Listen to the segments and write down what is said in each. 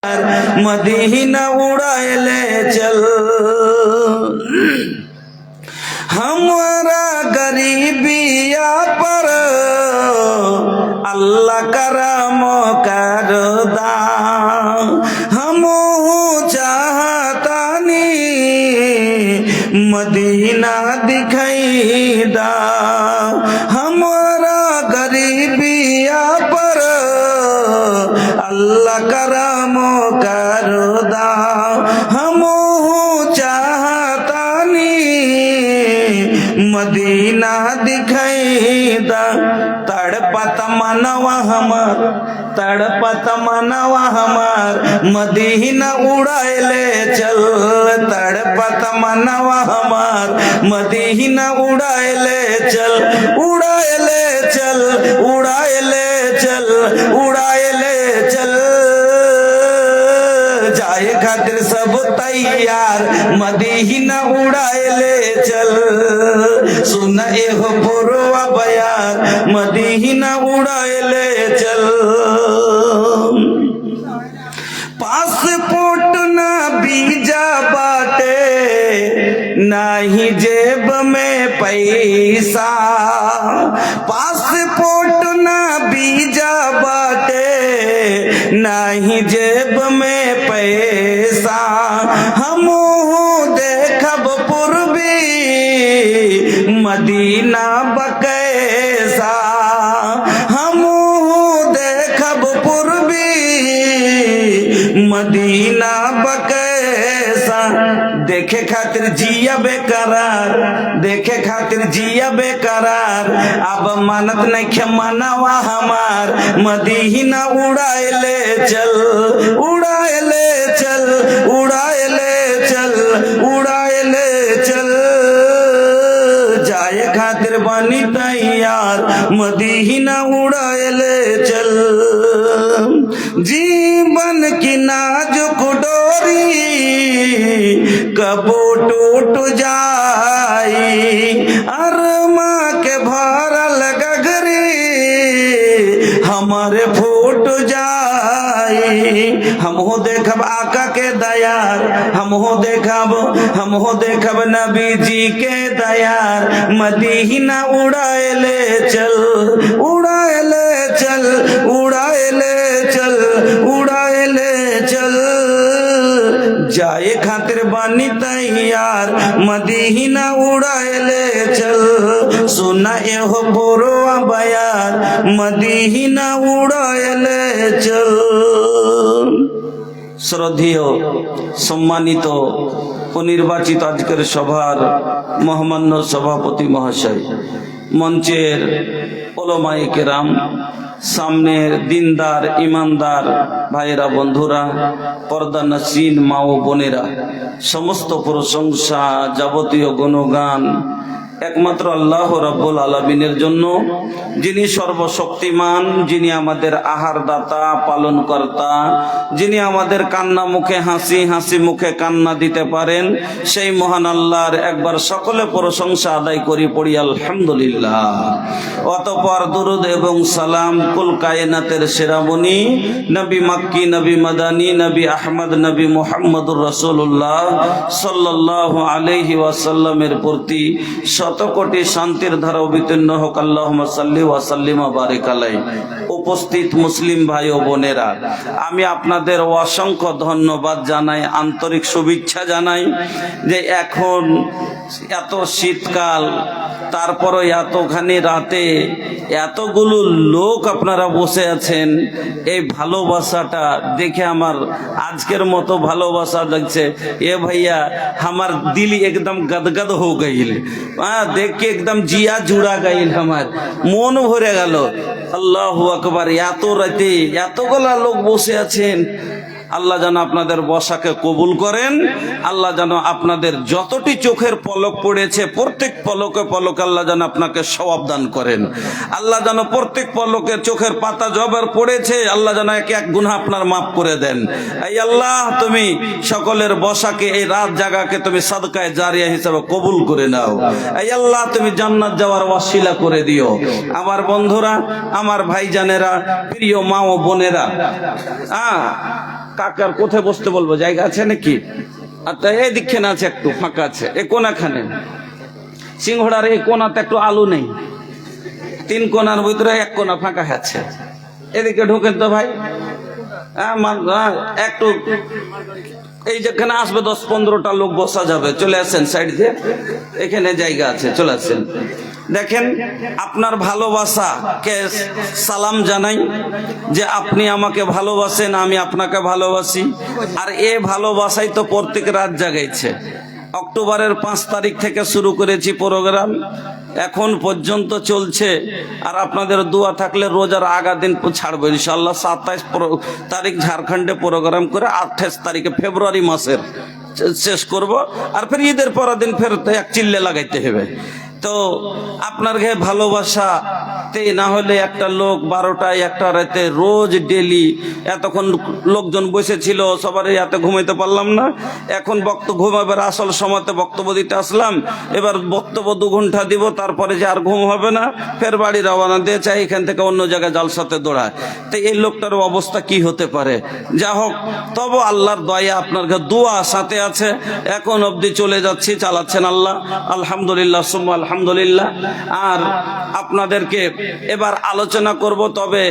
Medina उड़ाए ले चल। हमारा गरीबिया पर अल्लाह करम करदा, हम चाहतानी मदीना दिखाईदा। हमारा गरीबिया पर अल्लाह करम करदा, हम चाहतानी मदीना दिखाईदा। तड़पत मनवा हमार, तड़पत मनवा हमार मदीना उड़ाए ले चल। तड़पत मनवा हमार मदीना उड़ाए ले चल, उड़ाए ले चल, उड़ाए ले चल, उड़ाए ले चल। जाए खातिर सब तैयार मदीना उड़ाए ले चल। सुन एहो पुरवा बयार मदीना उड़ाए ले चल। पासपोर्ट ना वीजा बाटे, नाही जेब में पैसा। पासपोर्ट ना वीजा बाटे, नाही जेब में पैसा। हम देखब पूर्वी मदीना बकैसा। हम देखब पूर्वी मदीना बकैसा। देखे खातिर जिया बेकरार, देखे खातिर जिया बेकरार। अब मानत नहीं मनावा हमार मदीना उड़ाए ले चल, उड़ाए ले चल, उड़ाए ले चल, उड़ाए ले चल। जाए खातिर बनी तैयार मदीना उड़ाए ले चल। जीवन की नाजुक डोरी कबो टूट जाई, अरमा के भरल गगरी हमारे फूट जाई। हमहू देखब आका के दयार, हमहू देखब नबी जी के दयार मदीना उड़ाए ले चल, उड़ाए ले चल, उड़ाए ले चल, उड़ाए ले चल। जाए खातिर बानी तैयार मदीना उड़ाए ले चल। सुना एहो पुरवा बयार मदीना उड़ाए ले चल। শ্রদ্ধেয় সম্মানিত ও নির্বাচিত আজকের সভার মহামান্য সভাপতি মহাশয়, মঞ্চের ওলামায়ে কেরাম, সামনের দিনদার ইমানদার ভাইয়েরা, বন্ধুরা, পর্দা নসীন মা ও বোনেরা, সমস্ত প্রশংসা যাবতীয় গুণগান একমাত্র আল্লাহ রাব্বুল আলামিনের জন্য, যিনি সর্বশক্তিমান, যিনি আমাদের আহার দাতা, পালন কর্তা, যিনি আমাদের কান্না মুখে হাসি, হাসি মুখে কান্না দিতে পারেন, সেই মহান আল্লাহর একবার সকলে প্রশংসা আদায় করি, পড়ি আলহামদুলিল্লাহ। অতঃপর দুরুদ এবং সালাম কুল কায়নাতের সেরামণি নবী মক্কি, নবী মাদানী, নবী আহমদ, নবী মুহাম্মদুর রাসূলুল্লাহ সাল্লাল্লাহু আলাইহি ওয়াসাল্লামের প্রতি শত কোটি শান্তির ধারা অবতীর্ণ হোক। আল্লাহুম্মা সাল্লি ওয়া সাল্লিম ওয়া বারিক আলাইহি। উপস্থিত মুসলিম ভাই ও বোনেরা, আমি আপনাদের অসংখ্য ধন্যবাদ জানাই, আন্তরিক শুভেচ্ছা জানাই যে এখন এত শীতকাল, তারপরে এতখানি রাতে এতগুলো লোক আপনারা বসে আছেন। এই ভালোবাসাটা দেখে আমার আজকের মতো ভালোবাসা লাগছে। এ ভাইয়া আমার দিল একদম গদগদ হো গইল, देख के एकदम जिया जुड़ा गई, हमार मन भरे गल। আল্লাহু আকবার। এত রাতে এতগুলা লোক বসে আছেন, আল্লাহ যেন আপনাদের বসাকে কবুল করেন। আল্লাহ যেন আপনাদের যতটি চোখের পলক পড়েছে প্রত্যেক পলকে পলকে আল্লাহ যেন আপনাকে সওয়াব দান করেন। আল্লাহ যেন প্রত্যেক পলকে চোখের পাতা জবার পড়েছে আল্লাহ যেন এক এক গুনাহ আপনার মাফ করে দেন। এই আল্লাহ তুমি সকলের বসাকে, এই রাত জাগাকে তুমি সাদকায়ে জারিয়া হিসেবে কবুল করে নাও। এই আল্লাহ তুমি জান্নাত যাওয়ার ওয়াসিলা করে দিও। আমার বন্ধুরা, আমার ভাইজানেরা, প্রিয় মা ও বোনেরা, কাকার কোথায় বসতে বলবো, জায়গা আছে নাকি? আচ্ছা এই দিকখানে আছে, একটু ফাঁকা আছে, এই কোনাখানে সিংহড়ার এই কোনাতে একটু আলু নেই, 3 কোনার ভিতরে 1 কোনা ফাঁকা আছে, এদিকে ঢুকেন তো ভাই। একটু এই যেখানে আসবে 10-15টা লোক বসা যাবে, চলে আসেন সাইড দিয়ে, এখানে জায়গা আছে, চলে আসেন। দেখেন আপনার ভালোবাসাকে সালাম জানাই যে আপনি আমাকে ভালোবাসেন, আমি আপনাকে ভালোবাসি। আর এ ভালোবাসাই তো প্রত্যেক রাত জাগাইছে। অক্টোবরের 5 তারিখ থেকে শুরু করেছি প্রোগ্রাম, এখন পর্যন্ত চলছে। আর আপনাদের দোয়া থাকলে রোজার আগা দিন ছাড়বো ইনশাল্লাহ। 27 তারিখ ঝাড়খণ্ডে প্রোগ্রাম করে 28 তারিখে ফেব্রুয়ারি মাসের শেষ করব। আর ফের ঈদের পরের দিন ফের এক চিল্লে লাগাইতে হবে। তো আপনার ঘরে ভালোবাসাতে না হলে একটা লোক 12টায় 1টা রাতে রোজ ডেলি এতক্ষণ লোকজন বসেছিল, সবার এত ঘুমাইতে পারলাম না। এখন ঘুমাবার আসল সময়তে বক্তব্য দিতে আসলাম। এবার বক্তব্য 2 ঘন্টা দিব, তারপরে যে আর ঘুম হবে না, ফের বাড়ি রওনা দিয়ে চাই এখান থেকে অন্য জায়গায় জালসাতে দৌড়ায়। তো এই লোকটার অবস্থা কি হতে পারে? যা হোক, তবে আল্লাহর দয়া আপনার ঘরে দোয়া সাথে আছে, এখন অবধি চলে যাচ্ছি, চালাচ্ছেন আল্লাহ, আলহামদুলিল্লাহ সুম্মা আলহামদুলিল্লাহ। আর আপনাদেরকে এবার আলোচনা করব, তবে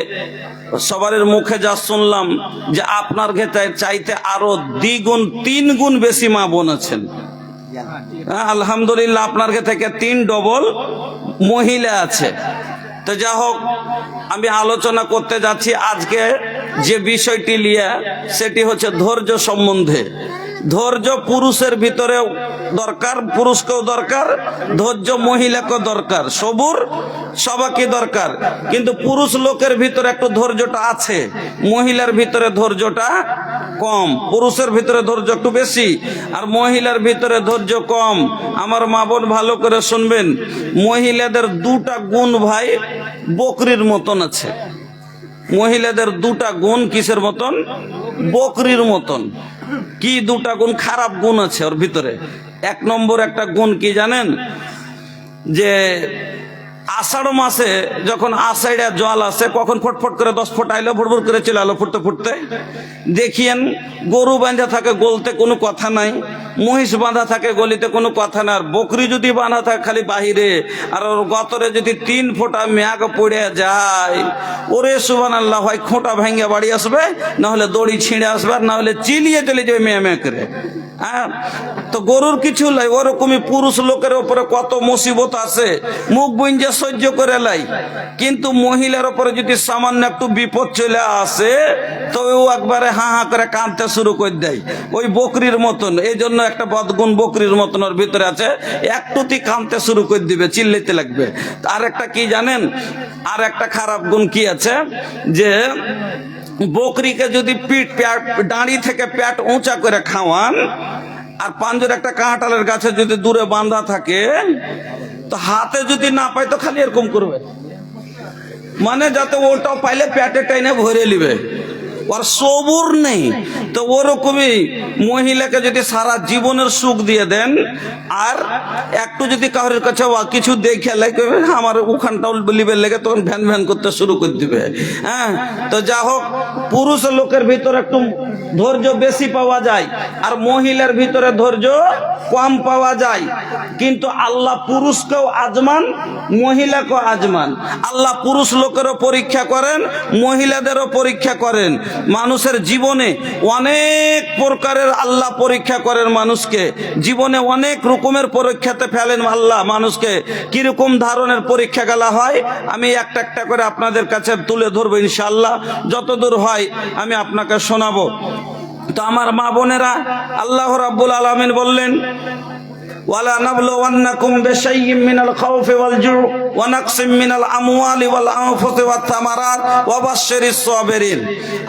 সবার মুখে যা শুনলাম যে আপনার ক্ষেত্রে চাইতে আরো 2 গুণ বেশি মা বোন আছেন। আলহামদুলিল্লাহ, আপনার থেকে 3 ডবল মহিলা আছে। তো যা হোক, আমি আলোচনা করতে যাচ্ছি আজকে যে বিষয়টি নিয়ে, সেটি হচ্ছে ধৈর্য সম্বন্ধে। ধৈর্য পুরুষের ভিতরে দরকার, পুরুষকেও দরকার, ধৈর্য মহিলাকেও দরকার, সবুর সবাইকে দরকার। কিন্তু পুরুষ লোকের ভিতরে একটু ধৈর্যটা আছে, মহিলার ভিতরে ধৈর্যটা কম। পুরুষের ভিতরে ধৈর্য একটু বেশি, আর মহিলার ভিতরে ধৈর্য কম। আমার মা বোন ভালো করে শুনবেন, মহিলাদের 2টা গুণ ভাই বকরির মতন আছে। মহিলাদের 2টা গুণ কিসের মতন? বকরির মতন। কি 2টা গুণ? খারাপ গুণ আছে ওর ভিতরে। 1 নম্বর একটা গুণ কি জানেন? যে আষাঢ় মাসে যখন আষাঢ়ে জল আসে, কখন ফটফট করে 10 ফোঁটা আইলো, ভুড়ভুড় করে চলে আলো ফুটতে ফুটতে। দেখিয়েন গরু বাঁধা থাকে গলতে কোনো কথা নাই, মহিষ বাঁধা থাকে গলিতে কোনো কথা না। আর বকরি যদি বাঁধা থাকে খালি বাহিরে, আর ওর গতরে যদি 3 ফোঁটা মেঘ পড়ে যায়, ওরে সুবহানাল্লাহ, হয় খোঁটা ভেঙে বাড়ি আসবে, না হলে দড়ি ছিঁড়ে আসবে, আর না হলে চিলিয়ে চলে যাবে মেয়ে মেয়ে করে। হ্যাঁ, তো গরুর কিছু লাই, ওরকমই পুরুষ লোকের উপরে কত মুসিবত আছে, মুখ বুঞ্জে সহ্য করে লাই। কিন্তু মহিলার উপরে যদি সামান্য একটু বিপদ চলে আসে, তো ও একবারে হা হা করে কাঁদতে শুরু করে দেয়, ওই বকরির মতন। এই জন্য একটা বদগুণ বকরির মতন ওর ভিতরে আছে, একটুতি কাঁদতে শুরু করে দিবে, চিল্লাইতে লাগবে। আর একটা কি জানেন? আর একটা খারাপ গুণ কি আছে, যে বকরিকে যদি দাঁড়ি থেকে পেট উঁচা করে খাওয়ান, আর পাঞ্জর একটা কাঁঠালের গাছে যদি দূরে বাঁধা থাকে, তো হাতে যদি না পায় তো খালি এরকম করবে, মানে যাতে ওটাও পাইলে পেটে টাইনে ভরে নিবে। ওর সবুর নেই। তো ওরকমই মহিলাকে যদি সারা জীবনের সুখ দিয়ে দেন, আর একটু যদি কারোর কাছে কিছু দেখে লাগে, আমার ওখানটাও লিবের লেগে, তখন ভ্যান ভ্যান করতে শুরু করে দিবে। হ্যাঁ, তো যা হোক, পুরুষ লোকের ভিতরে একটু ধৈর্য বেশি পাওয়া যায়, আর মহিলার ভিতরে ধৈর্য কম পাওয়া যায়। কিন্তু আল্লাহ পুরুষকেও আজমান, মহিলাকেও আজমান। আল্লাহ পুরুষ লোকেরও পরীক্ষা করেন, মহিলাদেরও পরীক্ষা করেন। মানুষের জীবনে অনেক প্রকারের আল্লাহ পরীক্ষা করেন মানুষকে, জীবনে অনেক রকমের পরীক্ষাতে ফেলেন আল্লাহ মানুষকে। কিরকম ধরনের পরীক্ষা গেলা হয়, আমি একটা একটা করে আপনাদের কাছে তুলে ধরবো ইনশাআল্লাহ, যতদূর হয় আমি আপনাকে শোনাবো। তো আমার মা বোনেরা, আল্লাহ রাব্বুল আলামিন বললেন, ওয়ালা নাবলুওয়ান্নাকুম বিশাইয়্যিম মিনাল খাউফি ওয়াল জু'i ওয়া নাকসিম মিনাল আমওয়ালি ওয়াল আনফুসি ওয়াত থামারাত ওয়া বাশশিরিস সাবিরিন।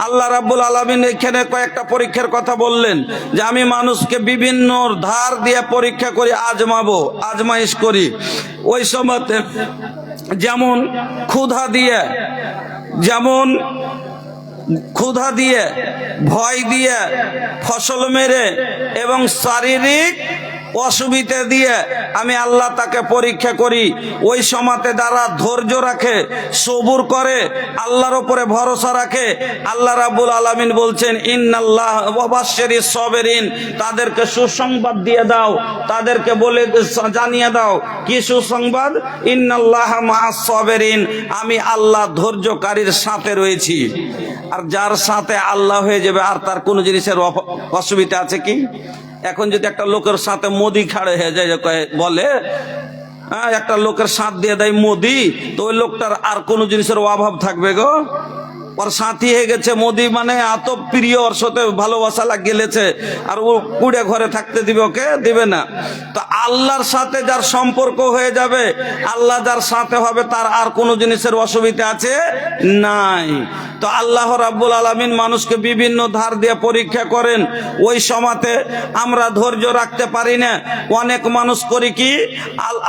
আল্লাহ রাব্বুল আলামিন এখানে কয়েকটা পরীক্ষার কথা বললেন, যে আমি মানুষকে বিভিন্ন ধার দিয়ে পরীক্ষা করি, আজমাইশ করি। ওই সময়তে যেমন ক্ষুধা দিয়ে, ভয় দিয়ে, ফসল মেরে, এবং শারীরিক অসুবিধা দিয়ে আমি আল্লাহ তাকে পরীক্ষা করি। ওই সময়তে যারা ধৈর্য রাখে, সবুর করে, আল্লাহর উপরে ভরসা রাখে, আল্লাহ রাব্বুল আলামিন বলছেন ইন্নাল্লাহ ওয়াবাশশিরিস সাবিরিন, তাদেরকে সুসংবাদ দিয়ে দাও, তাদেরকে বলে জানিয়ে দাও কি সুসংবাদ? ইন্নাল্লাহা মাআস সাবিরিন, আমি আল্লাহ ধৈর্যকারীর সাথে রয়েছি। আর যার সাথে আল্লাহ হয়ে যাবে আর তার কোনো জিনিসের অসুবিধা আছে কি? এখন যদি একটা লোকের সাথে মোদি খাড়ে হয়ে যায়, বলে একটা লোকের সাথ দিয়ে দেয় মোদি, তো ওই লোকটার আর কোনো জিনিসের অভাব থাকবে গো? ওর সাথী হয়ে গেছে মোদি, মানে এত প্রিয়, ওর সাথে ভালোবাসা লাগিয়েছে, আর ও কুড়ে ঘরে থাকতে দিবে? ওকে দিবে না। তো আল্লাহর সাথে যার সম্পর্ক হয়ে যাবে, আল্লাহ যার সাথে হবে, তার আর কোনো জিনিসের অসুবিধা আছে নাই। তো আল্লাহ রাব্বুল আলামিন মানুষকে বিভিন্ন ধার দিয়ে পরীক্ষা করেন। ওই সময়তে আমরা ধৈর্য রাখতে পারি না। অনেক মানুষ করি কি,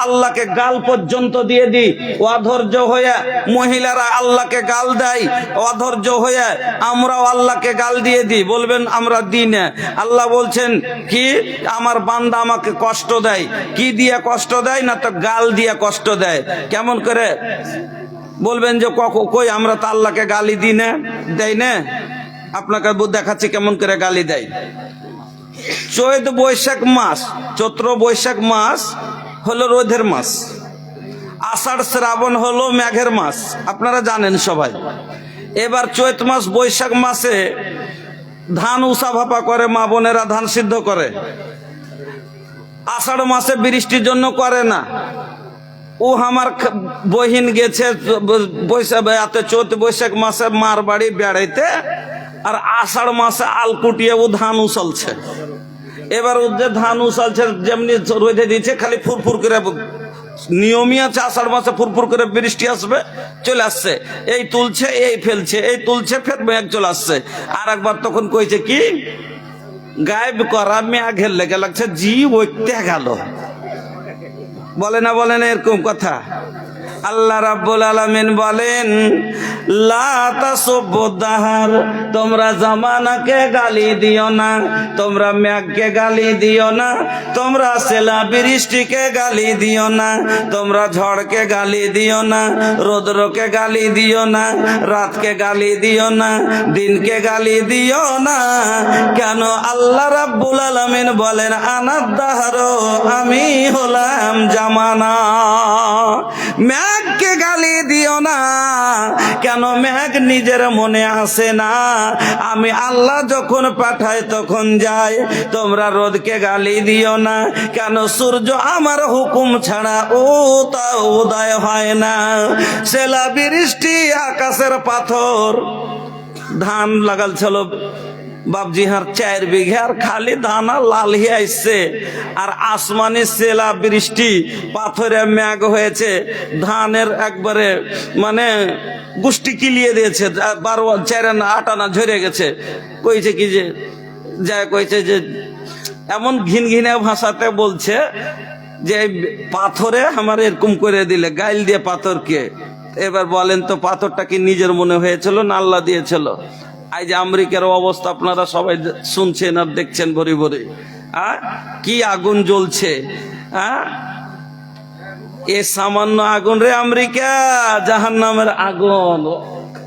আল্লাহকে গাল পর্যন্ত দিয়ে দিই, অধৈর্য হয়ে মহিলারা আল্লাহকে গাল দেয়, অধৈর্য হয়ে আমরাও আল্লাহকে গাল দিয়ে দিই। বলবেন আমরা দিই না। আল্লাহ বলছেন কি, আমার বান্দা আমাকে কষ্ট দেয়। কি দিয়ে কষ্ট দেয়? না তো গাল দিয়ে কষ্ট দেয়। কেমন করে? বলবেন যে কই আমরা তো আল্লাহকে গালি দিই না, দেয় না। আপনাকে দেখাচ্ছি কেমন করে গালি দেয়। চৈত বৈশাখ মাস, চৈত্র বৈশাখ মাস হলো রোদের মাস, আষাঢ় শ্রাবণ হলো মেঘের মাস, আপনারা জানেন সবাই। এবার চৈত মাস বৈশাখ মাসে ধান উষা ভাপা করে, মা বোনেরা ধান সিদ্ধ করে। আষাঢ় মাসে বৃষ্টির জন্য করে না। ও আমার বহিন গেছে চৈত বৈশাখ মাসে মার বাড়ি বেড়াইতে, আর আষাঢ় মাসে আলকুটিয়ে ও ধান উছলছে। এবার ও যে ধান উছলছে, যেমনি রোদে দিচ্ছে, খালি ফুরফুর করে, নিয়মই আছে আষাঢ় মাসে ফুরফুর করে বৃষ্টি আসবে, চলে আসছে, এই তুলছে এই ফেলছে, এই তুলছে, ফের মেঘ চলে আসছে। আর একবার তখন কইছে কি, গায়েব করা মেঘের লেগে লাগছে, জি ওইতে গেল। বলে না, বলে না এরকম কথা? আল্লাহ রাব্বুল আলামিন বলেন, লা তাসুবুদ্দাহার, তোমরা জামানাকে গালি দিও না, তোমরা মেঘকে গালি দিও না, তোমরা সেলা বৃষ্টিকে গালি দিও না, তোমরা ঝড়কে গালি দিও না, রৌদ্রকে গালি দিও না, রাতকে গালি দিও না, দিনকে গালি দিও না। কেন? আল্লাহ রাব্বুল আলামিন বলেন, আনাদ-দাহর, আমি হলাম জামানা। মেঘকে গালি দিও না। কেন? মেঘ নিজের মনে আসে না, আমি আল্লাহ যখন পাঠাই তখন যায়। তোমরা রোদকে গালি দিও না। কেন? সূর্য আমার হুকুম ছাড়া উদয় হয় না। সেলা বৃষ্টি, আকাশের পাথর, ধান লাগাল ছিল বাবজি হার 4 বিঘা, আর খালি ধানা লাল হয়ে আসছে, আর আসমানি সেলা বৃষ্টি, পাথরে মেঘ হয়েছে, ধানের একবারে মানে গুষ্টি কিলিয়ে দিয়েছে, 4 আনা 8 আনা ঝরে গেছে। কইছে কি যে যায়, কইছে যে এমন ঘিন ঘিনে ভাষাতে বলছে যে পাথরে আমার এরকম করে দিলে, গাইল দিয়ে পাথরকে। এবার বলেন তো, পাথরটা কি নিজের মনে হয়েছিল না আল্লাহ দিয়েছিল? এই যে আমেরিকার অবস্থা আপনারা সবাই শুনছেন আর দেখছেন, ভরি ভরি কি আগুন জ্বলছে। এ সামান্য আগুন রে আমেরিকা, জাহান্নামের আগুন।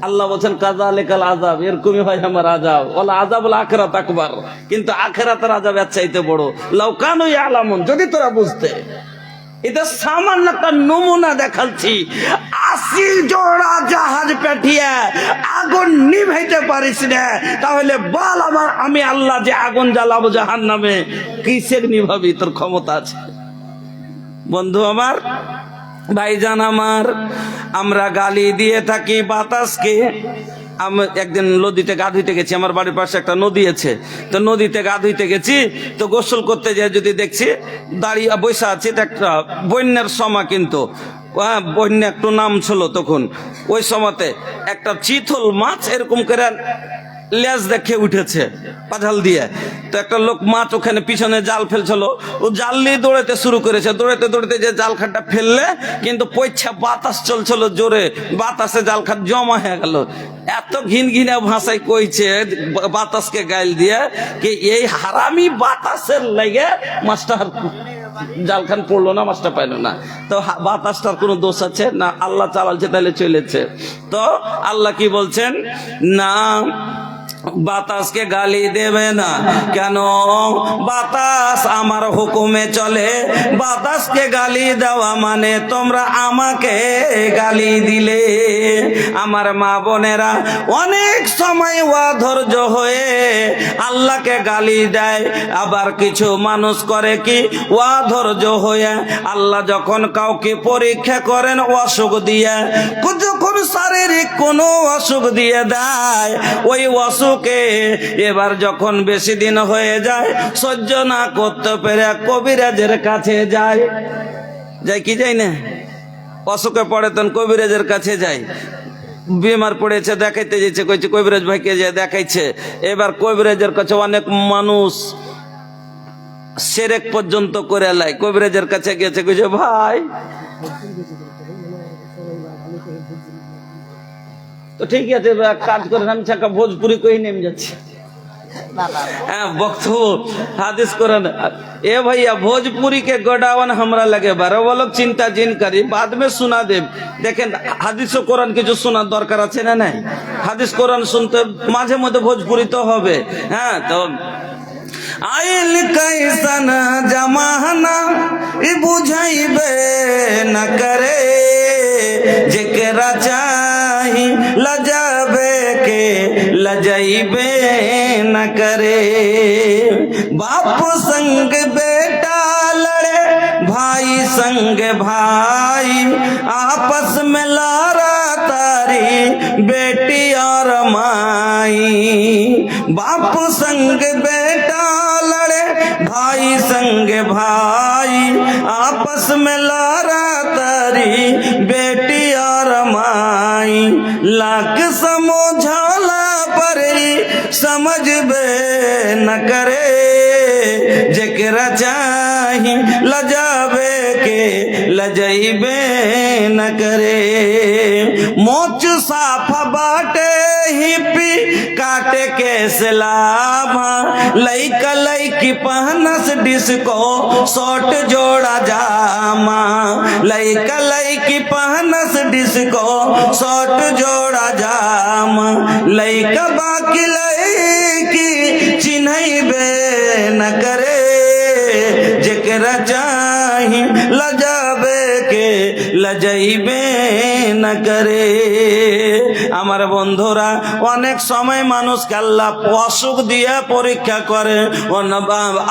আল্লাহ বলছেন কাযালিকাল আযাব, এরকমই হয় আমার আযাব। ওয়ালা আযাবুল আখিরাত আকবার, কিন্তু আখিরাতের আযাব এর চাইতে বড়। লাউ কানু ইয়ালামুন, যদি তোরা বুঝতে। এটা সামান্য একটা নমুনা দেখাচ্ছি। 80 জোড়া জাহাজ পেটিয়ে আগুন নিভাইতে পারিস না, তাহলে বল আমি আল্লাহ যে আগুন জ্বালাবো জাহান্নামে, কিসের নিভাবি? তোর ক্ষমতা আছে? বন্ধু আমার, ভাইজান আমার, আমরা গালি দিয়ে থাকি বাতাসকে। আমি একদিন নদীতে গা ধুইতে গেছি, আমার বাড়ির পাশে একটা নদী আছে, তো নদীতে গা ধুইতে গেছি, তো গোসল করতে যাই যদি দেখছি দাঁড়িয়ে বসে আছি, একটা বন্যার সময়, কিন্তু বন্যা একটু নাম ছিল তখন। ওই সময়তে একটা চিতল মাছ এরকম করে লেজ দেখে উঠেছে পাঝাল দিয়ে। তো একটা লোক মাছ ওখানে পিছনে জাল ফেলছিল, ও জাল নিয়ে দৌড়াতে শুরু করেছে। দৌড়াতে দৌড়াতে যে জাল খাটটা ফেললে, কিন্তু পয়সা বাতাস চলছিল জোরে, বাতাসে জাল খাট জমা হয়ে গেল। এত ঘিন ঘিনে ভাষায় কইছে বাতাসকে গাইল দিয়ে কি এই হারামি বাতাসের লেগে মাছটা জালখান পড়লো না, মাছটা পাইলো না। তো বাতাসটার কোনো দোষ আছে না? আল্লাহ চালালছে, তাহলে চলেছে। তো আল্লাহ কি বলছেন না, বাতাসকে গালি দেবে না। কেন? বাতাস আমার হুকুমে চলে। বাতাসকে গালি দেওয়া মানে তোমরা আমাকে গালি দিলে। আমার মা বোনেরা অনেক সময় অধৈর্য হয়ে আল্লাহকে গালি দেয়। আবার কিছু মানুষ করে কি, অধৈর্য হয়ে আল্লাহ যখন কাউকে পরীক্ষা করেন অসুখ দিয়ে, যখন শারীরিক কোনো অসুখ দিয়ে দেয়, ওই অসুখে এবার যখন বেশি দিন হয়ে যায়, সহ্য না করতে পেরে কবিরাজের কাছে যায়। যাই কি যাই না? অসুখে পড়ে তখন কবিরাজের কাছে যায়। বেমার পড়েছে, দেখাইতে যেছে, কইছে কবিরাজ ভাইকে যে দেখাইছে। এবার কবিরাজের কাছে অনেক মানুষ শিরক পর্যন্ত করে লাই। কবিরাজের কাছে গেছে, কইছে ভাই তো ঠিক আছে, কাজ করেন, আমি চাকা ভোজপুরি কই নেমে যাচ্ছি। হ্যাঁ, বক্তব্য हादिस कुरान ए भैया भोजपुरी के गोडावन हमरा लगे बारो वो लोग चिंता जिन करी बाद में सुना दे। देखें हादिस कुरान के जो सुना दरकार আছে না নাই? हादिस कुरान सुनते माझे मध्य भोजपुरी तो होबे। हाँ तो आइल कैसन जमाना ई बुझाइबे न करे, जेकरा चाही लजाबे के लजाइबे न करे। बाप संग बेटा लड़े, भाई संग भाई, आपस में लारा तारी बेटी और माई। बाप संग बेटा लड़े, भाई संग भाई, आपस में लारा तारी बेटी और माई। लाख समझाला पर समझ बे न करे, जेकरा चाही लजाबे के लजाइबे न करे। मोच साफ बाटे हिपी काटे के सलामा, लइका लइकी पहनस डिस्को शॉर्ट जोड़ा जामा। लइका लइकी पहनस डिस्को शॉर्ट जोड़ा जामा। लइका बाकी लइकी चिन्हइबे न करे, जेकरा चाही लजाबे के लजाइबे न करे। আমার বন্ধুরা অনেক সময় মানুষকে আল্লাহ অসুখ দিয়ে পরীক্ষা করে।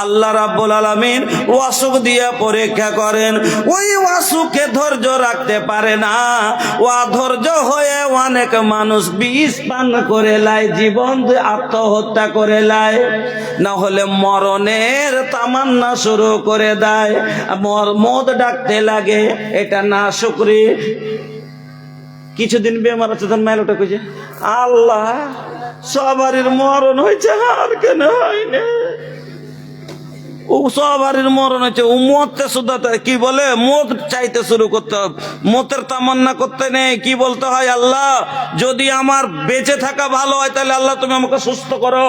আল্লাহ রাব্বুল আলামিন অসুখ দিয়ে পরীক্ষা করেন। ওই অসুখে ধৈর্য রাখতে পারে না, অধৈর্য হয়ে অনেক মানুষ বিষ পান করে লাই, জীবন আত্মহত্যা করে লাই, না হলে মরণের তামান্না শুরু করে দেয়, মদ ডাকতে লাগে। এটা না শুকরি। কিছুদিন বেমার আছে, তখন মেলোটা কইছে আল্লাহ সবারই মরণ হয়েছে, আর কেন হয়নি? ও সবারই মরণ হয়েছে, ও মরতে শুধু কি বলে মদ চাইতে শুরু করতে হবে, মতের তামান্না করতে নেই। কি বলতে হয়, আল্লাহ যদি আমার বেঁচে থাকা ভালো হয় তাহলে আল্লাহ তুমি আমাকে সুস্থ করো,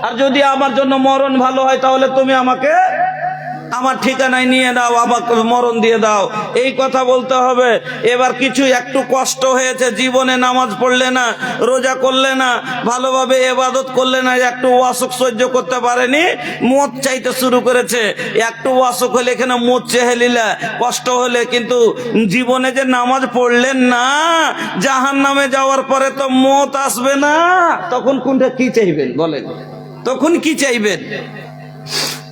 আর যদি আমার জন্য মরণ ভালো হয় তাহলে তুমি আমাকে আমার ঠিকানায় নিয়ে দাও, আমাকে মরণ দিয়ে দাও। এই কথা বলতে হবে। এবার কিছু একটু কষ্ট হয়েছে, জীবনে নামাজ পড়লে না, রোজা করলে না, ভালোভাবে ইবাদত করলে না, একটু অসুখ সহ্য করতে পারেনি, মদ চাইতে শুরু করেছে। একটু অসুখ হলে এখানে মদ চেহে নিলে, কষ্ট হলে, কিন্তু জীবনে যে নামাজ পড়লেন না, জাহান্নামে যাওয়ার পরে তো মত আসবে না, তখন কোনটা কি চাইবেন বলেন? তখন কি চাইবেন?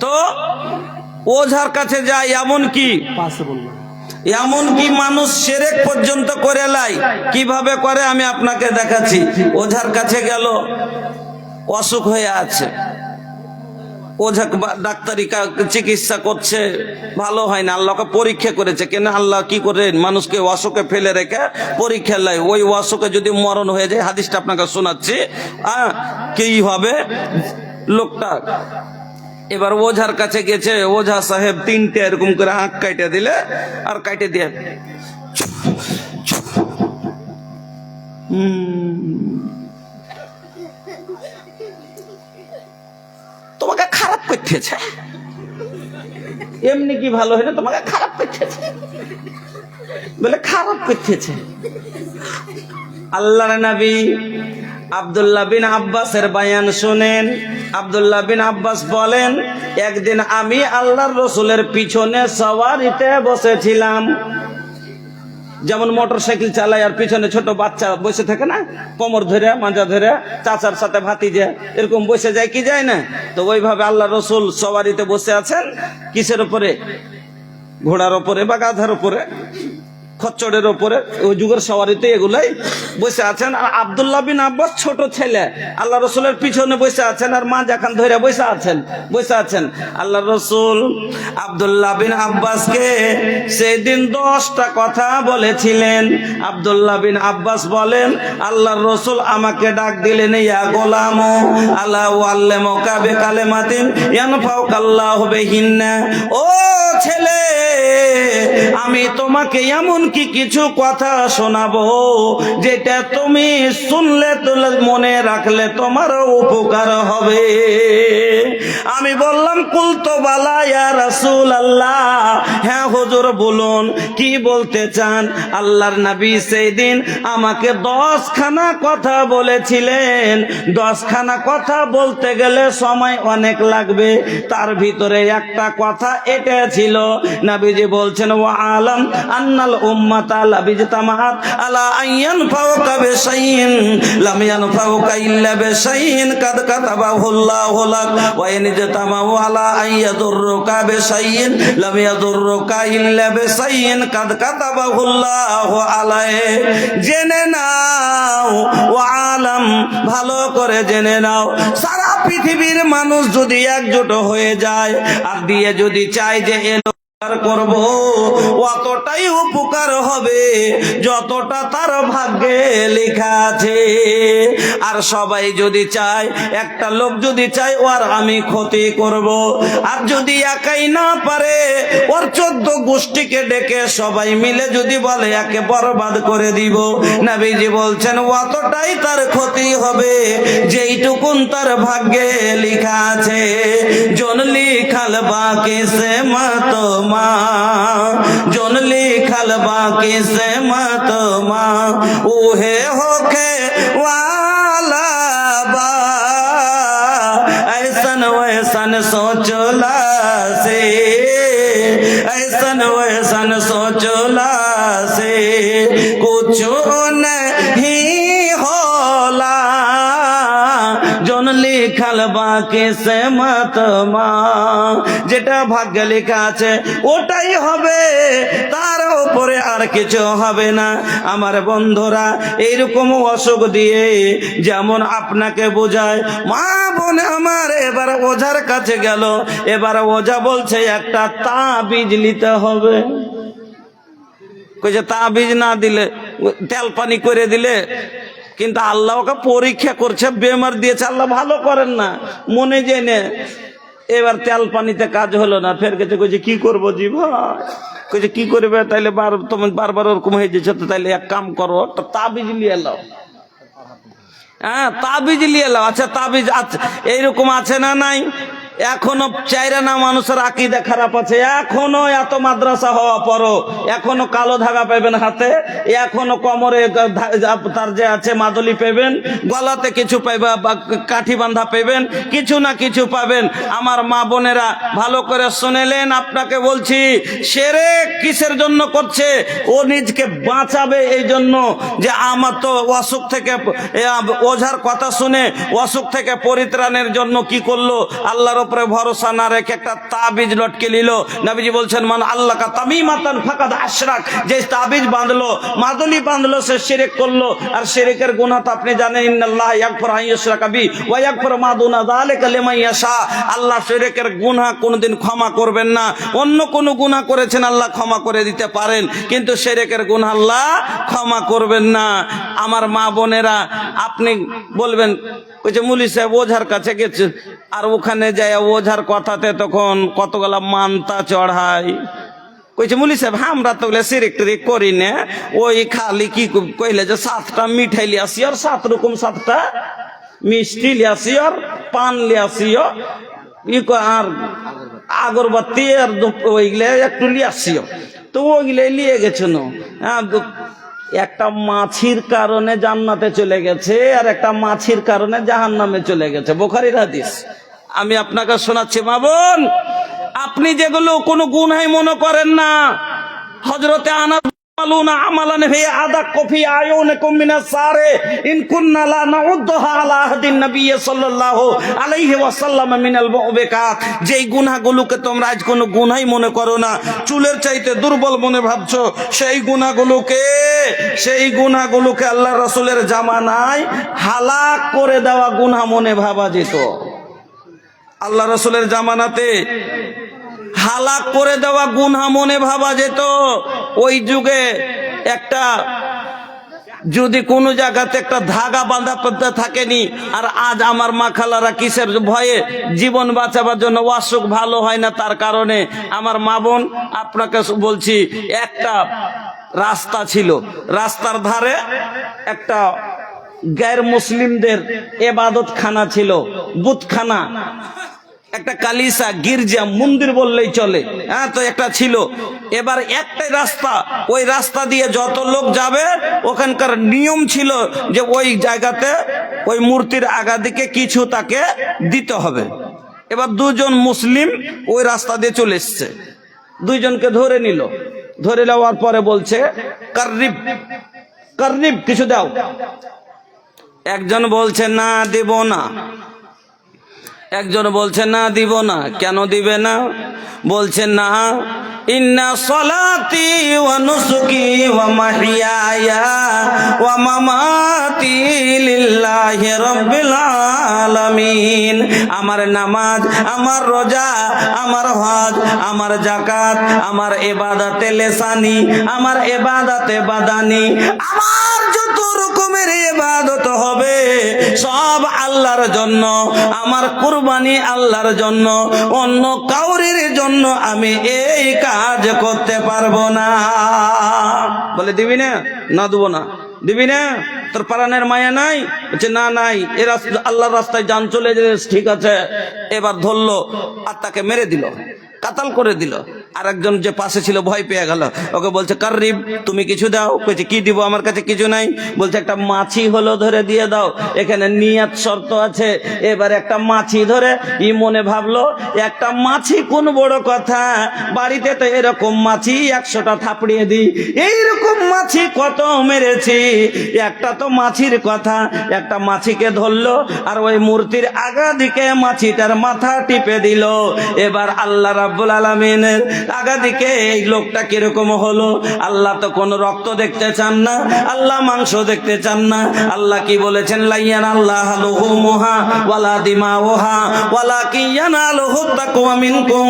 তো ওঝার কাছে যায়, এমন কি মানুষ শিরক পর্যন্ত করে লাই। কিভাবে করে আমি আপনাকে দেখাচ্ছি। ওঝার কাছে গেল, অসুখ হয়ে আছে, ওঝা ডাক্তারি চিকিৎসা করছে, ভালো হয় না, আল্লাহকে পরীক্ষা করেছে। কেন আল্লাহ কি করে মানুষকে অসুখে ফেলে রেখে পরীক্ষা লাই, ওই অসুখে যদি মরণ হয়ে যায়, হাদিসটা আপনাকে শোনাচ্ছি, কি হবে লোকটা। এবার ওঝার কাছে গেছে, ওঝা সাহেব 3টে এরকম করে আঁক কাটে দিলে, আর কাটে দিয়ে তোমাকে খারাপ করতেছে, এমনি কি ভালো হয় না, তোমাকে খারাপ করতেছে, বলে খারাপ করতেছে। আল্লাহর নবী আব্দুল্লাহ বিন আব্বাসের বয়ান শুনেন। আব্দুল্লাহ বিন আব্বাস বলেন, একদিন আমি আল্লাহর রসুলের পিছনে সওয়ারিতে বসেছিলাম। যেমন মোটর সাইকেল চালায় আর পিছনে ছোট বাচ্চা বসে থাকে না, কোমর ধরে মাজা ধরে, চাচার সাথে ভাতিজা এরকম বসে যায় কি যায় না, তো ওইভাবে আল্লাহ রসুল সওয়ারিতে বসে আছেন। কিসের উপরে? ঘোড়ার উপরে বা গাধার উপরে, খচ্চরের উপরে, ওই যুগের সওয়ারিতে এগুলাই বসে আছেন। আর আব্দুল্লাহ বিন আব্বাস ছোট ছেলে, আল্লাহ রসুলের পিছনে বসে আছেন, আর মা যখন ধরে বসে আছেন। আল্লাহ রসুল আব্দুল্লাহ বিন আব্বাসকে সেই দিন 10টা কথা বলেছিলেন। আব্দুল্লাহ বিন আব্বাস বলেন, আল্লাহর রসুল আমাকে ডাক দিলেন, ইয়া গোলাম আলা ওয়াল্লামুকা বিকালিমাতিন ইয়ানফাউকাল্লাহু বিহিন্না, ও ছেলে, আমি তোমাকে এমন কি কিছু কথা শোনাবো যেটা তুমি শুনলে মনে রাখলে তোমার উপকার হবে। আমি বললাম, কুলতো বালা ইয়া রাসূলুল্লাহ, হ্যাঁ হুজুর বলুন, কি বলতে চান? আল্লাহর নবী সেই দিন আমাকে 10খানা কথা বলেছিলেন। 10খানা কথা বলতে গেলে সময় অনেক লাগবে, তার ভিতরে একটা কথা এটা ছিল, নবীজি বলছেন, ওয়া আলাম আন্নাল উম্মাতা লাবিজতামাআত আলা আইয়ানফাউকা বিশাইইন লাম ইয়ানফাউকা ইল্লা বিশাইইন কাদ কাতাবাহুল্লাহু লাক ওয়া ইন জাতামাউ আলা আইয়াদুররুকা বিশাইইন লাম ইয়াদুররুকা ইল্লা বিশাইইন কাদ কাতাবাহুল্লাহু আলাইক। জেনে নাও, ওয়া আলাম, ভালো করে জেনে নাও, সারা পৃথিবীর মানুষ যদি একজোট হয়ে যায় আর দিয়ে যদি চায় যে করব, অতটাই উপকার হবে যতটা তার ভাগ্যে লেখা আছে। আর সবাই যদি চায়, একটা লোক যদি চায় ওর আমি ক্ষতি করব, আর যদি একাই না পারে, ওর 14 গোষ্ঠীকে ডেকে সবাই মিলে যদি বলে একে বরবাদ করে দিব, নবীজি বলছেন অতটাই তার ক্ষতি হবে যেইটুকুন তার ভাগ্যে লেখা আছে। জন লিখাল বাকি সে মত जोन लिखल बाकी से मत उहे होके वाला बा, ऐसन वैसन सोचला से, ऐसन वैसन सोचला से कुछ नहीं होला। जोन लिखल बाकी से मत যেটা ভাগ্যে লেখা আছে ওটাই হবে, তার উপরে আর কিছু হবে না। আমার বন্ধুরা, এইরকম অসুখ দিয়ে যেমন আপনাকে বোঝায়, মা বোন আমার এবার ওঝার কাছে গেল, এবার ওঝা বলছে একটা তাবিজ নিতে হবে। কইছে তাবিজ না দিলে, তেল পানি করে দিলে, কিন্তু আল্লাহ ওকে পরীক্ষা করছে, বেমার দিয়েছে, আল্লাহ ভালো করেন না মনে জেনে। এবার তেল পানিতে কাজ হলো না, ফের গেছে, কইছে কি করবো জি ভাই, কইছে কি করবে, তাইলে তুমি বারবার ওরকম হয়ে যেছ, তো তাইলে এক কাম করো, একটা তাবিজ নিয়ে এলাও। হ্যাঁ, তাবিজ নিয়ে এলাও। আচ্ছা, তাবিজ আছে, এইরকম আছে না নাই? এখনো চাইরানা মানুষের আকীদা খারাপ আছে, এখনো এত মাদ্রাসা হওয়া পরও এখনো কালো ধাগা পাবেন হাতে, এখনো কোমরে তার যে আছে মাদুলি পাবেন, গলাতে কিছু পাইবা, কাঠি বান্ধা পাবেন, কিছু না কিছু পাবেন। আমার মা বোনেরা ভালো করে শুনেলেন, আপনাকে বলছি, শিরক কিসের জন্য করছে? ও নিজকে বাঁচাবে এই জন্য যে আমার তো অসুখ থেকে, ওঝার কথা শুনে অসুখ থেকে পরিত্রাণের জন্য কি করলো, আল্লাহর উপরে ভরসা না রেখে একটা তাবিজ লটকে নিল। নবীজি বলছেন মান আল্লাহ কা তামিমাতান ফাকাদ আশরাক, যে তাবিজ বাঁধলো, মাদুলি বাঁধলো, সে শিরক করলো। আর শিরকের গুনাহ তো আপনি জানেন, ইন্নাল্লাহ ইয়াগফিরু আন ইউশরাকা বিহি ওয়া ইয়াগফিরু মা দুনা যালিকা লিমান ইয়াশা। আল্লাহ শিরকের গুনাহ কোনোদিন ক্ষমা করবেন না। অন্য কোনো গুনাহ করেছেন আল্লাহ ক্ষমা করে দিতে পারেন, কিন্তু শিরকের গুনাহ আল্লাহ ক্ষমা করবেন না। আমার মা বোনেরা, আপনি বলবেন কইছে মুলি সাহেব ওঝার কাছে গেছে, আর ওখানে যায় ওঝার কথাতে তখন কতগুলা মানতা চড়ায়। কইছে মুলি সাহেব আমরা তো শিরিক টিরিক করি না, ওই খালি কি কইলে যে 7টা মিঠাই লিয়াছি আর 7 রকম 7টা মিষ্টি লিয়াছি আর পান লিয়াছি আর আগরবাতি আর ওইগুলা একটু লিয়াছি, তো ওইগুলাই লিয়ে গেছে না। একটা মাছির কারণে জান্নাতে চলে গেছে আর একটা মাছির কারণে জাহান্নামে চলে গেছে, বুখারীর হাদিস। আমি আপনাকে শোনাচ্ছি মা বোন, আপনি যেগুলো কোনো গুনাহ মনে করেন না, হযরতে আনাস মালুনা আমালান হে আদা কফি আয়ুনকুম মিনাস সারে ইন কুননা লা নাউদ্দুহা আলা আহদিন নবী সাল্লাল্লাহু আলাইহি ওয়াসাল্লাম মিনাল মুবিকাত। যেই গুনাহগুলোকে তোমরা আজ কোনো গুনাহই মনে করো না, চুলের চাইতে দুর্বল মনে ভাবছো, সেই গুনাহগুলোকে আল্লাহ রাসূলের জামানায় হালাক করে দেওয়া গুনাহ মনে ভাবা যেত। আল্লাহ রাসূলের জামানাতে হালাক করে দেওয়া গুনাহ মনে ভাবা যেত। ওই যুগে একটা যদি কোনো জায়গাতে একটা ধাগা বাঁধা পড়তে থাকেনি, আর আজ আমার মা খালারা কিসের ভয়ে জীবন বাঁচাবার জন্য অসুখ ভালো হয় না, তার কারণে আমার মা বোন আপনাকে বলছি, একটা রাস্তা ছিল, রাস্তার ধারে একটা গায়ের মুসলিমদের ইবাদত খানা ছিল, বুতখানা, একটা কালিসা, গির্জা, মন্দির বললেই চলে। হ্যাঁ, তো একটা ছিল। এবার একটাই রাস্তা, ওই রাস্তা দিয়ে যত লোক যাবে, ওখানকার নিয়ম ছিল যে ওই জায়গাতে ওই মূর্তির আগা দিকে কিছু তাকে দিতে হবে। এবার দুজন মুসলিম ওই রাস্তা দিয়ে চলে এসছে, দুইজনকে ধরে নিল। ধরে নেওয়ার পরে বলছে কাররিব কাররিব, কিছু দাও। একজন বলছে না দেব না, একজন বলছে না দিব না। কেন দিবে না? বলছে না, ইন্না সলাতি ওয়া নুসুকি ওয়া মাহইয়ায়া ওয়া মামাতি লিল্লাহি রাব্বিল আলামিন। আমার নামাজ, আমার রোজা, আমার হজ, আমার যাকাত, আমার ইবাদতে লিসানি, আমার ইবাদতে বাদানি, আমার যত রকমের ইবাদত হবে সব আল্লাহর জন্য। আমার কুরবানি আল্লাহর জন্য, অন্য কাউরির জন্য আমি এই কাজ করতে পারবো না। বলে দিবি না? না দেবো না। দিবি না? তোর প্রাণের মায়া নাই? বলছে না নাই। এরা আল্লাহর রাস্তায় যান চলে যেতে, ঠিক আছে। এবার ধরলো আর তাকে মেরে দিল, কাতাল করে দিল। আর একজন যে পাশে ছিল ভয় পেয়ে গেল, ওকে বলছে কাররিব, তুমি কিছু দাও। বলছে কি দিব, আমার কাছে কিছু নাই। বলছে একটা মাছি হলো ধরে দিয়ে দাও, এখানে নিয়াত শর্ত আছে। এবার একটা মাছি ধরে ই মনে ভাবলো একটা মাছি কোন বড় কথা, বাড়িতে তো এরকম মাছি 100টা থাপড়িয়ে দিই, এইরকম মাছি কত মেরেছি, একটা তো মাছির কথা। একটা মাছিকে ধরলো আর ওই মূর্তির আগা দিকে মাছিটার মাথা টিপে দিল। এবার আল্লাহ রাব্বুল আলামিনের আগা দিকে এই লোকটা কিরকম হলো? আল্লাহ তো কোন রক্ত দেখতে চান না, আল্লাহ মাংস দেখতে চান না। আল্লাহ কি বলেছেন? লাইয়ান আল্লাহ লুহুমুহা ওয়ালা দিমাউহা ওয়ালাকিন ইয়ানালুহু তাকওয়া মিনকুম।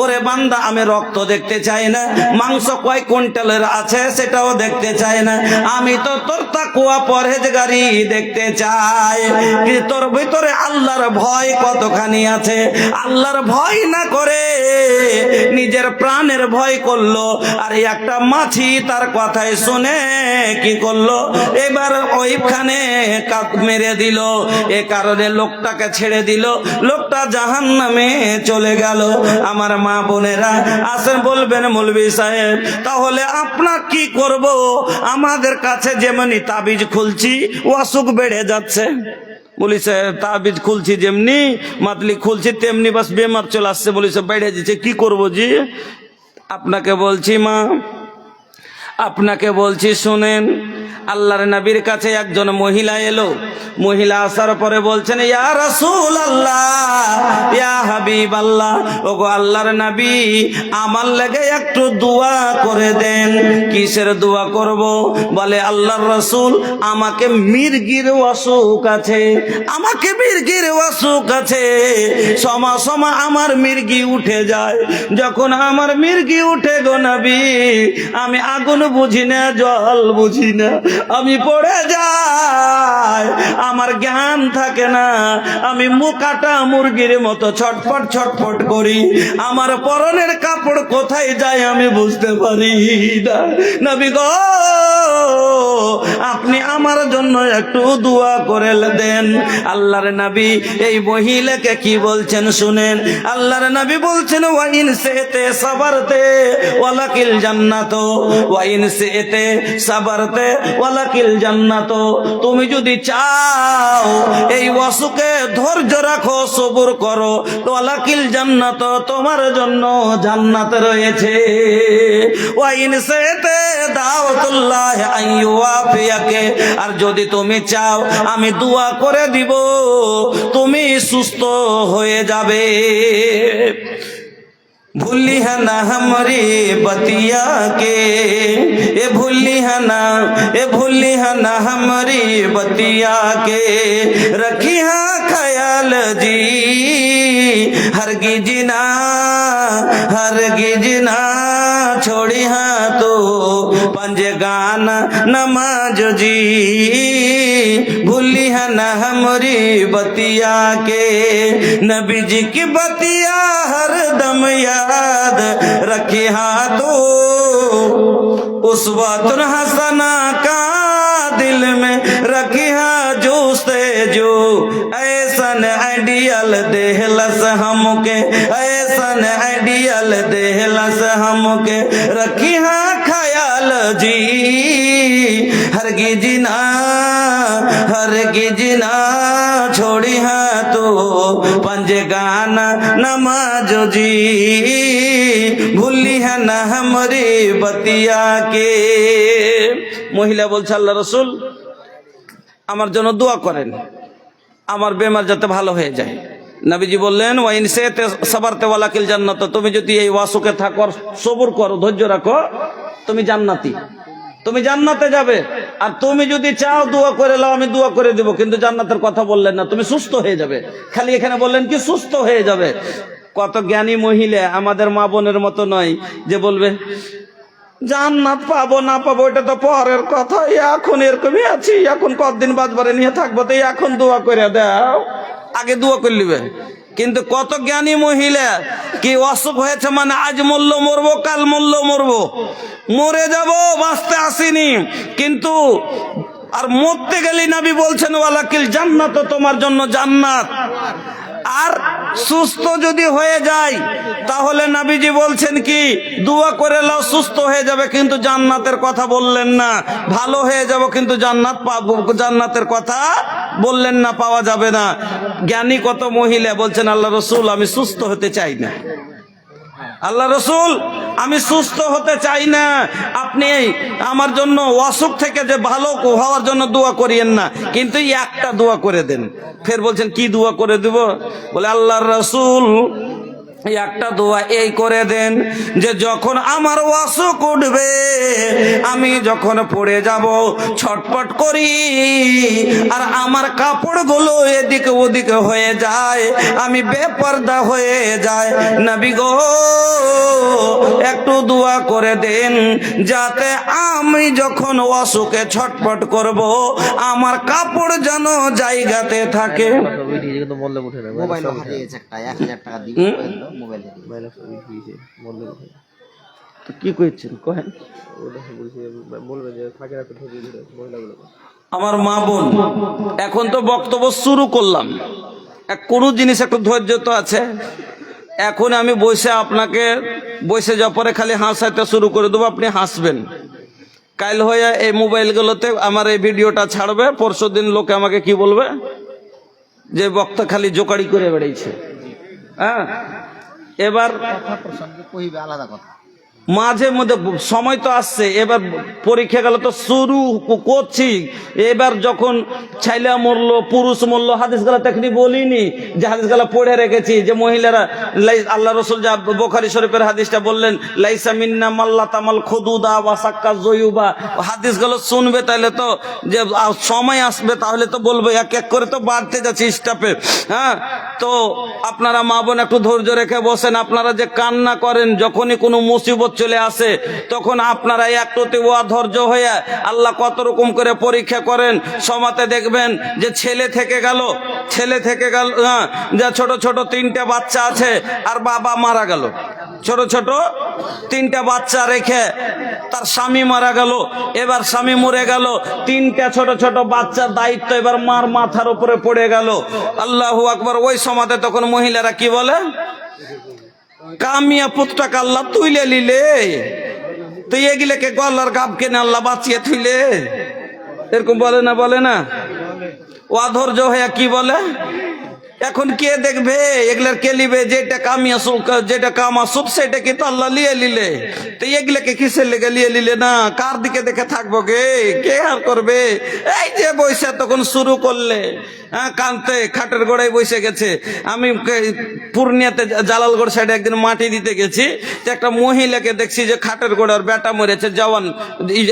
ওরে বান্দা, আমি রক্ত দেখতে চাই না, মাংস কয় কুইন্টালের আছে সেটাও দেখতে চাই না, আমি তো তোর তাকওয়া পরহেজগারি দেখতে চাই। কি তোর ভিতরে আল্লাহর ভয় কতখানি আছে? আল্লাহর ভয় না করে নিজের প্রাণের ভয় করলো। আর একটা মাছি তার কথায় শুনে কি করলো? এবার ওইখানে কাট মেরে দিল। এ কারণে লোকটাকে ছেড়ে দিল, লোকটা জাহান্নামে চলে গেল। আমার মা বোনেরা আসেন, বলবেন মৌলভী সাহেব তাহলে আপনার কি করব? আমাদের কাছে যেমনি তাবিজ খুলছি অসুখ বেড়ে যাচ্ছে। বলিছে তাবিজ খুলছি যেমনি, মাতলি খুলছি তেমনি, বাস বেমার চলে আসছে। বলিছে বেড়ে যাচ্ছে, কি করবো জি? আপনাকে বলছি মা, আপনাকে বলছি শুনেন, আল্লাহর নবীর কাছে একজন মহিলা এলো। মহিলা আসার পরে বলছেন, ইয়া রাসূলুল্লাহ, ইয়া হাবিবাল্লাহ, ওগো আল্লাহর নবী, আমার লাগে একটু দোয়া করে দেন। কিসের দোয়া করব? বলে আল্লাহর রাসূল, আমাকে মির্গির অসুখ আছে, আমাকে মির্গির অসুখ আছে। সমা সমা আমার মির্গি উঠে যায়। যখন আমার মির্গি উঠে গো নবী, আমি আগুন বুঝি না, জল বুঝি না, আমি পড়ে যাই, আমার জ্ঞান থাকে না, আমি মুকাটা মুরগির মতো ছটফট ছটফট করি, আমার পরনের কাপড় কোথায় যায় আমি বুঝতে পারি না। নবী গো, আপনি আমার জন্য একটু দোয়া করে দেন। আল্লাহর নবী এই মহিলাকে কি বলছেন শুনেন। আল্লাহর নবী বলছেন, ওয়াইন সেতে সাবারতে ওয়ালাকিল জান্নাত, ওয়াইন সেতে সাবারতে ওয়ালাকিল জান্নাত। তুমি যদি চাও এই অসুখে ধৈর্য রাখো, সবুর করো, ওয়ালাকিল জান্নাত, তোমার জন্য জান্নাত রয়েছে। ওয়াইন সেতে দাওয়াতুল্লাহ আইয়ুয়াফিয়াকে, আর যদি তুমি চাও আমি দোয়া করে দিব, তুমি সুস্থ হয়ে যাবে। भूली है ना हमारी बतिया के, ए भूली है ना, ए भूली है ना हमारी बतिया के, रखी है ख्याल जी हरगिज ना, हरगिज ना छोड़ी है तो पंजे गाना नमाज जी। भूली है ना हमारी बतिया के, नबी जी की बतिया हर दम याद रखे हाथों, उस वतन हसना का दिल में रखे हा जो से जो, ऐसन आइडियल देहलस हमके, ऐसन आइडियल देहलस हमके, रखी हा ख्याल जी हरगिज ना, हरगिज ना छोड़ी हा तो पंजे गाना नमाज जी। भूली है ना हमारी बतिया के। মহিলা বলছে, আল্লাহ রাসূল, আমার জন্য দোয়া করেন, আমার বেমার যাতে ভালো হয়ে যায়। নবীজি বললেন, ওয়াইন সেতে সাবারতে ওয়ালাকিল জান্নাত, তুমি যদি এই অসুখে থাকো, সবুর করো, ধৈর্য রাখো, তুমি জান্নাতি, তুমি জান্নাতে যাবে। আর তুমি যদি চাও দোয়া করে নাও, আমি দোয়া করে দিব, কিন্তু জান্নাতের কথা বললেন না, তুমি সুস্থ হয়ে যাবে। খালি এখানে বললেন কি সুস্থ হয়ে যাবে। কত জ্ঞানী মহিলা, আমাদের মা বোনের মতো নয় যে বলবে জান্নাত পাবো না পাবো এটা তো পরের কথা, এখন এরকমই আছি, এখন কতদিন বাদবারে নিয়ে থাকবো, তো এখন দোয়া করে দাও, আগে দোয়া করে নিবে। কিন্তু কত জ্ঞানী মহিলা কি অসুখ হয়েছে মানে আজ মরলো মরবো, কাল মরলো মরবো, মরে যাব, বাঁচতে আসিনি, কিন্তু আর মরতে গেলে নবী বলছেন ওয়ালাকিল জান্নাত, তোমার জন্য জান্নাত। আর সুস্থ যদি হয়ে যায় তাহলে নবীজি বলছেন কি দোয়া করে লাও, সুস্থ হয়ে যাবে, কিন্তু জান্নাতের কথা বললেন না। ভালো হয়ে যাব কিন্তু জান্নাত পাবো, জান্নাতের কথা বললেন না, পাওয়া যাবে না। জ্ঞানী কত মহিলা বলছেন, আল্লাহ রাসূল, আমি সুস্থ হতে চাই না, আল্লাহ রাসূল, আমি সুস্থ হতে চাই না, আপনি আমার জন্য অসুখ থেকে যে ভালো হওয়ার জন্য দোয়া করিয়েন না, কিন্তু একটা দোয়া করে দেন। ফের বলছেন কি দোয়া করে দিব? বলে আল্লাহর রাসূল, একটা দোয়া এই করে দেন যে যখন আমার অসুখ উঠবে, আমি যখন পড়ে যাব ছটপট করি আর আমার কাপড়গুলো এদিকে ওদিকে হয়ে যায়, আমি বেপরদা হয়ে যায়, নবী গো একটু দোয়া করে দেন যাতে আমি যখন অসুখে ছটপট করব আমার কাপড় যেন জায়গাতে থাকে। মোবাইল হারিয়েছে একটা 1000 টাকা দিয়ে মোবাইল তো কি কইছেন কহেন। আমার মা বোন, এখন তো বক্তব্য শুরু করলাম, কোন জিনিস একটু ধৈর্য তো আছে। এখন আমি বসে আপনাকে বসে যাওয়ার পরে খালি হাসাইতে শুরু করে দেবো, আপনি হাসবেন। কাল হয়ে এই মোবাইলগুলোতে আমার এই ভিডিওটা ছাড়বে, পরশু দিন লোকে আমাকে কি বলবে যে বক্তা খালি জোকাড়ি করে বেড়াইছে। হ্যাঁ, এবার প্রসঙ্গে কইবে আলাদা কথা, মাঝে মধ্যে সময় তো আসছে, এবার পরীক্ষা গেল তো শুরু করছি। এবার যখন ছেলে মরলো, পুরুষ মরলো, হাদিস গালা তেখনি বলিনি যে হাদিস গালা পড়ে রেখেছি যে মহিলারা, আল্লাহ রসুল যা বুখারী শরীফের হাদিসটা বললেন, লাইসা মিন্না মাল্লা তামাল খুদুদা ওয়া সাক্কা জয়ুবা, হাদিস গুলো শুনবে তাহলে তো যে সময় আসবে তাহলে তো বলবো, এক এক করে তো বাড়তে যাচ্ছে স্টাফে। হ্যাঁ, তো আপনারা মা বোন একটু ধৈর্য রেখে বসেন। আপনারা যে কান্না করেন যখনই কোনো মুসিবত চলে আসে, তখন আপনারা একটুতে ধৈর্য হয়ে আল্লাহ কত রকম করে পরীক্ষা করেন। সমাতে দেখবেন যে ছেলে থেকে গেল, হ্যাঁ, যা ছোট ছোট 3টে বাচ্চা আছে আর বাবা মারা গেল, ছোট ছোট 3টে বাচ্চা রেখে তার স্বামী মারা গেল। এবার স্বামী মরে গেল, 3টে ছোট ছোট বাচ্চার দায়িত্ব এবার মার মাথার উপরে পড়ে গেল। আল্লাহু আকবার। ওই সমাজে তখন মহিলারা কি বলে, কামিয়া পুত্রটাকে আল্লাহ তুইলে লিলে, তুই এগুলোকে গলার গাব কেনে আল্লাহ বাঁচিয়ে থুইলে, এরকম বলে না, বলে না? অধৈর্য হয়ে কি বলে, এখন কে দেখবে এগুলার, কে লিবে? যেটা কামিয়া সুখ, যেটা কামা সুখ সেটা কি তো আল্লাহ লিয়ে লিলে, তো এগুলাকে কিসের লেগে লিয়ে লিলে না? কার দিকে দেখে থাকবো গে, কে আর করবে? এই যে বসে তখন শুরু করলে, হ্যাঁ, কানতে খাটের গোড়ায় বসে গেছে। আমি পূর্ণিয়াতে জালালগড় সাইডে একদিন মাটি দিতে গেছি, তো একটা মহিলাকে দেখছি যে খাটের গোড়ার বেটা মরেছে, জওয়ান,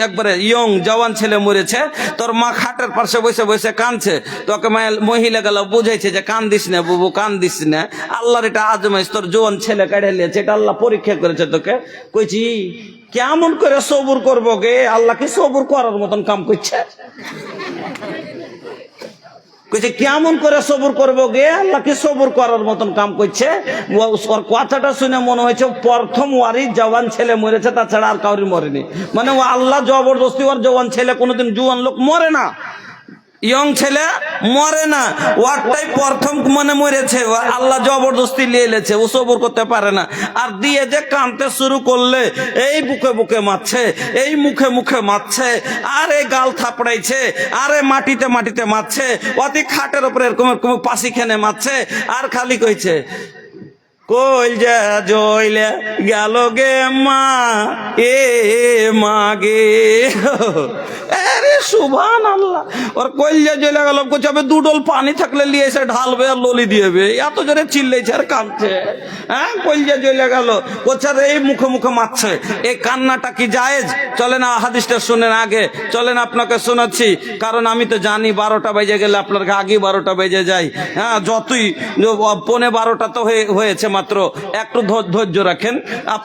একবারে ইয়ং জওয়ান ছেলে মরেছে। তোর মা খাটের পাশে বসে বসে কানছে। তোকে মহিলা গেল বুঝাইছে যে কান দিস না বুবু, কান দিস না, আল্লাহর এটা আজমাইশ, তোর জোয়ান ছেলে কাড়ে নিয়েছে, এটা আল্লাহ পরীক্ষা করেছে তোকে। কইছি কেমন করে সবুর করবো গে, আল্লাহ কি সবুর করার মতন কাম করছে? কইছে কেমন করে সবুর করবো গে, আল্লাহ কি সবুর করার মতন কাম করছে? ওর কথাটা শুনে মনে হয়েছে প্রথম ওয়ারই জওয়ান ছেলে মরেছে, তাছাড়া আর কাউরি মরেনি। মানে ও আল্লাহ জবরদস্তি, ওর জওয়ান ছেলে কোনোদিন জুয়ান লোক মরে না, ইয়ং ছেলে মরে না, ওয়ারটাই প্রথম মানে মরেছে, আল্লাহ জবরদস্তি নিয়ে এলেছে, ও সবর করতে পারে না। আর দিয়ে যে কানতে শুরু করলে, এই বুকে বুকে মারছে, এই মুখে মুখে মারছে, আর এই গাল থাপড়াইছে, আরে মাটিতে মাটিতে মারছে, অতি খাটের উপরে এরকম এরকম পাশি খেনে মারছে, আর খালি কইছে কই যা জইলে গেল গে মা, এ মা গে। আরে সুবহানাল্লাহ, ওর কইলে জইলে গেল, কোচাবে দুডল পানি থাকলে লিয়ে এসে ঢালবে আর ললি দিয়েবে, এত জোরে চিল্লাইছে আর কাঁদছে। হ্যাঁ, কইলে জইলে গেল, কোচারে এই মুখে মুখে মারছে। এই কান্নাটা কি জায়েজ? চলেন হাদিসটা শুনেন আগে, চলেন আপনাকে শোনাচ্ছি, কারণ আমি তো জানি 12টা বেজে গেলে আপনার আগে 12টা বেজে যায়। হ্যাঁ, যতই 11:15 তো হয়েছে মাত্র, একটু ধৈর্য রাখেন।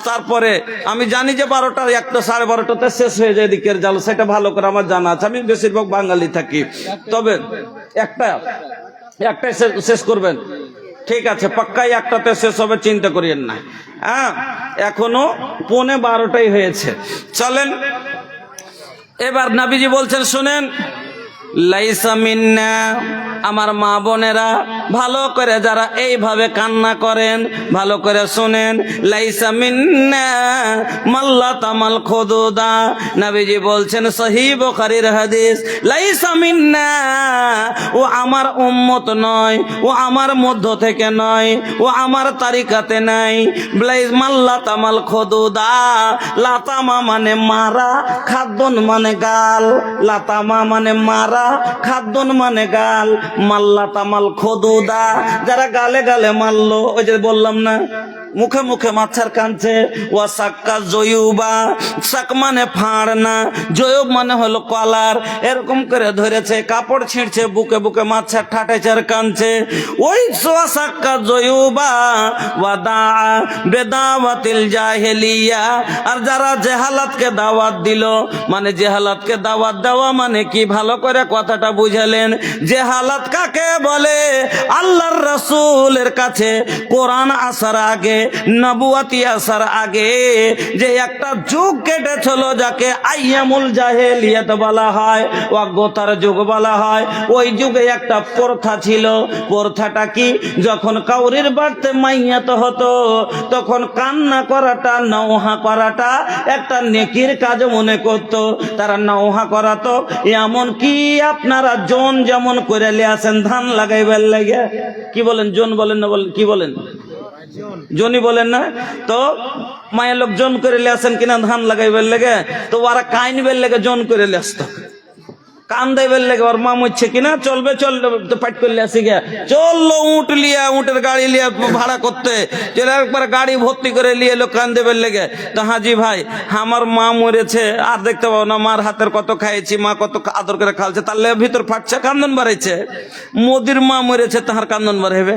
তারপরে আমি জানি যে 12টা, 1টা 12:30তে শেষ হয়ে যায় দিকের জাল, সেটা ভালো করে আমার জানা আছে, আমি বেশিরভাগ বাঙালি থাকি। তবে একটাই শেষ করবেন, ঠিক আছে? পাক্কাই একটাতে শেষ হবে, চিন্তা করিয়েন না। হ্যাঁ, এখনো 11:15টাই হয়েছে। চলেন এবার নবীজি বলছেন, শুনেন, লাইসা মিন্না, আমার মা বোনেরা ভালো করে যারা এইভাবে কান্না করেন, ভালো করে শুনেন, লাইসা মিন্না মাল্লা তামাল খুদুদা। নবীজি বলছেন, সহিহ বুখারীর হাদিস, লাইসা মিন্না, ও আমার উম্মত নয়, ও আমার মধ্য থেকে নয়, ও আমার তারিকাতে নাই। মাল্লা তামাল খুদুদা, লাতামা মানে মারা, খাদ্দন মানে গাল, লাতামা মানে মারা, খাদ্দন মানে গাল, মাল্লা তামাল খুদুদা, যারা গালে গালে মারলো, ওই যে বললাম না মুখে মুখে মাছার কানছে। ওয়া সাক্কা জয়ুবা, সাক মানে ফাড় না, জয়ুব মানে হলো কলার, এরকম করে ধরেছে, কাপড় ছিঁড়ছে, বুকে বুকে মাছার ঠাটেচার কানছে। ওই ওয়া সাক্কা জয়ুবা ওয়া দা বেদাওয়াতিল জাহেলিয়া, আর যারা জেহালাতকে দাওয়াত দিল, মানে জেহালাতকে দাওয়াত দেওয়া মানে কি, ভালো করে কথাটা বুঝালেন। জেহালাত কাকে বলে? আল্লাহর রাসূলের কাছে কোরআন আসার আগে, নবুয়াতি আসার আগে যে একটা যুগ কেটেছিল, যাকে আইয়ামুল জাহেলিয়াত বলা হয়, অজ্ঞতার যুগ বলা হয়। ওই যুগে একটা প্রথা ছিল। প্রথাটা কি? যখন কাউরির বাড়িতে মাইয়াত হতো, তখন কান্না করাটা, নওহা করাটা একটা নেকির কাজ মনে করত। তারা নওহা করাতো, এমন কি আপনারা জন যেমন করে লিয়াছেন ধান লাগাইবার লাগে, কি বলেন? জন বলেন না? বলেন কি বলেন? জনি বলেন না? তো মায়ের লোক জন করে লিয়াছেন কিনা ধান লাগাইবার লেগে, তো ওরা কাইনবের লেগে জন করে লিয়াসত, কান দেবের লেগে ওর মা মরছে কিনা, চলবে চলবে তো পাইট করলে আসি গিয়া চললো উঠ লিয়া, উঠের গাড়ি লিয়া ভাড়া করতে চলে, একবার গাড়ি ভর্তি করে লিয়ে এলো কান দেবের লেগে। তো হাজি ভাই আমার মা মরেছে আর দেখতে পাবো না, মার হাতের কত খাইছি, মা কত আদর করে খালছে, তার লেগে ভিতর ফাটছে, কান্দন বাড়াইছে। মোদির মা মরেছে, তাহার কান্দন বাড়াইবে?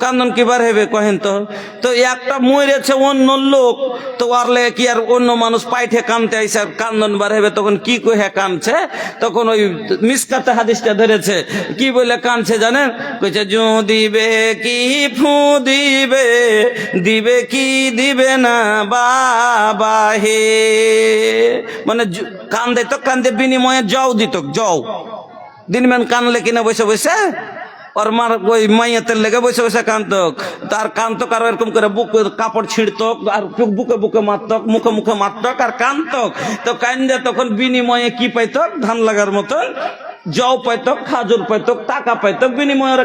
কান্দন কিবার হেবে কহেন তো? তো একটা মরেছে অন্য লোক, তো ওরলে কি আর অন্য মানুষ পাইঠে কানতে আইসে আর কান্দন বার হেবে? তখন কি কহে কানছে? তখন ওই মিসকাতে হাদিসটা ধরেছে, কি বলে কানছে জানেন? কইছে জু দিবে কি ফু দিবে, দিবে কি দিবে না বাবা হে, মানে কান্দে তো কান্দে বিনিময়ে যাও দিত, যাও দিনম্যান কানলে কিনা বসে বসে ওর মার ওই মাইয়াতের লেগে বসে বসে কান্তক, তার কান্তক আর এরকম করে বুকে কাপড় ছিঁড়তক আর বুকে বুকে মারতক, মুখে মুখে মারতক আর কান্তক। তো কান্দে তখন বিনিময়ে কি পাইতক? ধান লাগার মতন জও পাইতক, খাজুর পাইতক, টাকা পাইতক, বিনিময়ে ওরা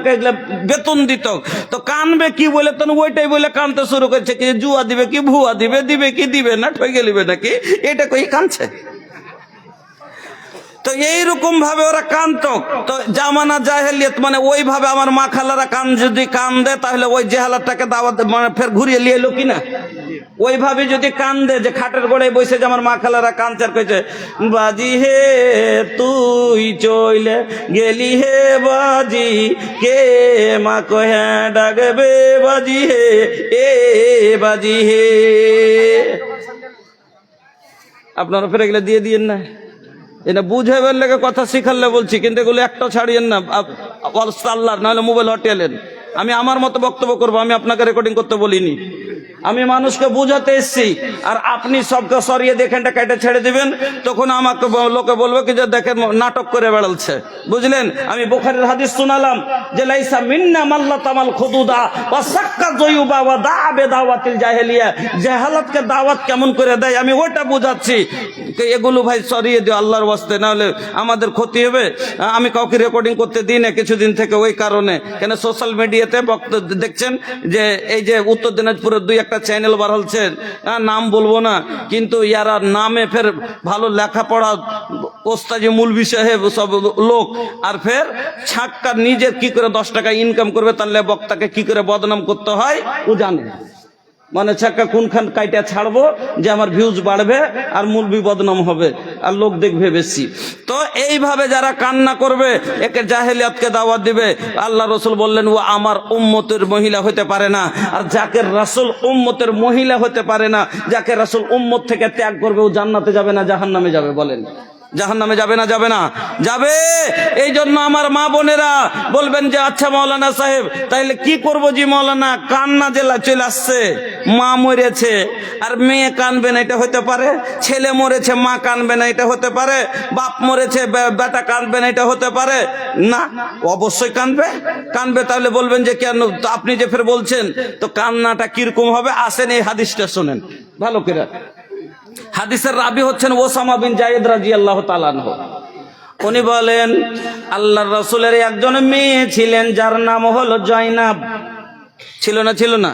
বেতন দিতক। তো কানবে কি বলে? তখন ওইটাই বলে কানতে শুরু করছে কি জুয়া দিবে কি ভুয়া দিবে, দিবে কি দিবে না, ঠকে গেলিবে নাকি, এটা কই কানছে। তো এইরকম ভাবে ওরা কান্তক। তো জামানা জাহেলিয়ত মানে ওইভাবে আমার মা খালারা কান যদি কান দেয় তাহলে ওই জেহালাতটাকে দাওয়াত মানে ফের ঘুরিয়ে নিয়ে এলো কিনা, ওইভাবে যদি কান দে যে খাটের গোড়ায় বসে যে আমার মা খালারা কানচার কইছে বাজি হে তুই চইলে গেলি হে বাজি, কে মা কহে ডাকবে বাজি হে এ বাজি হে। আপনারা ফেরে গেলে দিয়ে দিয়েন না, এটা বুঝাইবার লেগে কথা শিখালে বলছি, কিন্তু এগুলো একটা ছাড়িয়েন না আল্লাহ, নাহলে মোবাইল হটিয়েলেন। আমি আমার মতো বক্তব্য করবো, আমি আপনাকে রেকর্ডিং করতে বলিনি, আমি মানুষকে বুঝাতে এসছি। আর আপনি সবকে সরিয়ে দেখেনটা কেটে ছেড়ে দিবেন, তখন আমাকে লোকে বলবে কি যে দেখেন নাটক করে বেড়ালছে, বুঝলেন? আমি বুখারীর হাদিস শোনালাম যে লাইসা মিন্না মাল্লা তামাল খুদুদা ওয়া সাক্কা জয়ুবা ওয়া দাআ বিদাওয়াতিল জাহেলিয়া, জাহালাতকে দাওয়াত কেমন করে দেয় আমি ওইটা বুঝাচ্ছি। এগুলো ভাই সরিয়ে দিও আল্লাহর ওয়াস্তে, না হলে আমাদের ক্ষতি হবে। আমি কাউকে রেকর্ডিং করতে দিই না কিছুদিন থেকে, ওই কারণে। কেন সোশ্যাল মিডিয়াতে বক্তব্য দেখছেন যে এই যে উত্তর দিনাজপুরের দুই একটা চ্যানেল বার হচ্ছে, নাম বলবো না, কিন্তু ইয়ারা নামে ফের ভালো লেখাপড়া ওস্তাজি মৌলভী সাহেব সব লোক, আর ফের ছাক্কা নিজে কি করে 10 টাকা ইনকাম করবে, তাহলে বক্তাকে কি করে বদনাম করতে হয় ও জানে। মানে ছাক্কা কোনখান কাইটা ছাড়বো যে আমার ভিউজ বাড়বে আর মৌলভী বদনাম হবে আর লোক দেখবে বেশি। তো এইভাবে যারা কান্না করবে একে জাহেলিয়াতকে দাওয়াত দিবে। আল্লাহ রসুল বললেন ও আমার উম্মতের মহিলা হতে পারে না, আর যাকে রাসূল উম্মতের মহিলা হতে পারে না, যাকে রাসূল উম্মত থেকে ত্যাগ করবে ও জান্নাতে যাবে না জাহান্নামে যাবে? বলেন জাহান্নামে যাবে না? যাবে না? যাবে। এই জন্য আমার মা বোনেরা বলবেন যে আচ্ছা মাওলানা সাহেব তাইলে কি করবো? জি মাওলানা, কান্না জেলা চলে আসছে, মা মরেছে আর মেয়ে কানবে না, এটা হতে পারে? ছেলে মরেছে মা কানবে না, এটা হতে পারে? বাপ মরেছে বেটা কানবে না, এটা হতে পারে? না, অবশ্যই কানবে। কানবে তাহলে বলবেন যে কেন? তো আপনি যে ফের বলছেন, তো কান্নাটা কিরকম হবে? আসেন এই হাদিসটা শোনেন ভালো করে। হাদিসের রাবি হচ্ছেন ওসামা বিন জায়েদ রাদিয়াল্লাহু তাআলা আনহু। উনি বলেন আল্লাহর রাসূলের একজন মেয়ে ছিলেন যার নাম হলো জয়নাব। ছিল না? ছিল না?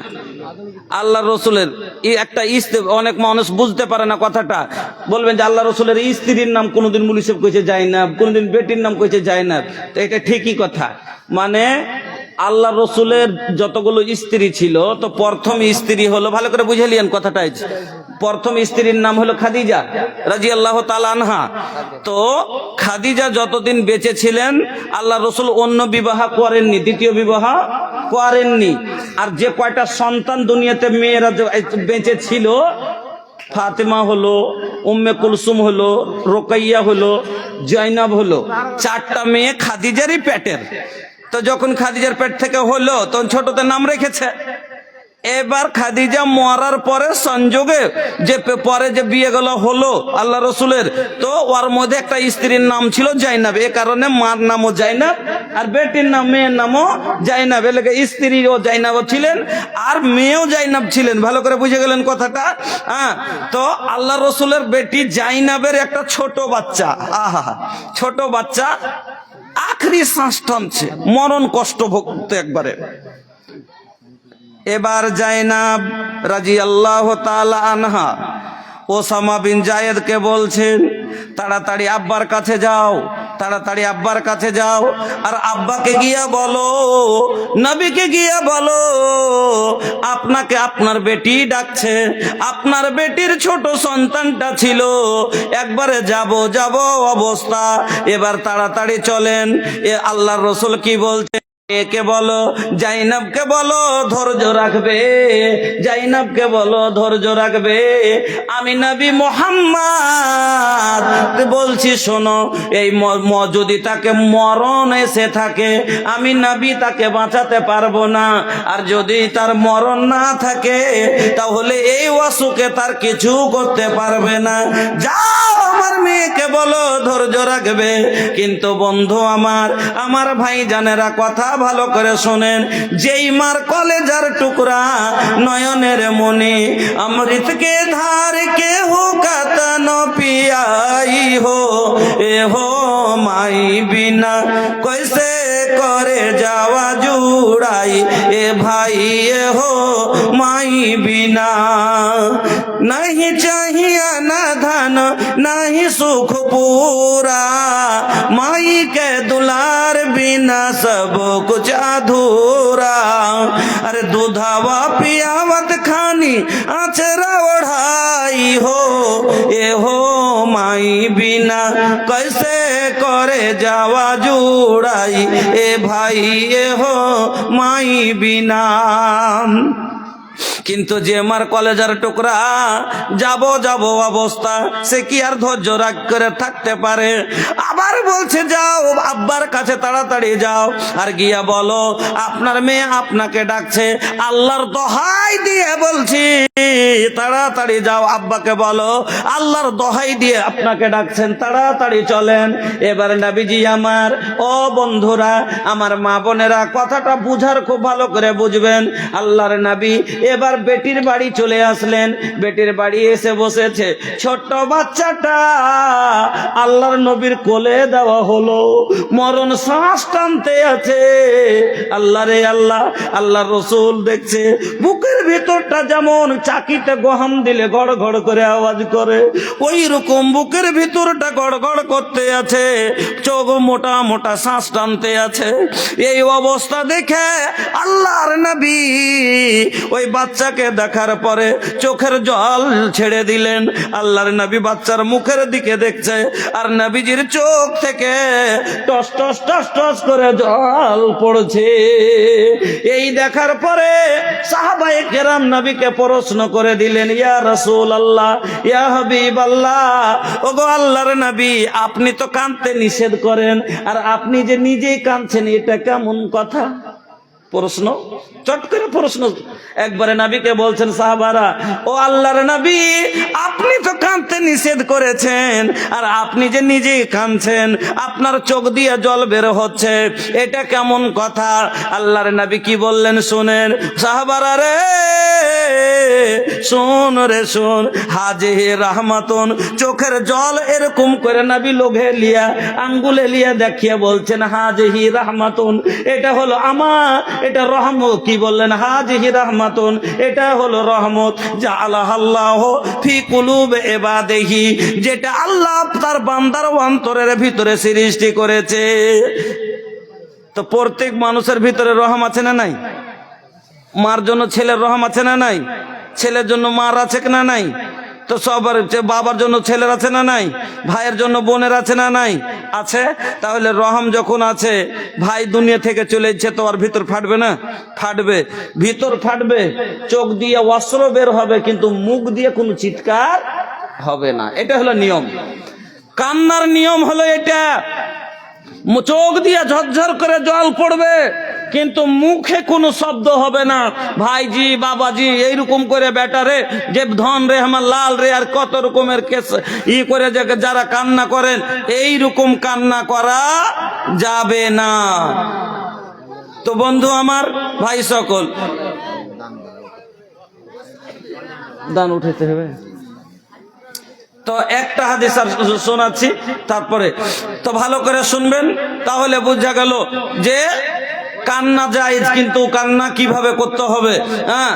আল্লাহর রসুলের একটা স্ত্রী, অনেক মানুষ বুঝতে পারে না কথাটা, বলবেন যে আল্লাহ রসুলের স্ত্রীর নাম কোনোদিন মুলি সাহেব কইছে জাইনাব, কোনোদিন বেটির নাম কইছে জাইনাব। তো এটা ঠিকই কথা, মানে আল্লাহ রসুলের যতগুলো স্ত্রী ছিল, তো প্রথম স্ত্রী হলো, ভালো করে বুঝে লিয়েন কথাটা, প্রথম স্ত্রীর নাম হলো খাদিজা রাদিয়াল্লাহু তাআলা আনহা। তো খাদিজা যতদিন বেঁচে ছিলেন আল্লাহ রসুল অন্য বিবাহ করেননি, দ্বিতীয় বিবাহ করেননি। আর যে কয়টা সন্তান দুনিয়াতে মেয়েরা বেঁচে ছিল, ফাতেমা হলো, উম্মে কুলসুম হলো, রোকাইয়া হলো, জয়নাব হলো, 4টা মেয়ে খাদিজারই পেটের। তো যখন খাদিজার পেট থেকে হলো তখন ছোটতে নাম রেখেছে। এবার খাদিজা মরার পরে সংযোগে যে পরে যে বিয়ে গুলো হলো আল্লাহ রসুলের, তো ওর মধ্যে একটা স্ত্রীর নাম ছিল জাইনাব। এ কারণে মার নামও জাইনাব আর বেটির নাম মেয়ের নামও জাইনাব। এলাকা স্ত্রীও জাইনাব ছিলেন আর মেয়েও জাইনাব ছিলেন। ভালো করে বুঝে গেলেন কথাটা? হ্যাঁ। তো আল্লাহ রসুলের বেটি জাইনাবের একটা ছোট বাচ্চা, আহা ছোট বাচ্চা আখরি শ্বাস টানছে, মরণ কষ্ট ভুগতে একবারে। এবার জাইনাব রাদিয়াল্লাহু তাআলা আনহা ওসামা বিন জায়েদকে বলছেন, তাড়াতাড়ি আব্বার কাছে যাও, তাড়াতাড়ি আব্বার কাছে যাও, আর আব্বাকে গিয়া বলো, নবীকে গিয়া বলো, আপনাকে আপনার বেটি ডাকছে, আপনার বেটির ছোট সন্তানটা ছিল, একবারে যাব যাব অবস্থা, এবার তাড়াতাড়ি চলেন। এ আল্লাহর রাসূল কি বলতে, একে বলো, জাইনাবকে বলো ধৈর্য রাখবে, জাইনাবকে বলো ধৈর্য রাখবে। আমি নবী মুহাম্মদ বলছি শোনো, এই যদি তাকে মরণ এসে থাকে, আমি নবী তাকে বাঁচাতে পারবো না, আর যদি তার মরণ না থাকে তাহলে এই অসুখে তার কিছু করতে পারবে না। যাও আমার মেয়েকে বলো ধৈর্য রাখবে। কিন্তু বন্ধু আমার ভাই জানেরা, কথা ভালো করে শোনেন, যেই মার কলেজার টুকরা নয়নের মনে অমৃত के धार के हो कतन पियाई हो, ए हो माई बिना कैसे करे जावा जुड़ाई, ए भाई ए हो माई बिना। नहीं चाहिए न धन नहीं सुख पूरा, माई के दुलार बिना सब कुछ अधूरा। अरे दूधावा पियावत खानी आचरा ओढ़ाई हो, ए हो माई बिना कैसे करे जावा जुड़ाई, ए भाई ए हो माई बिना। কিন্তু যে আমার কলেজার টুকরা যাব যাব অবস্থা, সে কি আর ধৈর্য রাখ করে থাকতে পারে? আবার বলছে যাও আব্বার কাছে তাড়াতাড়ি যাও, আর গিয়া বলো আপনার মেয়ে আপনাকে ডাকছে, আল্লাহর দোহাই দিয়ে বলছি তাড়াতাড়ি যাও, আব্বাকে বলো আল্লাহর দোহাই দিয়ে আপনাকে ডাকছেন, তাড়াতাড়ি চলেন। এবার নবীজি আমার, ও বন্ধুরা আমার মা বোনেরা, কথাটা বুঝার খুব ভালো করে বুঝবেন। আল্লাহর নবী এবার বেটির বাড়ি চলে আসলেন, বেটির বাড়ি এসে বসেছে, ছোট্ট বাচ্চাটা আল্লাহর নবীর কোলে দেওয়া হলো, মরণ শ্বাস টানতে আছে। আল্লাহ রে আল্লাহ, আল্লাহর রাসূল দেখছে বুকের ভিতরটা যেমন চাকিতে গহম দিলে গড় গড় করে আওয়াজ করে, ওই রকম বুকের ভিতরটা গড় গড় করতে আছে, চোখ মোটা মোটা শ্বাস টানতে আছে। এই অবস্থা দেখে আল্লাহর নবী ওই বাচ্চাকে দেখার পরে চোখের জল ছেড়ে দিলেন। আল্লাহর নবী বাচ্চার মুখের দিকে দেখছে, আর নবীজির চোখ থেকে টস টস টস টস করে জল পড়ছে। এই দেখার পরে সাহাবায়ে কেরাম নবীকে প্রশ্ন করে দিলেন, ইয়া রাসূলুল্লাহ, ইয়া হাবিবাল্লাহ, ওগো আল্লাহর নবী, আপনি তো কাঁদতে নিষেধ করেন, আর আপনি যে নিজেই কাঁদছেন, এটা কেমন কথা? প্রশ্ন, চট করে প্রশ্ন একবারে নবীকে বলছেন সাহাবারা, ও আল্লাহর নবী, আপনি তো কাঁদতে নিষেধ করেছেন, আর আপনি যে নিজেই কাঁদছেন, আপনার চোখ দিয়ে জল বের হচ্ছে, এটা কেমন কথা? আল্লাহর নবী কি বললেন শুনেন। সাহাবারা রে শোন রে শোন, হাজে রাহমাতুন, চোখের জল এরকম করে নবী লোভে লিয়া আঙ্গুলে লিয়া দেখিয়ে বলছেন হাজহি রাহমাতুন, এটা হলো আমার, এটা রহমত। কি বললেন? হাজহি রাহমাতুন, এটা হলো রহমত, জাআলাহাল্লাহু ফি কুলুবি ইবাদিহি, যেটা আল্লাহ তার বান্দার অন্তরের ভিতরে সৃষ্টি করেছে। তো প্রত্যেক মানুষের ভিতরে রহম আছে না নাই? মার জন্য ছেলের রহম আছে না নাই? ছেলের জন্য মার আছে না নাই? তো সবার বাবার জন্য ছেলের আছে না নাই? ভাইয়ের জন্য বোনের আছে না নাই? আছে। তাহলে রহম যখন আছে, ভাই দুনিয়া থেকে চলে যাচ্ছে, তো আর ভিতর ফাটবে না? ফাটবে, ভিতর ফাটবে, চোখ দিয়ে অস্ত্র বের হবে, কিন্তু মুখ দিয়ে কোনো চিৎকার হবে না। এটা হলো নিয়ম, কান্নার নিয়ম হলো এটা। চোখ দিয়ে ঝরঝর করে জল পড়বে, কিন্তু মুখে কোনো শব্দ হবে না। ভাইজি বাবাজি এইরকম করে বেটারে, যে ধন রে আমার লাল রে, আর কত রকমের কেস করে যারা কান্না করেন, এই রকম কান্না করা যাবে না। তো বন্ধু আমার, ভাই সকল, দান উঠাতে হবে। তো একটা হাদিস আর শোনাচ্ছি, তারপরে তো ভালো করে শুনবেন, তাহলে বোঝা গেল যে কান্না জায়েজ, কিন্তু কান্না কিভাবে করতে হবে। হ্যাঁ,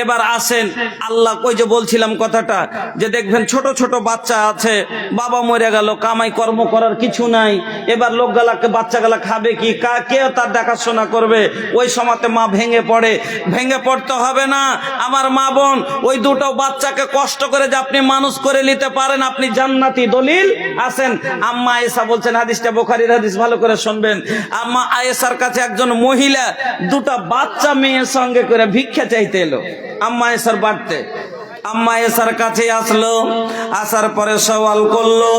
এবার আসেন আল্লাহ, ওই যে বলছিলাম কথাটা, যে দেখবেন ছোট ছোট বাচ্চা আছে, বাবা মরে গেল, কামাই কর্ম করার কিছু নাই, এবার লোকগুলাকে বাচ্চাগুলা খাবে কি, কে তার দেখাশোনা করবে। ওই সময়তে মা ভেঙে পড়ে। ভেঙে পড়তে হবে না আমার মা বোন, ওই দুটো বাচ্চাকে কষ্ট করে যে আপনি মানুষ করে নিতে পারেন, আপনি জান্নাতি। দলিল আসেন, আম্মা আয়েশা বলছেন, হাদিসটা বুখারীর হাদিস, ভালো করে শুনবেন। আম্মা আয়েশার কাছে একজন মহিলা দুটো বাচ্চা মেয়ের সঙ্গে করে ভিক্ষা চাইতে এলো আম্মা আয়েশার বাড়িতে। আম্মা আয়েশার কাছে আসলো, আসার পরে সওয়াল করলো,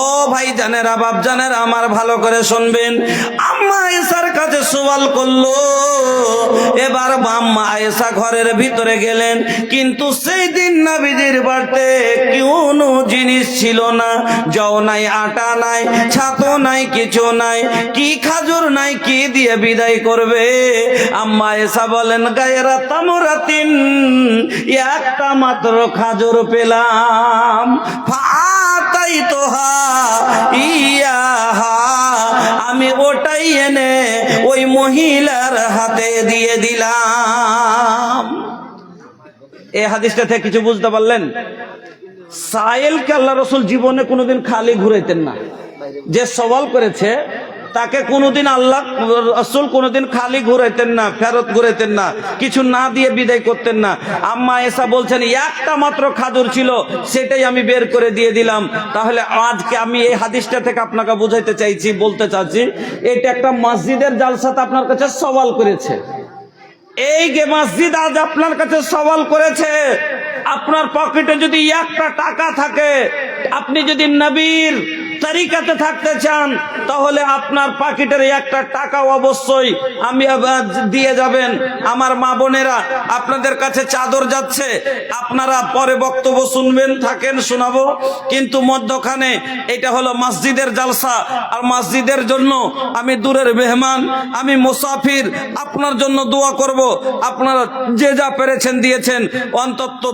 ও ভাই জানেরা, বাপ জানেরা, আমার ভালো করে শুনবেন। আম্মা আয়েশার কাছে সওয়াল করলো। এবার আম্মা আয়েশা ঘরের ভিতরে গেলেন, কিন্তু সেই দিন নবীজির বাড়িতে কোনো জিনিস ছিল না, জও নাই, আটা নাই, ছাতো নাই, কিছু নাই, কি খাজুর নাই, কি দিয়ে বিদায় করবে। আম্মা আয়েশা বলেন, গায়রা তামরাতিন, একটা মাত্র খাজুর পেলাম, ফাতাইতুহা ইয়াহা, আমি ওটাই এনে ওই মহিলার হাতে দিয়ে দিলাম। এই হাদিসটা থেকে কিছু বুঝতে পারলেন? সাইলকে আল্লাহ রাসূল জীবনে কোনোদিন খালি ঘুরাইতেন না। যে সওয়াল করেছে তাকে কোনোদিন আল্লাহ রাসূল কোনোদিন খালি ঘুরাইতেন না, ফেরত ঘুরাইতেন না, কিছু না দিয়ে বিদায় করতেন না। আম্মা আয়েশা বলছেন, একটা মাত্র খাজুর ছিল, সেটাই আমি বের করে দিয়ে দিলাম। তাহলে আজকে আমি এই হাদিসটা থেকে আপনাকে বুঝাইতে চাইছি, বলতে চাচ্ছি, এটা একটা মসজিদের জালসাতে আপনার কাছে সওয়াল করেছে। এই যে মসজিদ আজ আপনার কাছে সওয়াল করেছে, আপনার পকেটে যদি একটা টাকা থাকে, আপনি যদি নবীর তরিকাতে থাকতে চান, তাহলে আপনার পকেটের একটা টাকা অবশ্যই আমি দিয়ে যাবেন। আমার মা বোনেরা, আপনাদের কাছে চাদর যাচ্ছে, আপনারা পরে বক্তব্য শুনবেন, থাকেন, শোনাবো, কিন্তু মধ্যখানে এটা হলো মসজিদের জালসা, আর মসজিদের জন্য আমি দূরের মেহমান, আমি মুসাফির, আপনার জন্য দোয়া করব। আপনারা যে যা পেরেছেন দিয়েছেন, অন্তত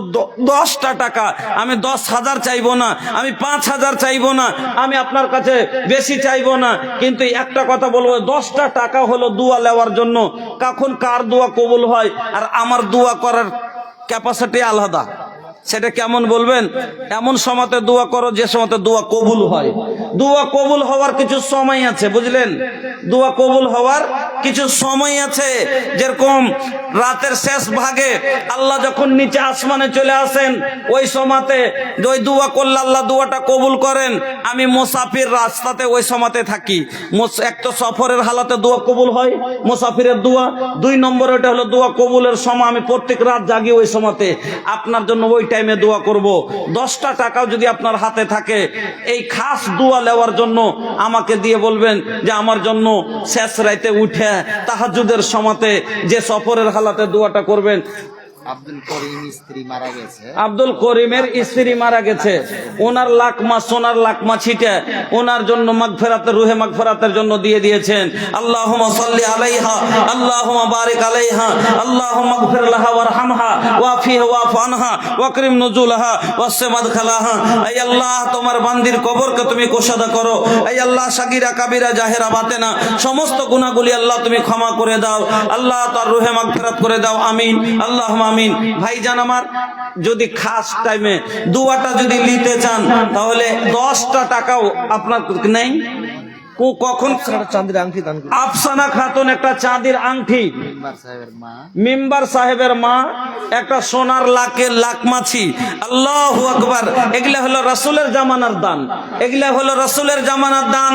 10টা টাকা, আমি 10,000 চাইবো না, আমি 5,000 চাইবো না, আমি আপনার কাছে বেশি চাইবো না, কিন্তু একটা কথা বলবো, 10টা টাকা হলো দোয়া নেওয়ার জন্য। কখন কার দোয়া কবুল হয়, আর আমার দোয়া করার ক্যাপাসিটি আলাদা, সেটা কেমন বলবেন? এমন সময়তে দোয়া করো যে সময়তে দোয়া কবুল হয়। দোয়া কবুল হওয়ার কিছু সময় আছে, বুঝলেন? দোয়া কবুল হওয়ার কিছু সময় আছে। যেরকম রাতের শেষ ভাগে আল্লাহ যখন নিচে আসমানে চলে আসেন, ওই সময়তে ওই দোয়া করলে আল্লাহ দোয়াটা কবুল করেন। আমি মুসাফির, রাস্তাতে ওই সময়তে থাকি, এক তো সফরের হালাতে দোয়া কবুল হয়, মুসাফিরের দোয়া। 2 নম্বর ওটা হলো দোয়া কবুলের সময়, আমি প্রত্যেক রাত জাগি ওই সময়তে, আপনার জন্য ওই টাইমে দোয়া করব। 10টা টাকাও যদি আপনার হাতে থাকে, এই খাস দোয়া নেওয়ার জন্য আমাকে দিয়ে বলবেন যে আমার জন্য শেষ রাতে উঠে তাহাজ্জুদের সময়তে যে সফরের হালাতে দোয়াটা করবেন। আব্দুল করিম স্ত্রী মারা গেছে, আব্দুল করিমের স্ত্রী মারা গেছে, ওনার লাকমা, সোনার লাকমা ছিটে ওনার জন্য মাগফিরাতের, রুহে মাগফিরাতের জন্য দিয়ে দিয়েছেন। আল্লাহুম্মা সাল্লি আলাইহা, আল্লাহুম্মা বারিক আলাইহা, আল্লাহুম্মা গফির লাহা ওয়ারহামহা ওয়াফিহা ওয়াফু আনহা ওয়াকরিম নুজুলাহা ওয়াসসি মাদখালাহা। আয় আল্লাহ, তোমার বান্দির কবরকে তুমি কুশাদা করো। আয় আল্লাহ, সাগীরা কাবীরা জাহেরা বাতেনা সমস্ত গুনাহগুলি আল্লাহ তুমি ক্ষমা করে দাও। আল্লাহ তার রুহে মাগফিরাত করে দাও, আমিন, আল্লাহুম্মা আমিন। ভাইজান আমার, যদি খাস টাইমে দুয়াটা যদি নিতে চান, তাহলে 10টা টাকাও আপনার নেই। কখন চাঁদের আংটি দান করে আফসানা খাতুন একটা চাঁদির আংটি, মেম্বার সাহেবের মা একটা সোনার লাকমাছি, আল্লাহু আকবার। এগুলা হলো রাসূলের জামানার দান, এগুলা হলো রাসূলের জামানার দান।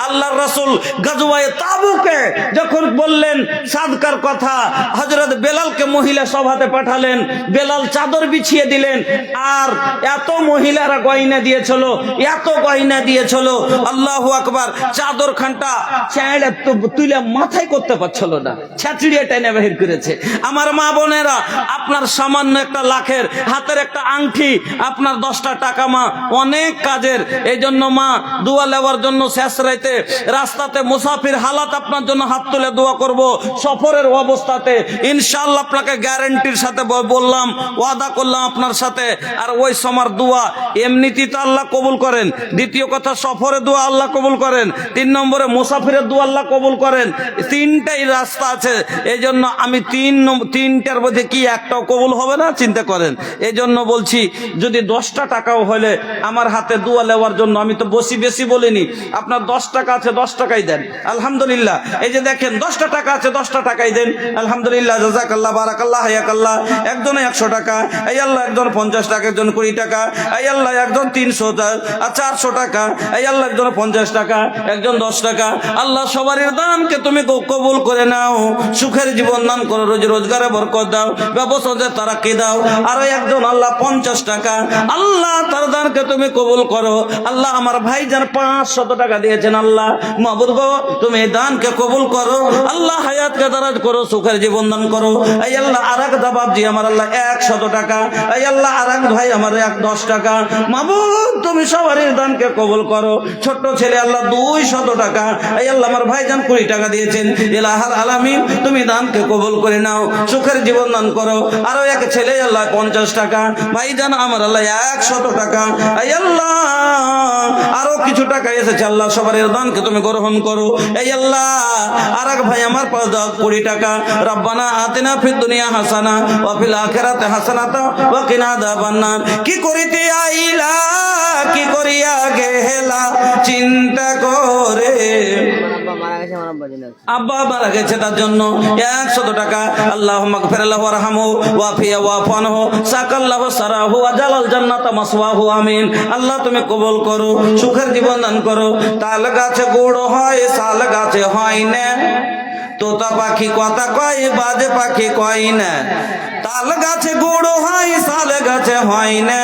আল্লাহর রাসূল গাজওয়ায়ে তাবুকে যখন বললেন সাদকার কথা, হযরত বেলালকে মহিলা সভাতে পাঠালেন, বেলাল চাদর বিছিয়ে দিলেন, আর এত মহিলারা গয়না দিয়েছিল, এত গয়না দিয়েছিল, আল্লাহু আকবার। চাদর খানটা ছেড়ে তুলে মাথায় করতে পারছিল না, ছেঁচড়িয়ে টেনে বাহির করেছে। আমার মা বোনেরা, আপনার সামান্য একটা লাখের হাতের একটা আংটি আপনার 10টা টাকা মা অনেক কাজের। এই জন্য মা দোয়া নেওয়ার জন্য শেষ রাইতে রাস্তাতে মুসাফির হালাত আপনার জন্য হাত তুলে দোয়া করব। সফরের অবস্থাতে ইনশাআল্লাহ আপনাকে গ্যারান্টির সাথে বললাম, ওয়াদা করলাম আপনার সাথে। আর ওই সময় দোয়া এমনিতেই তো আল্লাহ কবুল করেন, দ্বিতীয় কথা সফরে দোয়া আল্লাহ কবুল করেন, 3 নম্বরে মুসাফিরের দোয়া আল্লাহ কবুল করেন। 3টাই রাস্তা আছে। এই জন্য আমি 3টার মধ্যে কি একটাও কবুল হবে না চিন্তা করেন। এই জন্য বলছি যদি 10টা টাকাও হলে আমার হাতে দোয়া নেওয়ার জন্য, আমি তো বেশি বলিনি, আপনার 10 টাকা আছে 10 টাকাই দেন আলহামদুলিল্লাহ। এই যে দেখেন 10টা টাকা আছে 10টা টাকাই দেন আলহামদুলিল্লাহ, জাযাকাল্লাহ, বারাকাল্লাহ, হায়াকাল্লাহ। একজনে 100 টাকা, এই আল্লাহ একজন 50 টাকা, একজন 20 টাকা, এই আল্লাহ একজন 300 আর 400 টাকা, এই আল্লাহ একজন 50 টাকা, একজন 10 টাকা। আল্লাহ সবারই দানকে তুমি কবুল করে নাও, সুখের জীবন দান করো, রোজি রোজগারে বরকত দাও, ব্যবসাতে তারাক্কি দাও। আর একজন আল্লাহ 50 টাকা, আল্লাহ তার দানকে তুমি কবুল করো। আল্লাহ আমার ভাইজান 500 টাকা দিয়েছেন, আল্লাহ মাবুদ গো তুমি এই দানকে কবুল করো। আল্লাহ হায়াতকে দারাজ করো, সুখের জীবন দান করো। এই আল্লাহ আরেক দাবাবজি আমার আল্লাহ 100 টাকা, এই আল্লাহ আরেক ভাই আমার 10 টাকা। মাবুদ তুমি সবারই দানকে কবুল করো। ছোট্ট ছেলে আল্লাহ 200 টাকা, এই আল্লাহ আমার ভাইজান 20 টাকা দিয়েছেন। ইলাহাল আলামিন তুমি দানকে কবুল করে নাও, সুখের জীবন দান করো। আরো এক ছেলে আল্লাহ 50 টাকা, ভাইজান আমার আল্লাহ 100 টাকা, এই আল্লাহ আরো কিছু টাকা এসেছে, আল্লাহ সবার দানকে তুমি গ্রহণ করো। এই আল্লাহ আরেক ভাই আমার 20 টাকা, রব্বানা আতিনা ফিদ দুনিয়া হাসানা ওয়া ফিল আখিরাতি হাসানাতা ওয়া কিনা আযাবান্নার। কি করিতে আইলা কি করিয়া গেলা চিন্তা করে, আব্বা মারা গেছে তার জন্য 100 টাকা, আল্লাহুম্মা গফিরলাহু ওয়ারহামহু ওয়াফিয়া ওয়াফানহু সাকাল্লাহু সারাহু ওয়াজালাল জান্নাতা মাসওয়াহু। আমিন। আল্লাহ তুমি কবুল করো, সুখের জীবন দান করো। তাল গাছে গুড় হয়, শাল গাছে হয় না, তোতা পাখি কথা কয়, বাজে পাখি কয় না। তাল গাছে গুড় হয়, শাল গাছে হয় না,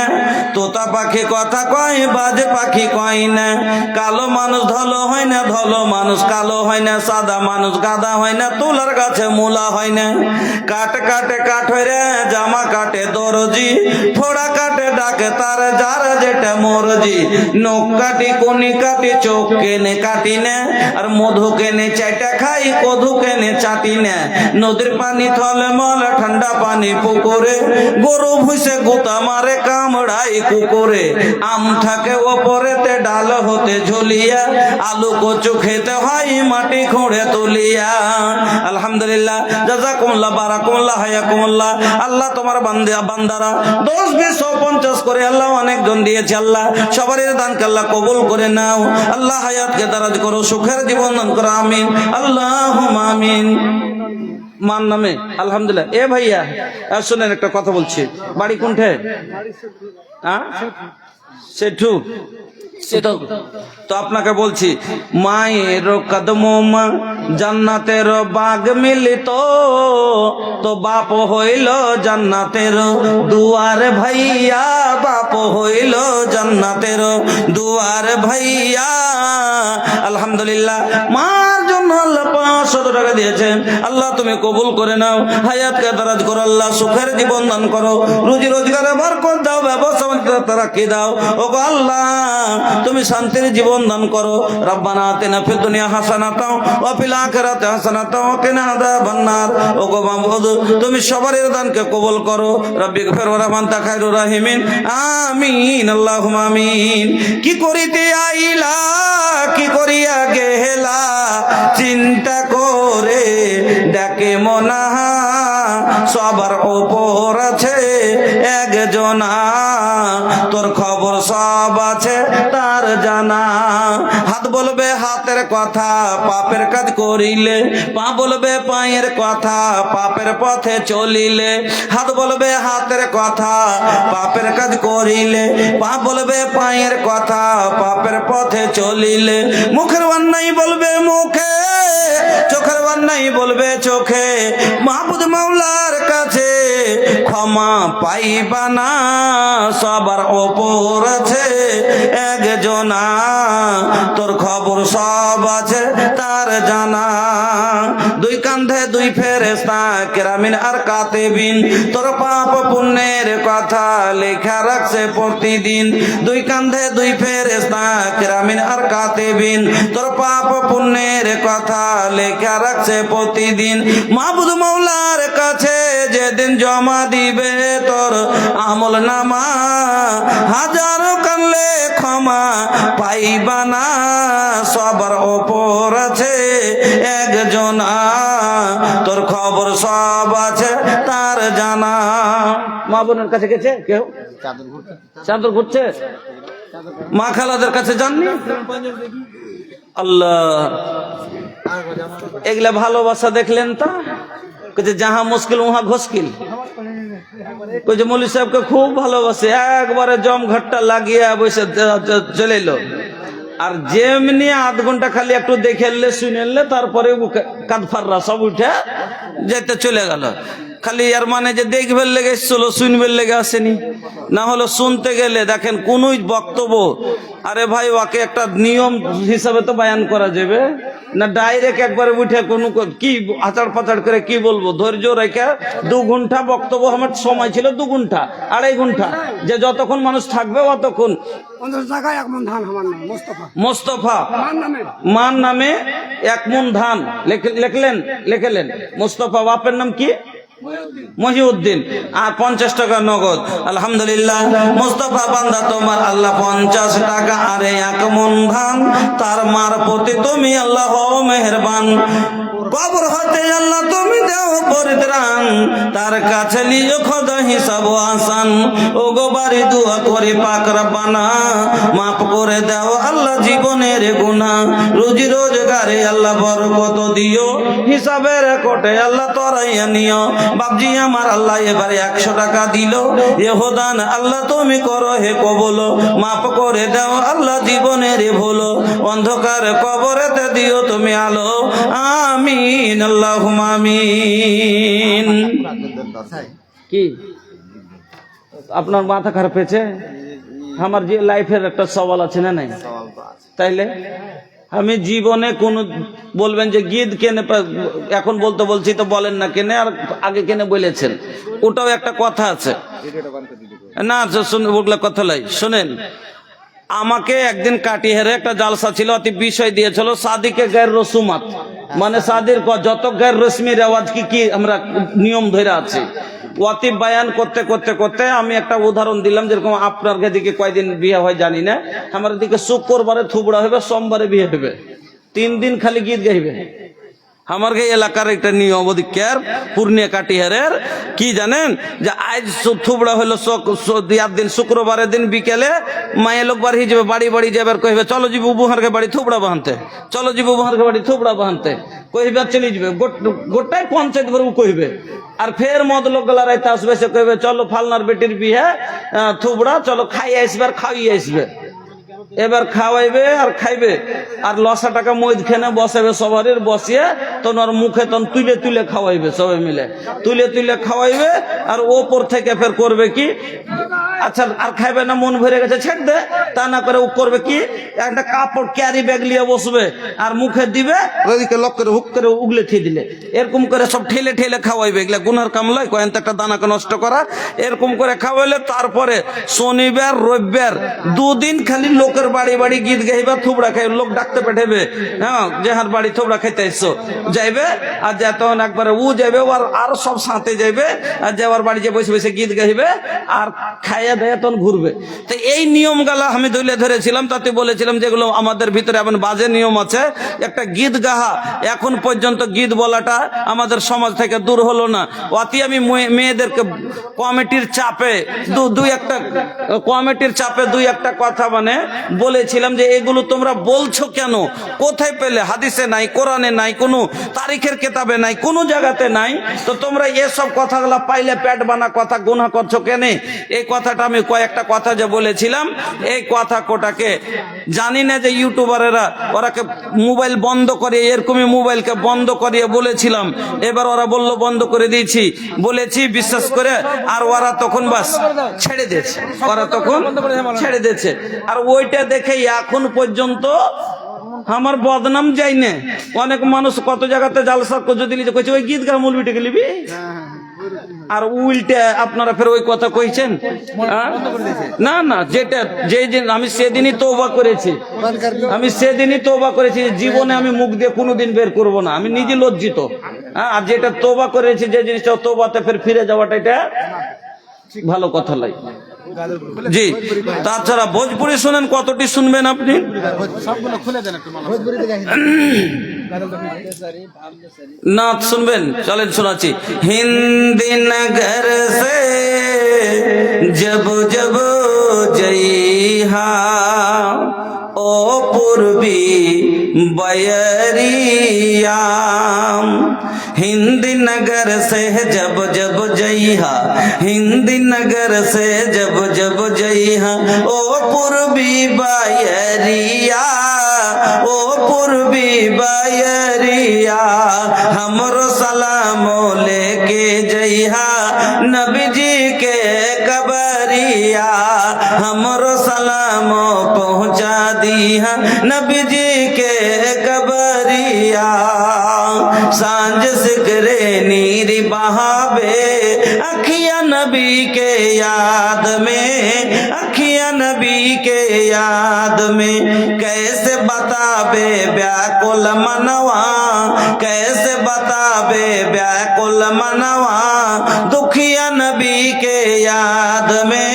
তোতা পাখি কথা কয়, বাজে পাখি কয় না। কালো মানুষ ধলো হয় না, ধলো মানুষ কালো হয় না, সাদা মানুষ গাদা হয় না, তুলার গাছে মূলা হয় না। কাট কাটে কাঠ রে জামা কাটে দরজি, ফোড়া কাটে ডাকে তার যার যেটা মরজি। নখ কাটি কোনি কাটি চোখ কেনে কাটি না, আর মধু কেনে চাইটা খাই, কধু কেনে চাটি না। নদীর পানি থলে মলে, ঠান্ডা পানি পুকুরে, গরু ভুসে গোতা মারে কামড়াই কুকুরে। আম থাকে ওপরেতে ডাল হতে ঝুলিয়া, আলু কচু খেতে হয় মাটি খুঁড়ে তুলিয়া। আলহামদুলিল্লাহ, জাযাকুমুল্লাহ, বারাকুমুল্লাহ, হায়াকুমুল্লাহ। আল্লাহ তোমার বান্দারা 10, 20, 50 করে আল্লাহ অনেকজন দিয়েছে, আল্লাহ সবারই দানকে আল্লাহ কবুল করে নাও। আল্লাহ হায়াতকে দারাজ করো, সুখের জীবন দান করো। আমিন আল্লাহুম্মা আমিন। মান নামে আলহামদুলিল্লাহ। এ ভাইয়া শুনেন একটা কথা বলছি, বাড়ি কোনঠে? সেঠু। তো আপনাকে বলছি, মায়ের কদমা জান্নাতের বাগ মিলিত, তো বাপ হইল জান্নাতের দুয়ার ভাইয়া, বাপ হইল জান্নাতের দুয়ার ভাইয়া। আলহামদুলিল্লাহ, মার জন্য আল্লাহ 500 টাকা দিয়েছেন, আল্লাহ তুমি কবুল করে নাও, হায়াতকে দারাজ করো, আল্লাহ সুখের জীবন দান করো, রুজি রোজগারে বরকত দাও, ব্যবসা তারাক্কি দাও। ওগো আল্লাহ তুমি শান্তির জীবন দান করো। রব্বানা আতিনা ফিদ দুনিয়া হাসানাতাও ওয়া ফিল আখিরাতি হাসানাতাও ওয়া কিনা আযাবান্নার। ওগো মাবুদ তুমি সবারই দানকে কবুল করো। রব্বি গফির ওয়ারহাম আনতা খায়রুর রাহিমিন। আমিন আল্লাহুম্মা আমিন। কি করিতে আইলা কি করিয়া গেলা চিন্তা করে, ডাকে মনা সবার ওপর আছে একজনা, তোর খবর সব আছে তার জানা। হাত বলবে হাতের কথা, পাপের কাজ করিলে, পা বলবে পায়ের কথা, পাপের পথে চলিলে। হাত বলবে হাতের কথা, পাপের কাজ করিলে, পা বলবে পায়ের কথা, পাপের পথে চলিলে। মুখের অন্যায় বলবে মুখে, চোখের অন্যায় বলবে চোখে, মাহবুদ মাওলার কাছে ক্ষমা পাইবা না, সবার ওপর আছে একজনা, তোর খবর সব আছে তার জানা। দুই কান্ধে দুই ফেরেশতা কিরামিন আর কাতিবিন তোর পাপ পুণ্যের কথা লেখা রাখছে প্রতিদিন দুই কান্ধে দুই ফেরেশতা কিরামিন আর কাতিবিন তোর পাপ পুণ্যের কথা লেখা রাখছে প্রতিদিন মাবুদ মাওলার কাছে যেদিন জমা দিবে তোর আমল নামা হাজারো কানলে ক্ষমা পাইবা না সবার ওপর আছে একজনা তোর খবর সব আছে তার জানা মা বোনের কাছে গেছে কেউ চাদর ঘুরতে চাদর ঘুরছে মা খালাদের কাছে যাননি আল্লাহ এগুলা ভালোবাসা দেখলেন তা কইছে যাহা মুশকিল উহা ঘোষকিল কইছে মৌলী সাহেবকে খুব ভালোবাসে একবারে জম ঘাটটা লাগিয়ে বসে চলে এলো আর যেমনি আধ ঘন্টা খালি একটু দেখে এলে শুনে এলে তারপরে কাঁধফাররা সব উঠে যেতে চলে গেল খালি আর মানে যে দেখবেন লেগে এসছিল শুনবেন লেগে আসেনি না হলো শুনতে গেলে দেখেন কোন বক্তব্য আরে ভাই ওকে একটা নিয়ম হিসাবে তো বয়ান করা যাবে না ডাইরেক্ট একবারে উঠে কোনো কি আচার পাচার করে কি বলবো ধৈর্য রেখে 2 ঘন্টা বক্তব্য আমার সময় ছিল 2 ঘন্টা 2.5 ঘন্টা যে যতক্ষণ মানুষ থাকবে অতক্ষণ 50 টাকায় 1 মণ ধান আমার নাম মোস্তফা মান নামে মান নামে 1 মণ ধান লেখলেন মোস্তফা বাপের নাম কি মহিউদ্দিন আর 50 টাকা নগদ আলহামদুলিল্লাহ মোস্তফা বান্দা তোমার আল্লাহ 50 টাকা আরে 1 মণ ধান তার মার প্রতি তুমি আল্লাহ হও মেহেরবান কবর হতে আল্লাহ তুমি দেও পরিত্রাণ তার কাছে নিয়ে খোদা হিসাব আসান ও গো বাড়ি দোয়া করে পাক রব্বানা মাফ করে দাও আল্লাহ জীবনের গুনাহ রুজি রোজগারে আল্লাহ বরকত দিও হিসাবের কোটে আল্লাহ তরাইয়া নিও বাপজি আমার আল্লাহ এবারে 100 টাকা দিল ইহদান আল্লাহ তুমি করো হে কবুল মাফ করে দাও আল্লাহ জীবনের ভুল অন্ধকার কবরেতে দিও তুমি আলো আমিন আল্লাহুম্মা আমিন কি আপনার মাথা খারাপ হয়েছে আমার যে লাইফের একটা সওয়াল আছে না নাই তাইলে আমি জীবনে কোন বলবেন যে গীত কেনে এখন বলতে বলছি তো বলেন না কেনে আর আগে কেনে বলেছেন ওটাও একটা কথা আছে না ওগুলা কথা লাই শুনেন আমাকে একদিন কাটিহারে একটা জালসা ছিল অতি বিষয় দিয়েছিল শাদিকে গায়ের রসুমাত মানে শাদির যত গায়ের রসমি রেওয়াজ কি আমরা নিয়ম ধরে আছি অতি বায়ান করতে করতে করতে আমি একটা উদাহরণ দিলাম যেরকম আপনার দিকে কয়দিন বিয়ে হয় জানি না আমার দিকে শুক্রবারে থুবড়া হবে সোমবারে বিয়ে হবে 3 দিন খালি গীত গাইবে আমার এলাকার একটা নিয়ম অধিকার পূর্ণিয়া কাটিহারের কি জানেন যে আজ থুবড়া হলো দিন শুক্রবারের দিন বিকেলে মায়ে লোক বাড়ি যাবে বাড়ি বাড়ি যাবে কইবে চলো জীবু বুহারকে বাড়ি থুবড়া বাঁধতে চলো জীবু বুহারকে বাড়ি থুবড়া বাঁধতে কইবে চলে যাবে গোটাই পঞ্চায়েত ঘর কইবে আর ফের মদ লোক গলা রাইতে আসবে সে কইবে চলো ফালনার বেটির বিয়ে থুবড়া চলো খাইয়ে আসবে আর খাইয়ে আসবে এবার খাওয়াইবে আর খাইবে আর লসা টাকা মইদ খেনে বসাবে সবারের বসিয়ে তোর মুখে তখন তুলে তুলে খাওয়াইবে সবাই মিলে তুলে তুলে খাওয়াইবে আর ওপর থেকে ফের করবে কি আচ্ছা আর খাইবে না মন ভরে গেছে ছেড়ে দে তা না করে ও করবে কি একটা কাপড় ক্যারি ব্যাগ নিয়ে বসবে আর মুখে দিবে ওইদিকে লক করে হুক করে উগলে ঠিয়ে দিলে এরকম করে সব ঠেলে ঠেলে খাওয়াইবে এগুলা গুনার কামলায় কয়েন একটা দানাকে নষ্ট করা এরকম করে খাওয়াইলে তারপরে শনিবার রবিবার 2 দিন খালি লোকের বাড়ি বাড়ি গীত গাইবা থুবড়া খাই লোক ডাকতে পাঠাবে হ্যাঁ যেহার বাড়ি থুবড়া খাইতে এসছো যাইবে আর যা তখন একবারে ও যাবে আর সব সাথে যাইবে আর যাওয়ার বাড়ি যে বসে বসে গীত গাইবে আর খাইয়া দেয়া তখন ঘুরবে তো এই নিয়ম গালা আমি তুলে ধরেছিলাম তাতে বলেছিলাম যেগুলো আমাদের ভিতরে এমন বাজে নিয়ম আছে একটা গীত গাহা এখন পর্যন্ত গীত বলাটা আমাদের সমাজ থেকে দূর হলো না অতি আমি মেয়েদেরকে কমিটির চাপে দুই একটা কথা মানে বলেছিলাম যে এগুলো তোমরা বলছো কেন কোথায় পেলে হাদিসে নাই কোরআনে নাই কোনো তারিখের কিতাবে নাই কোনো জায়গাতে নাই তো তোমরা এসব কথাগুলো পাইলে পেট বানা কথা গুনাহ করছো কেন এই কথাটা আমি কয়েকটা কথা যে বলেছিলাম এই কথা কোটাকে জানি না যে ইউটিউবারেরা ওরাকে মোবাইল বন্ধ করে এরকমই মোবাইলকে বন্ধ করিয়ে বলেছিলাম এবার ওরা বলল বন্ধ করে দিয়েছি বলেছি বিশ্বাস করে আর ওরা তখন বাস ছেড়ে দিয়েছে ওরা তখন ছেড়ে দিয়েছে আর ওইটা দেখে এখন পর্যন্ত আমার বদনাম যাই না। অনেক মানুষ কত জায়গাতে জালসা যদি লিখে কইছে ওই গীত গা মৌলবিটাকে লিবি, আর উল্টে আপনারা ফের ওই কথা কইছেন। না না, যেটা যে আমি সেদিনই তওবা করেছি, আমি সেদিনই তওবা করেছি, জীবনে আমি মুখ দিয়ে কোনোদিন বের করব না, আমি নিজে লজ্জিত। আর যেটা তওবা করেছি, যে জিনিসটা তওবাতে ফের ফিরে যাওয়াটা, এটা ভালো কথা লাই। জি, তাছাড়া ভোজপুরি শুনেন, কতটি শুনবেন আপনি? নাচ শুনবেন, চলেন শোনাচ্ছি। হিন্দি নগর সে জব জব জইহা ও পূর্বী बयरिया, हिंदी नगर से जब जब जइहा, हिंदी नगर से जब जब जइहा ओ पूर्वी बयरिया, ओ पूर्वी बयरिया, हमरो सलामो लेके जइहा नबी जी के कबरिया, हमरो सलामो पहुँचा दीहा नबी जी के कबरिया। सांझ सिकरे नीरी बहावे अखिया नबी के याद में, अखिया नबी के याद में, कैसे बताबे व्याकुल मनवा, कैसे बताबे व्याकुल मनवा, दुखिया नबी के याद में,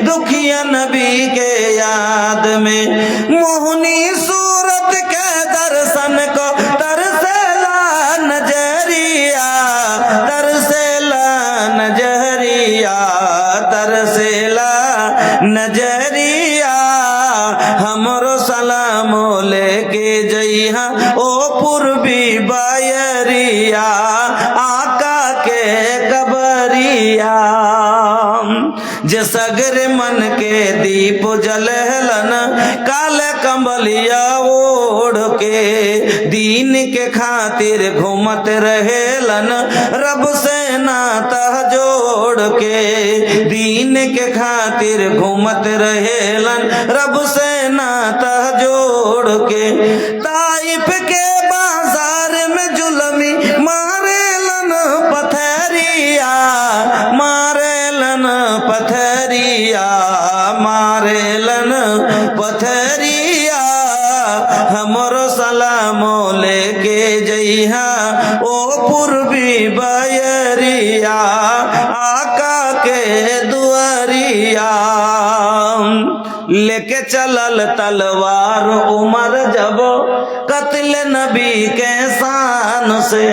दुखिया नबी के याद में, मोहनी सूरत के दर्शन को तरसेला नजरिया, तरसेला नजरिया, तरसेला नजरिया, हमरो सलामो लेके जइहा ओ पूर्वी बयरिया, आका के कबरिया। जे सगर मन के दीप जलहलन काल कंबलिया ओढ़ के, दीन के खातिर घूमत रहेलन रब से नाता जोड़ के, दीन के खातिर घूमत रहेलन रब से नाता जोड़ के। ताइफ के बाजार में जुलमी मारेलन पथरिया, मारेलन पथरिया, मारेलन पथरिया, हमरो सलामो लेके जइहा ओ पूर्वी बयरिया, आका के दुआरिया। लेके चलल तलवार उमर जब कत्ल नबी के शान से,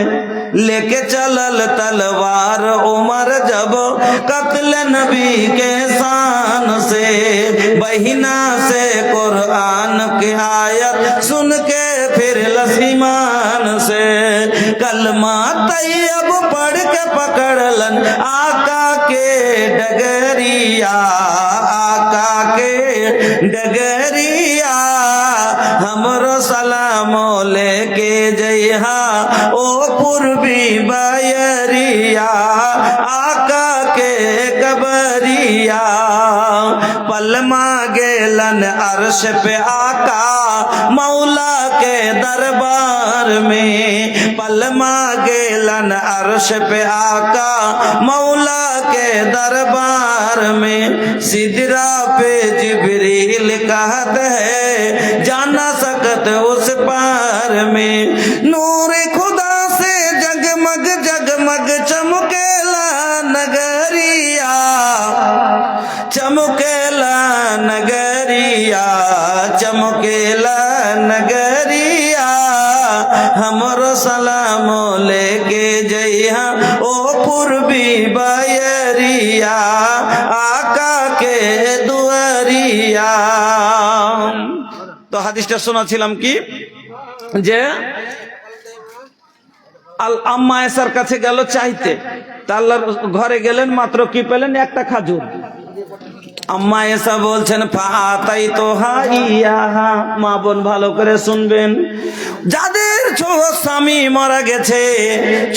लेके चलल तलवार उमर जब कत्ल नबी के शान से, बहिना से कुरान की आयत सुन के फिर लसीमान से, कलमा तैयब पढ़ के पकड़लन आका के डगरिया, आका के डगरिया, हमरो सलामो लेके जइहा ओ पूर्वी बयरिया, आका के कबरिया। पलमा गेलन अर्श पे आका मौला के दरबार में, पलमा गेलन अर्श पे आका मौला के दरबार में, सिदरा पे जिब्रील कहत है जाना सकत उस पार में, नूर खुदा से जगमग जगमग चमकेला नगरिया, चमकेला नगरिया, चमकेला नगरिया, हमरो सलामो लेके जइहा ओ पूर्वी बयरिया, आका के दुआरिया। तो হাদিসটা শোনাছিলাম কি, যে আল আম্মা এসার কাছে গেল চাইতে, তা আল্লাহর ঘরে গেলেন, মাত্র কি পেলেন? একটা খাজুর। আম্মা এসা বলছেন ফাতাই তো হাইয়াহা, মা বোন ভালো করে শুনবেন, যাদের স্বামী মারা গেছে,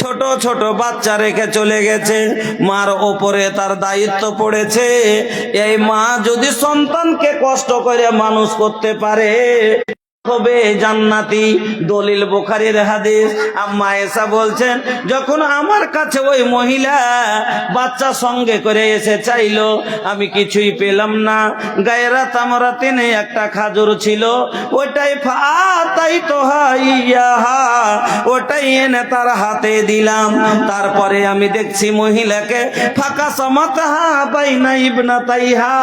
ছোট ছোট বাচ্চা রেখে চলে গেছে, মার ওপরে তার দায়িত্ব পড়েছে। এই মা যদি সন্তানকে কষ্ট করে মানুষ করতে পারে, হবে জান্নাতি। দলিল বুখারীর হাদিস। আম্মা আয়েশা বলছেন, যখন আমার কাছে ওই মহিলা বাচ্চা সঙ্গে করে এসে চাইলো, আমি কিছুই পেলাম না। গায়রা তামরাতিন একটা খাজুর ছিল, ওটাই ফাতাই তোহাইয়াহা, ওটাই এনে তার হাতে দিলাম। তারপরে আমি দেখছি মহিলাকে ফাঁকা সামাতাহা বাইনা ইবনাতাইহা,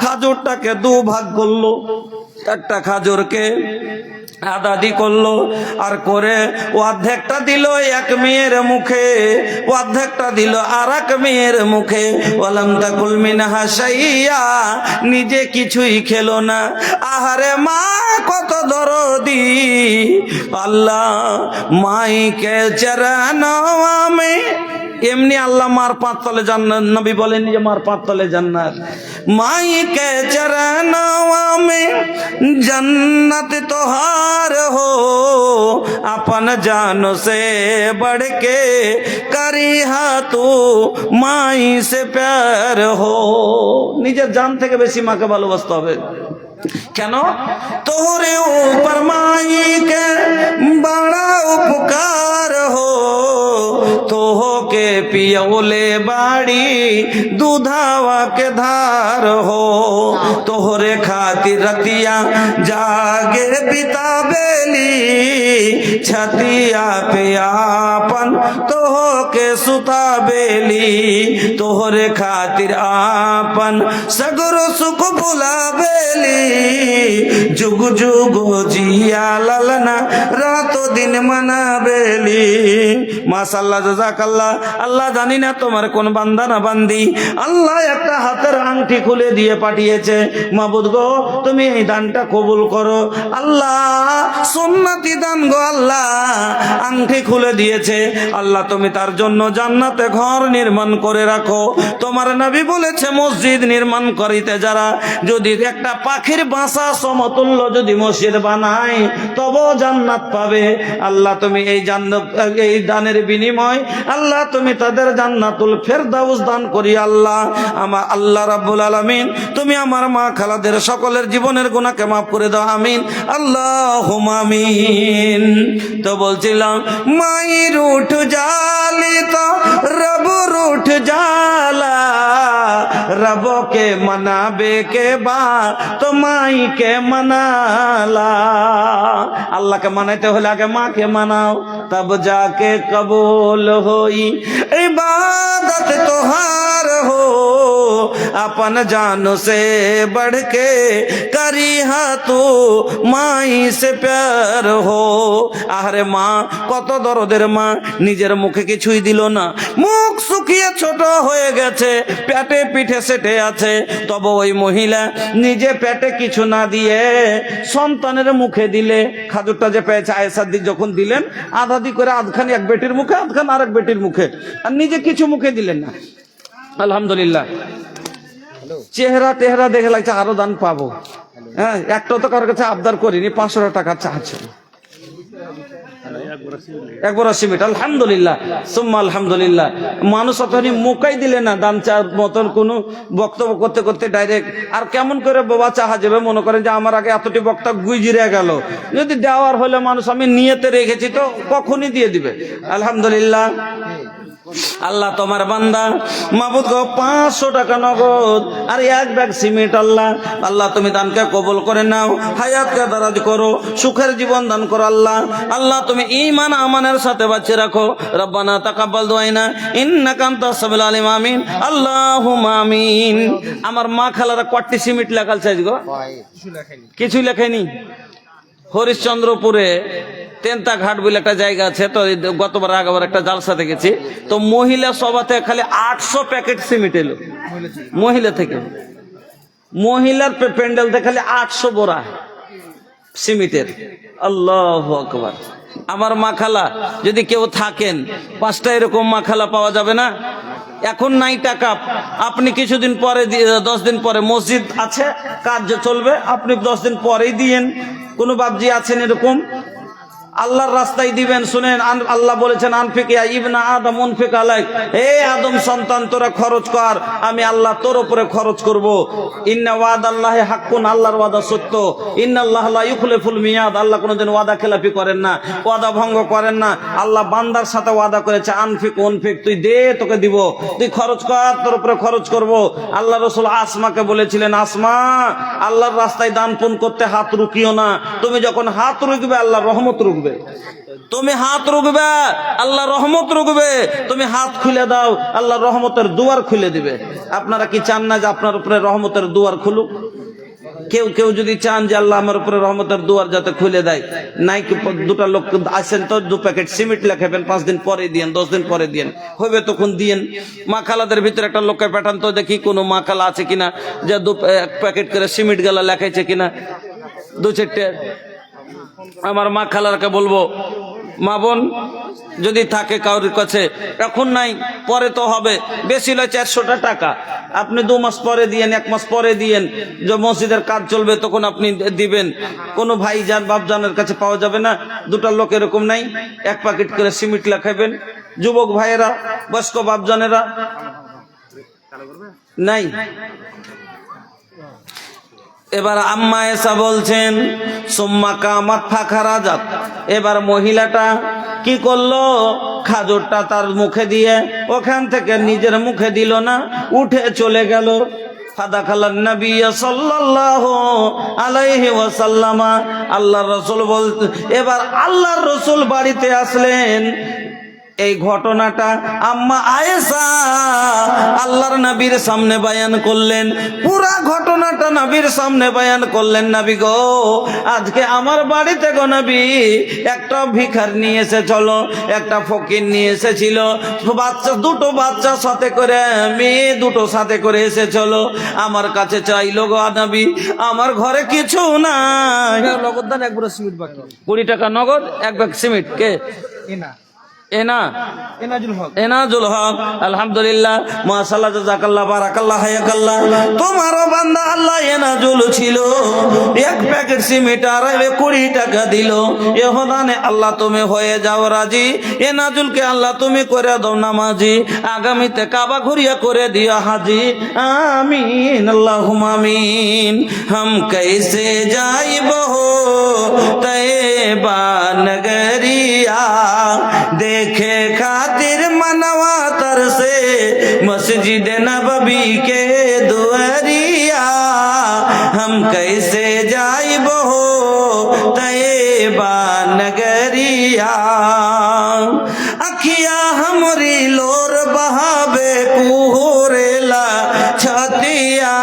খাজুরটাকে দুভাগ করলো। একটা খাজুরকে আদাদি করলো, আর করে অর্ধেকটা দিল এক মেয়ের মুখে, অর্ধেকটা দিল আর এক মেয়ের মুখে। ওয়ালাম তাকুল মিনহা শাইয়া, নিজে কিছুই খেলো না। আহারে মা কত দরদি, আল্লাহ মাইকে চরণো আমি। এমনি আল্লাহ মার পাঁচ তলে জান্নাত, নবী বলেন যে মার পাঁচ তলে জান্নাত। মাইকে চরণোं में जन्नत तोहार हो, अपन जानो से बढ़ के करिहा तू माई से प्यार हो। নিজের জান থেকে বেশি মাকে ভালোবাসতে হবে। কেন? তোরে ऊपर माई के बड़ा उपकार हो, तोहो के पियोले बाड़ी दूधावा के धार हो। तोहरे खातिर रतिया जागे बितावेली, छतिया पे आपन तोहो के सुतावेली। तोहरे खातिर आपन सगरो सुख बुलावेली, जुग जुग जिया ललना रातो दिन मनावेली। माशाल्लाह জাযাকাল্লাহ। আল্লাহ জানি না তোমার কোন বান্দা না বান্দি আল্লাহ একটা হাতের আংটি খুলে দিয়ে পাঠিয়েছে। মাবুদ গো, তুমি এই দানটা কবুল করো। আল্লাহ সুন্নতি দান গো, আল্লাহ আংটি খুলে দিয়েছে। আল্লাহ তুমি তার জন্য জান্নাতে ঘর নির্মাণ করে রাখো। তোমার নবী বলেছে, মসজিদ নির্মাণ করিতে যারা যদি একটা পাখির বাসা সমতুল্য যদি মসজিদ বানায়, তবে জান্নাত পাবে। আল্লাহ তুমি এই জান্নাত, এই দানের বিনিময় আল্লাহ তুমি তাদের জান্নাতুল ফেরদাউস দান করি। আল্লাহ আমার আল্লাহ রাব্বুল আলামিন, তুমি আমার মা খালাদের সকলের জীবনের গুনাহকে মাফ করে দাও, আমিন আল্লাহুম্মা আমিন। তো বলছিলাম, মাই রুঠ জালি তো রব রুঠ জালা, रब के मनाबे के बाद तो माई के मनाला। अल्लाह के मनाते हो आगे माँ के मनाओ, तब जाके कबूल होई इबादत तोहार हो। अपन जानो से बढ़ के करिहा तू माई से प्यार हो। আহারে মা, কত দরদের মা, নিজের মুখে কিছুই দিল না, মুখ শুকিয়ে ছোট হয়ে গেছে, পেটে পিঠে সেটে আছে। তবে ওই মহিলা নিজে পেটে কিছু না দিয়ে সন্তানের মুখে দিলে। খাজুরটা যে পেয়েছে আয়েশা দি যখন দিলেন, আধাদি করে আধখানি এক বেটির মুখে, আধখান আরেক বেটির মুখে, আর নিজে কিছু মুখে দিলেন না। আলহামদুলিল্লাহ। চেহারা টেহারা দেখে লাগছে আরো দান পাবো। হ্যাঁ, একটা তো কারোর কাছে আবদার করিনি, 500 টাকা চাচ্ছে। একবার সিমেন্ট, আলহামদুলিল্লাহ সুম্মা আলহামদুলিল্লাহ। মানুষ অতখানি মুখাই দিলে না, দান চার মতন কোনো বক্তব্য করতে করতে ডাইরেক্ট আর কেমন করে বাবা চাহা যাবে, মনে করেন যে আমার আগে এতটি বক্তা গুজরে গেল। যদি দেওয়ার হলে মানুষ আমি নিয়তে রেখেছি তো কখনই দিয়ে দিবে। আলহামদুলিল্লাহ। আল্লাহ তোমার বান্দা মাবুদ গো, 500 টাকা নগদ আর এক ব্যাগ সিমেন্ট। আল্লাহ আল্লাহ তুমি দানকে কবুল করে নাও, হায়াতকে দারাজ করো, সুখের জীবন দান করো। আল্লাহ আল্লাহ তুমি ঈমান আমানের সাথে বাঁচিয়ে রাখো। রব্বানা তাকাব্বাল দুআইনা ইন্নাকা আনতাস সামিউল আলিম, আমিন আল্লাহুম্মা আমিন। আমার মা খালারা কয়টি সিমেন্ট লেখাল চাইজ গো? কিছু লেখায়নি। হরিশ্চন্দ্রপুরে তেন্তা ঘাট বলে একটা জায়গা আছে, তো গতবার আগেবার একটা জালসাতে গেছি, তো মহিলা সভাতে খালি 800 প্যাকেট সিমেন্ট এলো মহিলা থেকে। মহিলার প্যান্ডেলতে খালি 800 বোরা সিমেন্টের। আল্লাহু আকবার। আমার মা খালা যদি কেউ থাকেন, 5টা এরকম মা খালা পাওয়া যাবে না? এখন নাই টাকা, আপনি কিছুদিন পরে 10 দিন পরে মসজিদ আছে, কাজ চলবে, আপনি 10 দিন পরেই দিয়েন। কোন বাবজি আছেন এরকম? আল্লাহর রাস্তায় দিবেন। শুনেন, আল্লাহ বলেছেন আনফিক ইয়া ইবনা আদম উনফিক আলাইক, হে আদম সন্তান তোরা খরচ কর, আমি আল্লাহ তোর উপরে খরচ করব। ইন্না ওয়াদাল্লাহি হাক্কুন, আল্লাহর ওয়াদা সত্য। ইন্নাল্লাহ লা ইউখলিফুল মিয়াদ, আল্লাহ কোনোদিন ওয়াদা খেলাপি করেন না, ওয়াদা ভঙ্গ করেন না। আল্লাহ বান্দার সাথে ওয়াদা করেছে আনফিক উনফিক, তুই দে তোকে দিব, তুই খরচ কর তোর উপরে খরচ করব। আল্লাহ রাসূল আসমাকে বলেছিলেন, আসমা আল্লাহর রাস্তায় দান পুণ্য করতে হাত রুকিও না, তুমি যখন হাত রুকবে আল্লাহর রহমত রুকবে। তুমি হাত রুকবে আল্লাহ রহমত রুকবে, তুমি হাত খুলে দাও আল্লাহ রহমতের দুয়ার খুলে দিবে। আপনারা কি চান না যে আপনার উপরে রহমতের দুয়ার খুলুক? কেউ কেউ যদি চান যে আল্লাহ আমার উপরে রহমতের দুয়ার যাতে খুলে দেয়, নাই কি দুটা লোক আসেন তো 2 প্যাকেট সিমেন্ট লেখাবেন, 5 দিন পরে দিয়েন, 10 দিন পরে দিয়েন, হইবে তখন দিয়েন। মা খালাদের ভিতরে একটা লোককে পাঠান তো দেখি কোনো মা খালা আছে কিনা যে 1 প্যাকেট করে সিমেন্ট গালা লেখাইছে কিনা, 2-4টে। আমার মা খালারকে বলবো, মা বোন যদি থাকে কারোর কাছে, এখন নাই পরে তো হবে, বেশি হলে 400 টাকা, আপনি 2 মাস পরে দিয়েন, 1 মাস পরে দিয়েন, যে মসজিদের কাজ চলবে তখন আপনি দিবেন। কোনো ভাই যান বাপজানের কাছে পাওয়া যাবে না? 2টা লোক এরকম নাই 1 প্যাকেট করে সিমেন্ট লেখাবেন? যুবক ভাইয়েরা, বয়স্ক বাপজানেরা নাই। এবার আম্মা এসা বলছেন সুম্মা কামাত ফাখারাজাত, এবার মহিলাটা কি করলো, খাজুরটা তার মুখে দিয়ে ওখান থেকে নিজের মুখে দিল না, উঠে চলে গেল। ফাদাখালান নবী সাল্লাল্লাহু আলাইহি ওয়াসাল্লাম, আল্লাহর রাসূল বলতে, এবার আল্লাহর রাসূল বাড়িতে আসলেন। এই ঘটনাটা আম্মা আয়েশা আল্লাহর নবীর সামনে বয়ান করলেন, পুরা ঘটনাটা নবীর সামনে বয়ান করলেন। নবী গো, আজকে আমার বাড়িতে গো নবী একটা ভিখার নিয়ে এসে চলো, একটা ফকির নিয়ে এসেছিল, বাচ্চা 2টো বাচ্চা সাথে করে, মেয়ে 2টো সাথে করে এসে চলো, আমার কাছে চাইলো গো নবী, আমার ঘরে কিছু নাই। নগদ দান 1 বড় সিমেন্ট বাকি, 20 টাকা নগদ 1 ব্যাগ সিমেন্ট। কে? এনাজুল হক। আলহামদুলিল্লাহ, মাশাআল্লাহ, জাযাকাল্লাহ, বারাকাল্লাহ, হায়াকাল্লাহ। তোমারও বান্দা আল্লাহ এনাজুল ছিল, 1 প্যাকেট সিমেন্ট আর 20 টাকা দিল। এহদানে আল্লাহ তুমি হয়ে যাও রাজি, এনাজুলকে আল্লাহ তুমি করে দাও নামাজি, আগামীতে কাবা ঘুরিয়া করে দিও হাজি। আমিন আল্লাহুম্মা আমিন। हम कैसे जाइबो तैयबा नगरिया, देखे खातिर मनवा तरसे मस्जिद नबवी के दुआरिया, हम कैसे जाइबो तैयबा नगरिया, अखिया हमरी लोर बहावे कुहरेला छतिया,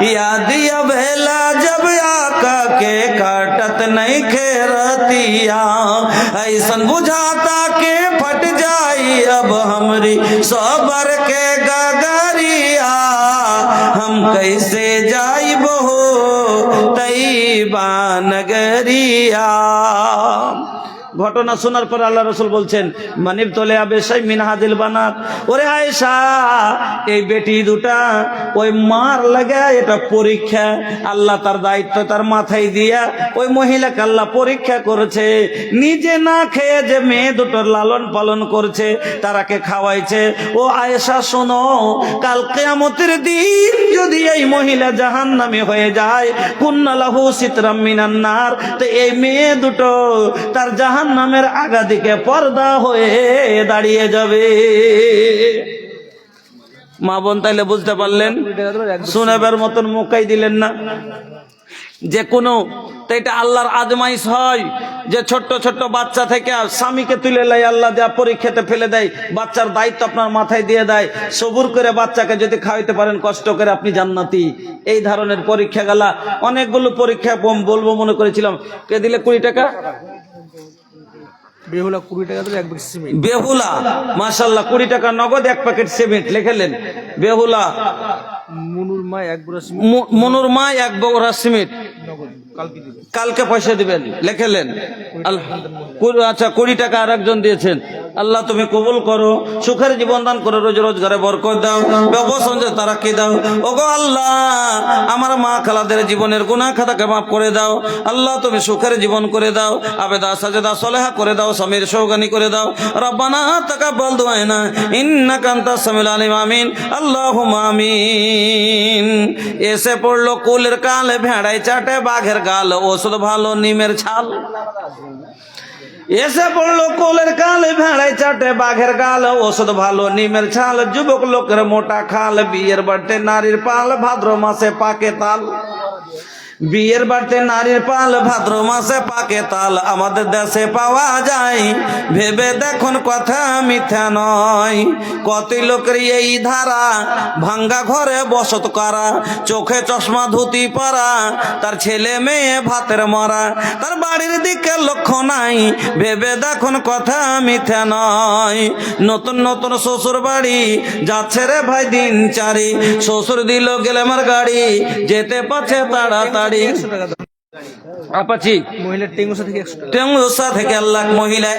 याद अबेला जब आका के काटत नहीं खेरतिया, ऐसन बुझाता के फट जाई अब हमरी सबर के गगरिया, हम कैसे जाइबो तैयबा नगरिया। ঘটনা শোনার পর আল্লাহ রাসূল বলছেন, মানিব তোলে আবেশাই মিনহাজিল বানাত, ওরে আয়েশা, এই বেটি 2টা ওই মার লাগা এটা পরীক্ষা, আল্লাহ তার দায়িত্ব তার মাথায় দিয়া ওই মহিলাকে আল্লাহ পরীক্ষা করেছে। নিজে না খেয়ে যে মেয়ে 2টোর লালন পালন করছে, তারাকে খাওয়াইছে। ও আয়েশা শোনো, কাল কিয়ামতের দিন যদি এই মহিলা জাহান্নামী হয়ে যায়, কুন্না লাহু সিতরাম মিনান নার, তো এই মেয়ে 2টো তার জাহান্নামের আগা দিকে পর্দা হয়ে দাঁড়িয়ে যাবে। মা বোন তাইলে বুঝতে পারলেন, শোনাবার মতন মোকাই দিলেন না। যে কোনো তো এটা আল্লাহর আজমাইশ হয়, যে ছোট্ট ছোট্ট বাচ্চা থেকে স্বামীকে তুলে লাই আল্লাহ যা পরীক্ষাতে ফেলে দেয়, বাচ্চার দায়িত্ব আপনার মাথায় দিয়ে দেয়। সবুর করে বাচ্চাকে যদি খাওয়াইতে পারেন কষ্ট করে, আপনি জান্নাতি। এই ধরনের পরীক্ষা গেলা অনেকগুলো পরীক্ষা বলবো মনে করেছিলাম, কে দিলে 20 টাকা বেহুলা 20 টাকা দিলে 1 ব্যাগ সিমেন্ট। বেহুলা মাশাআল্লাহ 20 টাকা নগদ 1 প্যাকেট সিমেন্ট লিখলেন। বেহুলা মনুর মা 1 বড় সিমেন্ট, মনুর মা 1 বড় সিমেন্ট নগদ কালকে দিবে, কালকে পয়সা দিবেন লিখলেন। আচ্ছা 20 টাকা আরেকজন দিয়েছেন। আল্লাহ তুমি কবুল করো, সুখের জীবন দান করে রোজ রোজগারে বরকত দাও, ব্যবসা তারাক্কি দাও। ওগো আল্লাহ, আমার মা খালাদের জীবনের গুনাহ খাতাকে মাফ করে দাও। আল্লাহ তুমি সুখের জীবন করে দাও, আবেদা সাজেদা সলেহা করে দাও, স্বামীর সৌগানি করে দাও। রব্বানা তাকাব্বাল দুআনা ইন্নাকা আনতাস সামিউল আলিম। আমিন আল্লাহুম্মা আমিন। এসে পড়লো কুলের কাল, ভেড়াই চাটে বাঘের গাল, ওষুধ ভালো নিমের ছাল। এসে পড়লো কোলের কালে, ভেড়াই চাটে বাঘের গাল, ওষুধ ভালো নিমের ছাল। যুবক লোকের মোটা খাল, বিয়ের বাড়তে নারীর পাল, ভাদ্র মাসে পাকে তাল। বিয়ের বাড়তে নারীর পাল, ভাদ্র মাসে পাকে তাল। আমাদের দেশে পাওয়া যায়, ভেবে দেখুন কথা মিথ্যা নয়। কত লোকের এই ধারা, ভাঙ্গা ঘরে বসত করা, চোখে চশমা ধুতি পরা, তার ছেলে মেয়ে ভাতের মরা, তার বাড়ির দিকে লক্ষ্য নাই, ভেবে দেখুন কথা মিথ্যা নয়। নতুন নতুন শ্বশুর বাড়ি যাচ্ছে রে ভাই দিন চারি, শ্বশুর দিল গেলামার গাড়ি, যেতে পারছে তাড়াতাড়ি। আপাচি মহিলার টেঙ্গুসা থেকে 100 টাকা। টেঙ্গুসা থেকে আল্লাহ মহিলা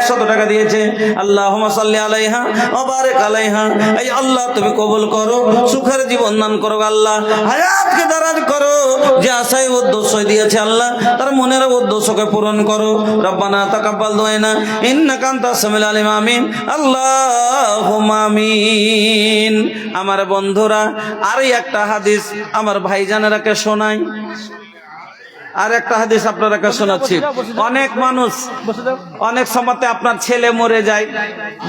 100 টাকা দিয়েছে। আল্লাহুম্মা সাল্লি আলাইহা ওয়া বারিক আলাইহা। এই আল্লাহ তুমি কবুল করো, সুখের জীবন দান করো আল্লাহ, হায়াতকে দারাজ করো। যে আশায় উদ্দেশ্য দিয়েছে আল্লাহ, তার মনের উদ্দেশ্যকে পূরণ করো। রব্বানা তাকাব্বাল দুআনা ইন্নাকা আনতাস সামিউল আলিম। আমিন আল্লাহুম্মা আমিন। আমার বন্ধুরা, আর একটা হাদিস আমার ভাইজানেরাকে শোনাই। আর একটা হাদিস আপনারা শোনাচ্ছি। অনেক মানুষ, অনেক সময়তে আপনার ছেলে মরে যায়,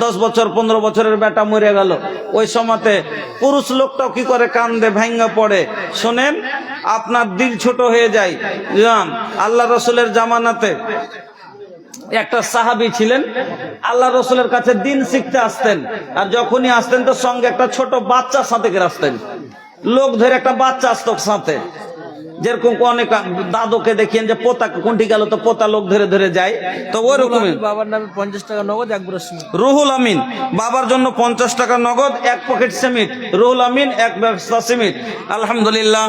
10 বছর 15 বছরের বেটা মরে গেল, ওই সময়তে পুরুষ লোকটাও কি করে কান্দে, ভাঙ্গা পড়ে। শোনেন, আপনার দিল ছোট হয়ে যায়। আল্লাহ রসুলের জামানাতে একটা সাহাবী ছিলেন, আল্লাহ রসুলের কাছে দিন শিখতে আসতেন, আর যখনই আসতেন তো সঙ্গে একটা ছোট বাচ্চার সাথে আসতেন। লোক ধরে একটা বাচ্চা আসতো সাথে, যেরকম অনেক দাদুকে দেখিয়েন যে পোতা কোনটি গেল তো পোতা লোক ধরে ধরে যায়, তো ওই রকমই বাবার নামে 50 টাকা নগদ, 1 ব্রাশ সিমেন্ট। রুহুল আমিন, বাবার জন্য 50 টাকা নগদ, 1 প্যাকেট সিমেন্ট। রুহুল আমিন 1 বস্তা সিমেন্ট। আলহামদুলিল্লাহ,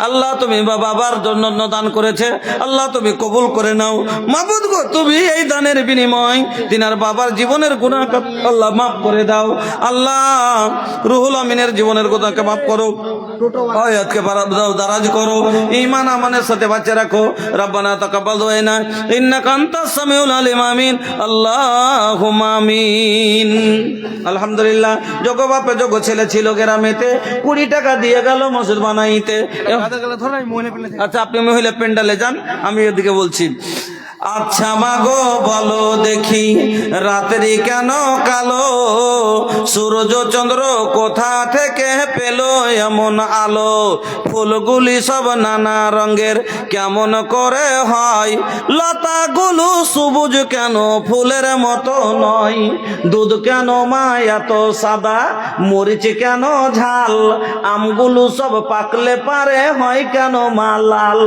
আল্লাহ তুমি বাবার জন্য দান করেছে, আল্লাহ তুমি কবুল করে নাও। মাবুদ গো, তুমি এই দানের বিনিময় তিনার বাবার জীবনের গুনাহ আল্লাহ মাফ করে দাও। আল্লাহ রুহুল আমিনের জীবনের গুনাহকে মাফ করো, হায়াতকে দারাজ করো, ঈমান আমানের সাথে বাঁচিয়ে রাখো। রব্বানা তাকাব্বাল দুআনা ইন্নাকা আনতাস সামিউল আলিম। আমিন আল্লাহুম্মা আমিন। আলহামদুলিল্লাহ, যোগ্য বাপে যোগ্য ছেলে ছিল গ্রামেতে, 20 টাকা দিয়ে গেল মসজিদ বানাইতে। আচ্ছা, আপনি মহিলা পেন্ডালে যান, আমি এদিকে বলছি। আচ্ছা মাগো বলো দেখি, রাত্রি কেন কালো, সূর্য চন্দ্র কোথা থেকে পেল এমন আলো, ফুলগুলি সব নানা রঙের কেমন করে হয়, লতাগুলো সবুজ কেন ফুলের মতো নয়, দুধ কেন মা এত সাদা, মরিচ কেন ঝাল, আমগুলো সব পাকলে পারে হয় কেন মা লাল,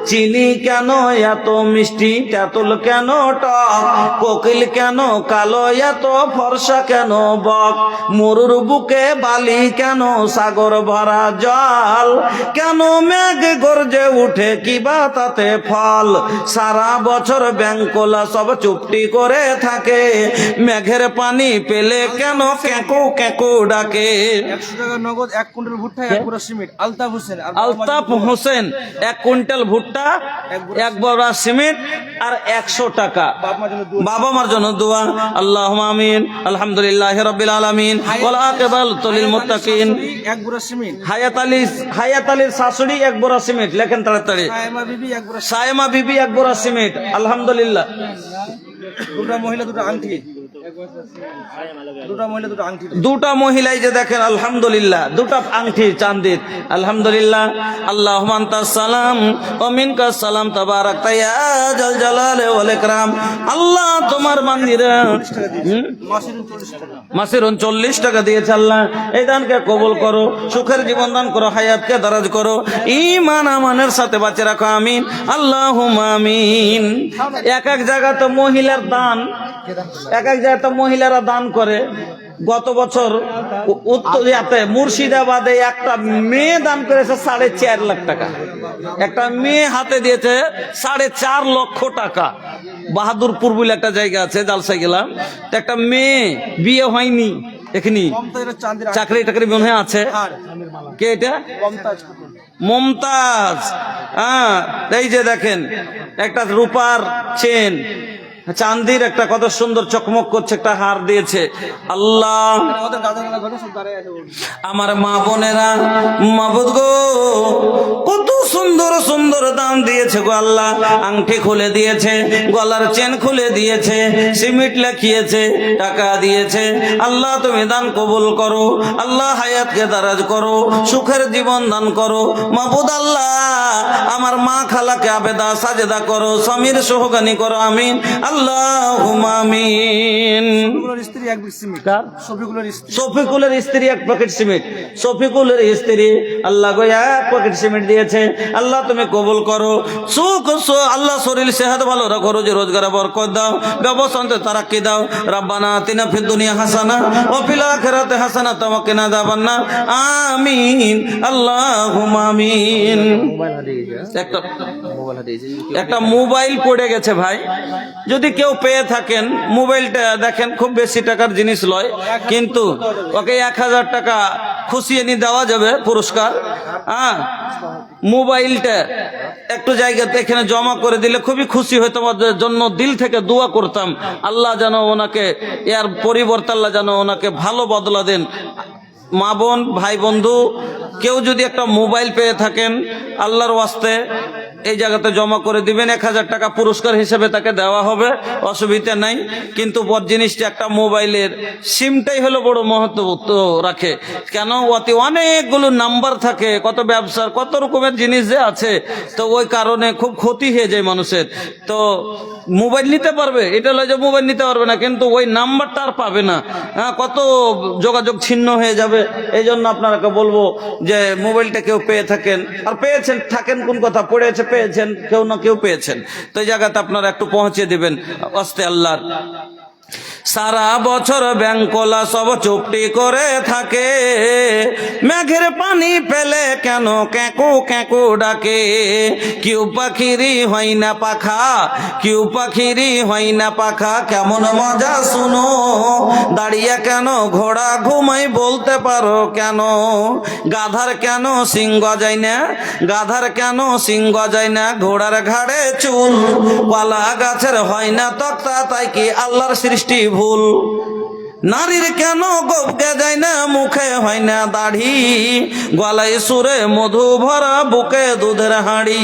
চিনি কেন এত মিষ্টি, তেঁতুল কেন টক, কোকিল কেন কালো এত ফর্সা কেন বক, মরুর বুকে বালি কেন সাগর ভরা জল, কেন মেঘ গর্জে উঠে কিবা তাতে ফল, সারা বছর ব্যাঙ্কলা সব চুপটি করে থাকে, মেঘের পানি পেলে কেন কেঁকো কেঁকো ডাকে। 100 টাকা নগদ, 1 কুইন্টাল ভুট্টা, 1 brush cement. Altaf Hossain. Altaf Hossain, 1 quintal ভুট্টা, 1 বড়া সিমেন্ট আর 100 টাকা। বাবা মার জন্য দোয়া। আল্লাহুম্মা আমিন। আলহামদুলিল্লাহি রাব্বিল আলামিন ওয়াল আকিবাতুল লিল মুত্তাকিন। 1 ব্রাশ সিমেন্ট। হায়াত আলীর শাশুড়ি 1 বড়া সিমেন্ট, লেখেন তাড়াতাড়ি। সায়েমা বিবি 1 ব্রাশ। সায়েমা বিবি 1 বড়া সিমেন্ট। আলহামদুলিল্লাহ। দুটা মহিলা দুটো আংটি। দুটা মহিলাই যে দেখেন, আলহামদুলিল্লাহ, দুটা আংটি চাঁদির। আলহামদুলিল্লাহ। আল্লাহুম্মা আনতাস সালাম ওয়া মিনকাস সালাম, তাবারাকতা ইয়া জাল জালালি ওয়াল ইকরাম। আল্লাহ তোমার মন্দিরে মাসিরুন 40 টাকা দিয়েছে। আল্লাহ এই দানকে কবুল করো, সুখের জীবন দান করো, হায়াতকে দারাজ করো, ঈমান আমানের সাথে বাঁচিয়ে রাখো। আমিন আল্লাহুম্মা আমিন। এক এক জায়গা তো মহিলার দান, এক এক জায়গায় তো মহিলারা দান করে। গত বছর উত্তরিয়াতে মুর্শিদাবাদে একটা মেয়ে দান করেছে 4.5 লাখ টাকা। একটা মেয়ে হাতে দিয়েছে 4.5 লক্ষ টাকা। বাহাদুরপুর বলে একটা জায়গা আছে, জালসায় গেলাম, তো একটা মেয়ে বিয়ে হয়নি এখানে, চাকরি টাকরি মনে হয় আছে। কে এটা? মমতাজ। হ্যাঁ, এই যে দেখেন একটা রূপার চেন, চান্দির একটা কত সুন্দর চকমক করছে একটা হার দিয়েছে। আল্লাহ, আমার মা বোনেরা, মাবুদ গো, কত সুন্দর সুন্দর দাম দিয়েছে গো আল্লাহ। আংটি খুলে দিয়েছে, গলার চেন খুলে দিয়েছে, সিমেন্ট লাখিয়েছে, টাকা দিয়েছে। আল্লাহ তুমি দান কবুল করো, আল্লাহ হায়াতকে দারাজ করো, সুখের জীবন দান করো মাবুদ। আল্লাহ আমার মা খালাকে আবেদা সাজেদা করো, স্বামীর সোহগানি করো, আমিন আল্লাহুম্মা আমিন। শফিকুলের স্ত্রী এক প্যাকেট সিমেন্ট, শফিকুলের স্ত্রী আল্লাহ গো এক প্যাকেট সিমেন্ট দিয়েছে। আল্লাহ তুমি কবুল করো, সুখ আল্লাহ শরীর সেহাত ভালো রাখো, রোজি রোজগারে বরকত দাও, ব্যবসাতে তারাক্কি দাও। রাব্বানা আতিনা ফিদ দুনিয়া হাসানা ওয়া ফিল আখিরাতি হাসানা ওয়া কিনা আযাবান্নার। আমিন আল্লাহুম্মা আমিন। একটা মোবাইল পড়ে গেছে ভাই, যদি কেউ পেয়ে থাকেন মোবাইলটা দেখেন, খুব বেশি টাকার জিনিস লয়, কিন্তু ওকে 1000 টাকা খুশি এনে দেওয়া যাবে পুরস্কার। হ্যাঁ, মোবাইলটা একটু জায়গাতে এখানে জমা করে দিলে খুবই খুশি হইতাম, ওদের জন্য দিল থেকে দোয়া করতাম, আল্লাহ যেন ওনাকে এর পরিবর্তে আল্লাহ যেন ওনাকে ভালো বদলা দেন। মা বোন ভাই বন্ধু কেউ যদি একটা মোবাইল পেয়ে থাকেন আল্লাহর ওয়াস্তে এই জায়গাতে জমা করে দিবেন, 1000 টাকা পুরস্কার হিসেবে তাকে দেওয়া হবে, অসুবিধা নাই। কিন্তু বড় জিনিসটা একটা মোবাইলের সিমটাই হলো বড় মহত্ব রাখে, কেন ওতে অনেকগুলো নাম্বার থাকে, কত ব্যবসার কত রকমের জিনিস যে আছে, তো ওই কারণে খুব ক্ষতি হয়ে যায় মানুষের। তো মোবাইল নিতে পারবে, এটা হলো যে মোবাইল নিতে পারবে না, কিন্তু ওই নাম্বারটা আর পাবে না। হ্যাঁ, কত যোগাযোগ ছিন্ন হয়ে যাবে। এই জন্য আপনাকে বলবো যে মোবাইলটা কেউ পেয়ে থাকেন, আর পেয়েছেন থাকেন কোন কথা, পড়েছে পেয়েছেন, কেউ না কেউ পেয়েছেন, তো এই জায়গাতে আপনারা একটু পৌঁছে দিবেন আস্তে আল্লাহর। সারা বছর ব্যাংকলা সব চুপটি করে থাকে, মেঘের পানি পেলে কেন ক্যাকু ক্যাকু ডাকে। কেউ পাখিরি হয় না পাখা, কেউ পাখিরি হয় না পাখা, কেমন মজা শুনো, দাঁড়িয়ে কেন ঘোড়া ঘুমাই বলতে পারো কেন। গাধার কেন সিং গজায় না, গাধার কেন সিং গজায় না, ঘোড়ার ঘাড়ে চুল, কলা গাছের হয় না তক্তা, তাই কি আল্লাহর সৃষ্টি ভুল। নারীর কেন গপকে যায় না, মুখে হয় না দাড়ি, গলায় সুরে মধু ভরা, বুকে দুধের হাঁড়ি,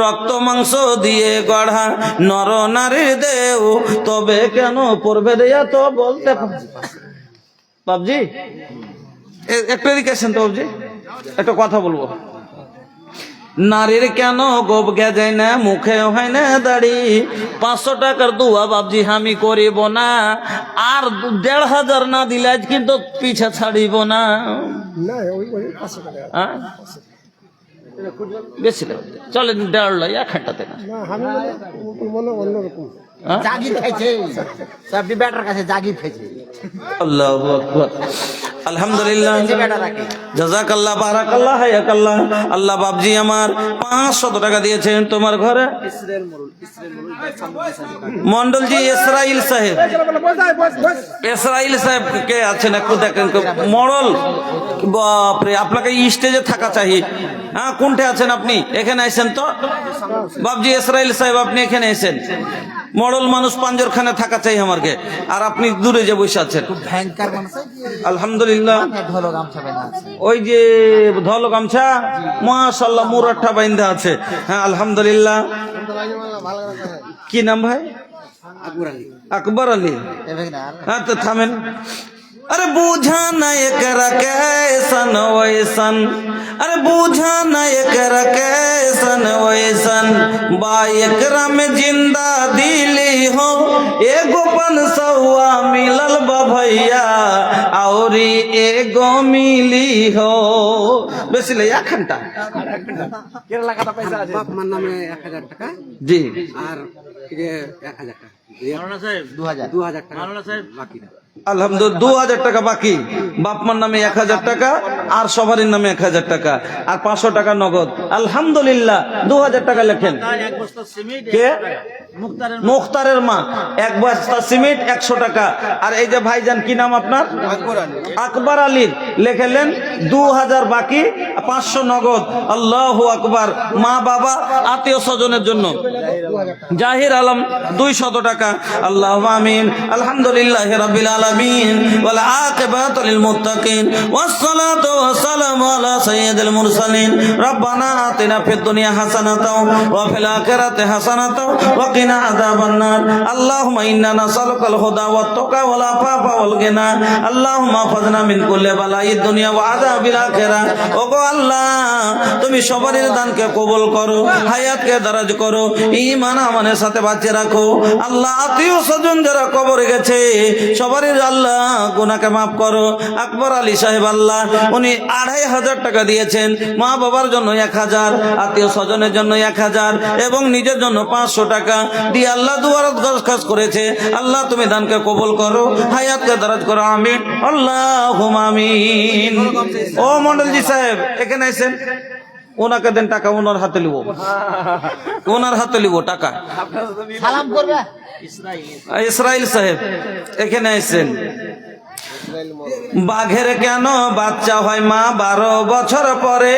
রক্ত মাংস দিয়ে গড়া নর নারীর দেও, তবে কেন পড়বে দেয়া তো বলতে। বাবজি একটু এদিকে আসেন তো, বাবজি একটা কথা বলবো। নারীর কেন গোপ গেজায় না, মুখে হয় না দাড়ি, 500 টাকার দোয়া বাবজি আমি করিব না, আর 1500 না দিলে আজ কিন্তু পিছা ছাড়িব না। বেশি চলেন 1.5 লয়, 1 ঘন্টাতে না। জাগির খাইছে, সব ব্যাটার কাছে জাগির খাইছে। আল্লাহু আকবার, আলহামদুলিল্লাহ, জাযাকাল্লাহ, বারাকাল্লাহ, হায়াকাল্লাহ। আল্লাহ বাবজি আমার 500 টাকা দিয়েছেন তোমার ঘরে। মন্ডলজি ইসরাইল সাহেব, ইসরাইল সাহেব কে আছেন একটু দেখেন। মডল বাপরে, আপনাকে স্টেজে থাকা চাই। হ্যাঁ, কোনটা আছেন আপনি? এখানে আছেন তো বাবজি ইসরাইল সাহেব, আপনি এখানে আছেন। মডল মানুষ পাঞ্জরখানে থাকা চাই আমাকে, আর আপনি দূরে যে বসে আছেন। আলহামদুলিল্লাহ, ওই যে ধলো গামছা মাশাআল্লাহ মুরাঠা বাইন্ধা আছে। হ্যাঁ আলহামদুলিল্লাহ। কি নাম ভাই? আকবর আলী। হ্যাঁ তো থামেন। अरे बूझा न एकरा कैसन वैसन, अरे बूझा न एकरा कैसन वैसन, बा एकरा में जिंदा दिली हो, एगो 500 मिलल बा भैया, औरी एगो मिली हो। বেশি লে 1 ঘন্টা কেরালা কাটা পয়সা আছে। বাপ মার নামে 1000 টাকা জি, আর এই যে 1000 টাকা মাওলানা সাহেব 2000 টাকা মাওলানা সাহেব বাকি। আলহামদুলিল্লাহ 2000 টাকা বাকি, বাপ মার নামে 1000 টাকা, আর সবারই নামে 1000 টাকা, আর 500 টাকা নগদ। আলহামদুলিল্লাহ 2000 টাকা লেখেন। কে মুখতারের মা, এক বস্তা সিমেন্ট 100 টাকা। আর এই যে ভাইজান কি নাম আপনার? আকবর আলী, লেখেলেন 2000 বাকি, 500 নগদ। আল্লাহু আকবার। মা বাবা আত্মীয় স্বজনের জন্য জাহির আলম 200 টাকা। আল্লাহুম্মা আমিন। আলহামদুলিল্লাহি রাব্বিল আলামিন ওয়াল আকিবাতু লিল মুত্তাকিন ওয়াস সালাতু ওয়াস সালামু আলা সাইয়্যিদিল মুরসালিন। রব্বানা আতিনা ফিদ দুনিয়া হাসানাতাও ওয়া ফিল আখিরাতি হাসানাতাও ওয়া কিনা আযাবান নার। আল্লাহুম্মা ইন্না নাসআলুকাল হুদা ওয়াত তাকা ওয়াল আফাফা ওয়াল গিনা। আল্লাহুম্মা ফাজনা মিন কুল্লি বালাইদ দুনিয়া ওয়া আযাবিল আখিরাহ। ওগো আল্লাহ, তুমি সবারই দানকে কবুল করো, হায়াতকে দারাজ করো, ঈমান আমানের সাথে বাঁচিয়ে রাখো। আল্লাহ, আত্মীয় স্বজন যারা কবরে গেছে সবারই আল্লাহ গুনাহকে মাফ করো। আকবর আলী সাহেব আল্লাহ, উনি 2500 টাকা দিয়েছেন। মা বাবার জন্য 1000, আত্মীয় স্বজনের জন্য 1000 এবং নিজের জন্য 500 টাকা দিয়ে আল্লাহ দুয়ারত খাস করেছে। আল্লাহ, তুমি দানকে কবুল করো, হায়াতকে দারাজ করো। আমিন, আল্লাহুম্মা আমিন। ও মন্ডলজি সাহেব, এখানে আছেন, ওনাকে দেন টাকা, ওনার হাতে লিব, ওনার হাতে লিব টাকা। সালাম করবে। ইসরাইল সাহেব এখানে আছেন। বাঘের কেন বাচ্চা হয় মা 12 বছর পরে,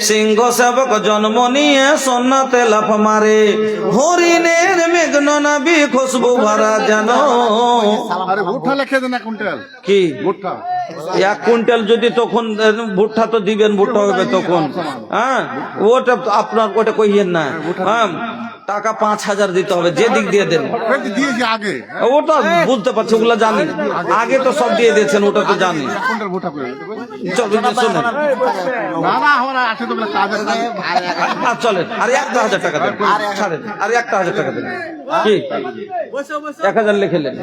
সিংহ সেবক জন্ম নিয়ে সন্ন্যতে লাফ মারে, হরিণের মেঘন নাবি খুশবু ভরা যেন। আরে ভুট্টা লিখে দেন 1 কুইন্টাল। কি ভুট্টা 1 কুইন্টাল? যদি তখন ভুট্টা তো দিবেন, ভুট্টা হবে তখন। হ্যাঁ, ওটা আপনার ওটা কইয়েন না। হ্যাঁ, টাকা 5000 দিতে হবে, যে দিক দিয়ে দেন। দিয়েছি আগে। ওটা বুঝতে পারছি, ওগুলা জানি, আগে তো সব দিয়ে দিয়েছেন, ওটা তো জানি। 1 কুইন্টাল ভুট্টা করে চলেন, না না আমরা আছে তো বলে কাজ আছে। চলেন, আর 1000 টাকা দেন, ছাড়েন, আর 1000 টাকা দেন। কি 1000 লিখেলেন?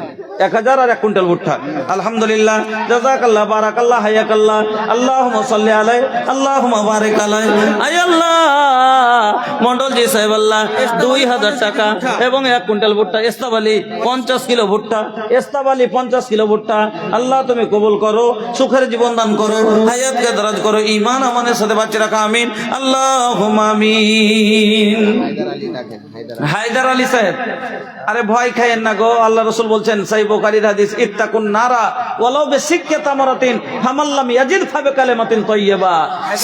1000 আর 1 কুইন্টাল ভুট্টা। আলহামদুলিল্লাহ, জাযাকাল্লাহ, বারাকাল্লাহ, হায়াকাল্লাহ। আল্লাহুম্মা সাল্লি আলাইহি, আল্লাহুম্মা বারিক আলাইহি। আয় আল্লাহ, মন্ডলজি সাহেব আল্লাহ 2000 টাকা এবং 1 কুইন্টাল ভুট্টা। ইস্তাবালি 50 কিলো ভুট্টা, ইস্তাবালি 50 কিলো ভুট্টা। আল্লাহ, তুমি কবুল করো, সুখের জীবন দান করো, হায়াতকে দারাজ করো, ঈমান আমানের সাথে বাঁচিয়ে রাখো। আমিন, আল্লাহুম্মা আমিন। হায়দার আলী সাহেব, আরে ভয় খায়েন না গো, আল্লাহ রাসূল বলছেন সহিহ বুখারীর হাদিস, ইত্তাকুন নারা ওয়ালাউ বিসিক্কি তামারাতিন ফামাল্লাম ইয়াজিদ ফাবিকালিমাতিন তাইয়্যিবা।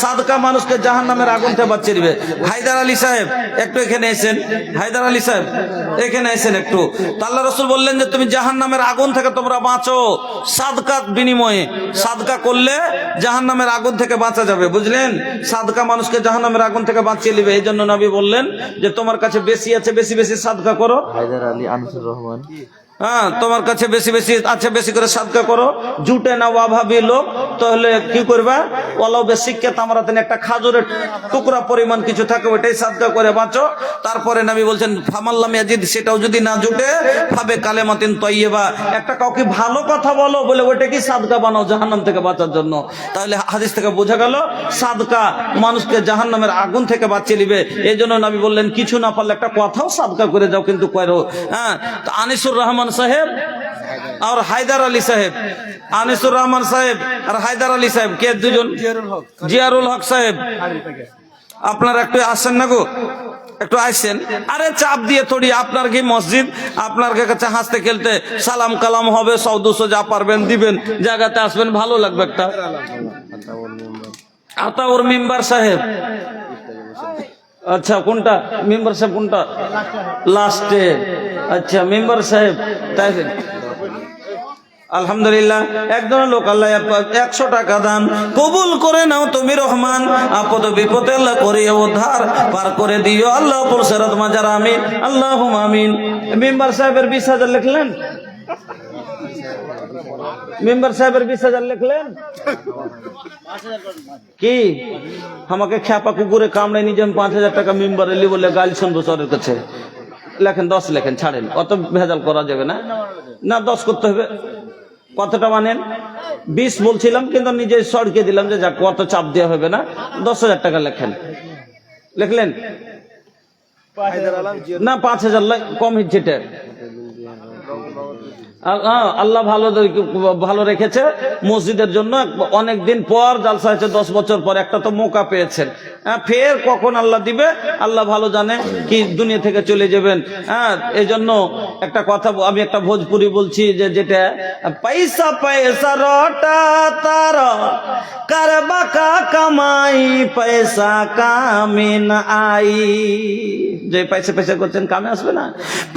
সাদকা মানুষকে জাহান্নামের আগুন থেকে বাঁচিয়ে দিবে। হায়দার আলী সাহেব একটু এখানে এসেন। হায়দার আলী সাহেব এখানে এসেন একটু। তো আল্লাহ রাসূল বললেন যে তুমি জাহান্নামের আগুন থেকে তোমরা বাঁচো সাদকার বিনিময়ে। সাদকা করলে জাহান্নামের আগুন থেকে বাঁচা যাবে, বুঝলেন? সাদকা মানুষকে জাহান্নামের আগুন থেকে বাঁচিয়ে দিবে। এই জন্য নবী বললেন যে তোমার কাছে বেশি আছে, বেশি বেশি সাদকা করো। হায়দার আলী আনিসুর রহমান। হ্যাঁ, তোমার কাছে বেশি বেশি আছে, বেশি করে সাদকা করো। জুটে না অভাবী লোক, তাহলে কি করবা? ওয়ালাউ বিসিক্কি তামারাতিন, একটা খাজুরের টুকরা পরিমাণ কিছু থাকে, ওইটাই সাদকা করে বাঁচো। তারপরে নবী বলছেন ফামাল্লাম ইয়াজিদ, সেটাও যদি না জুটে ফাবে কালেমাতিন তাইয়্যিবা, একটা কাউকে ভালো কথা বলো, বলে ওইটা কি সাদকা বানাও জাহান্নাম থেকে বাঁচার জন্য। তাহলে হাদিস থেকে বোঝা গেল সাদকা মানুষকে জাহান্নামের আগুন থেকে বাঁচিয়ে দিবে। এই জন্য নবী বললেন কিছু না পারলে একটা কথাও সাদকা করে যাও, কিন্তু করো। হ্যাঁ, তো আনিসুর রহমান সাহেব আর হায়দার আলী সাহেব, আনিসুর রহমান সাহেব আর হায়দার আলী সাহেব কে দুজন? জিয়ারুল হক সাহেব, আপনারা একটু আসেন না গো, একটু আসেন। আরে চাপ দিয়ে থোড়ি, আপনার কি মসজিদ, আপনার কাছে হাসতে খেলতে সালাম কালাম হবে, 100-200 যা পারবেন দিবেন, জায়গাতে আসবেন, ভালো লাগবে একটা। আতাউর মেম্বার সাহেব, আচ্ছা কোনটা মেম্বার সাহেব, কোনটা লাস্টে? আচ্ছা মেম্বার সাহেব, তাই আলহামদুলিল্লাহ। একজন লোক আল্লাহ 100 টাকা দান কবুল করে নাও তুমি রহমান, আপদ বিপদে আল্লাহ করিয়ে উদ্ধার পার করে দিও আল্লাহ পুরসরাত মাজার। আমিন, আল্লাহুম্মা আমিন। মেম্বার সাহেবের 20,000 লিখলেন? মেম্বার সাহেবের 20,000 লিখলেন কি? আমাকে খ্যাপা কুকুরে কামড়ে নিজে 5,000 টাকা মেম্বারে লি বলে গাল শুনবো সরের কাছে। লেখেন 10 লেখেন, ছাড়েন, অত ভেজাল করা যাবে না। না 10 করতে হবে। কতটা মানেন? 20 বলছিলাম, কিন্তু নিজে সরকে দিলাম যে যাক কত চাপ দেওয়া হবে না। 10,000 টাকা লেখেন। লিখলেন না? 5,000 কম হচ্ছে। আল্লাহ ভালো রেখেছে মসজিদের জন্য। অনেক দিন পর জালসা হয়েছে, 10 বছর পর একটা তো মৌকা পেয়েছেন। ফের কখন আল্লাহ দিবে আল্লাহ ভালো জানে, কি দুনিয়া থেকে চলে যাবেন। এই জন্য একটা কথা আমি একটা ভোজপুরি বলছি, যে যেটা পয়সা পয়সা রটা তার করবা কা কামাই পয়সা কামে না আই। যে পয়সা পয়সা করছেন কামে আসবে না।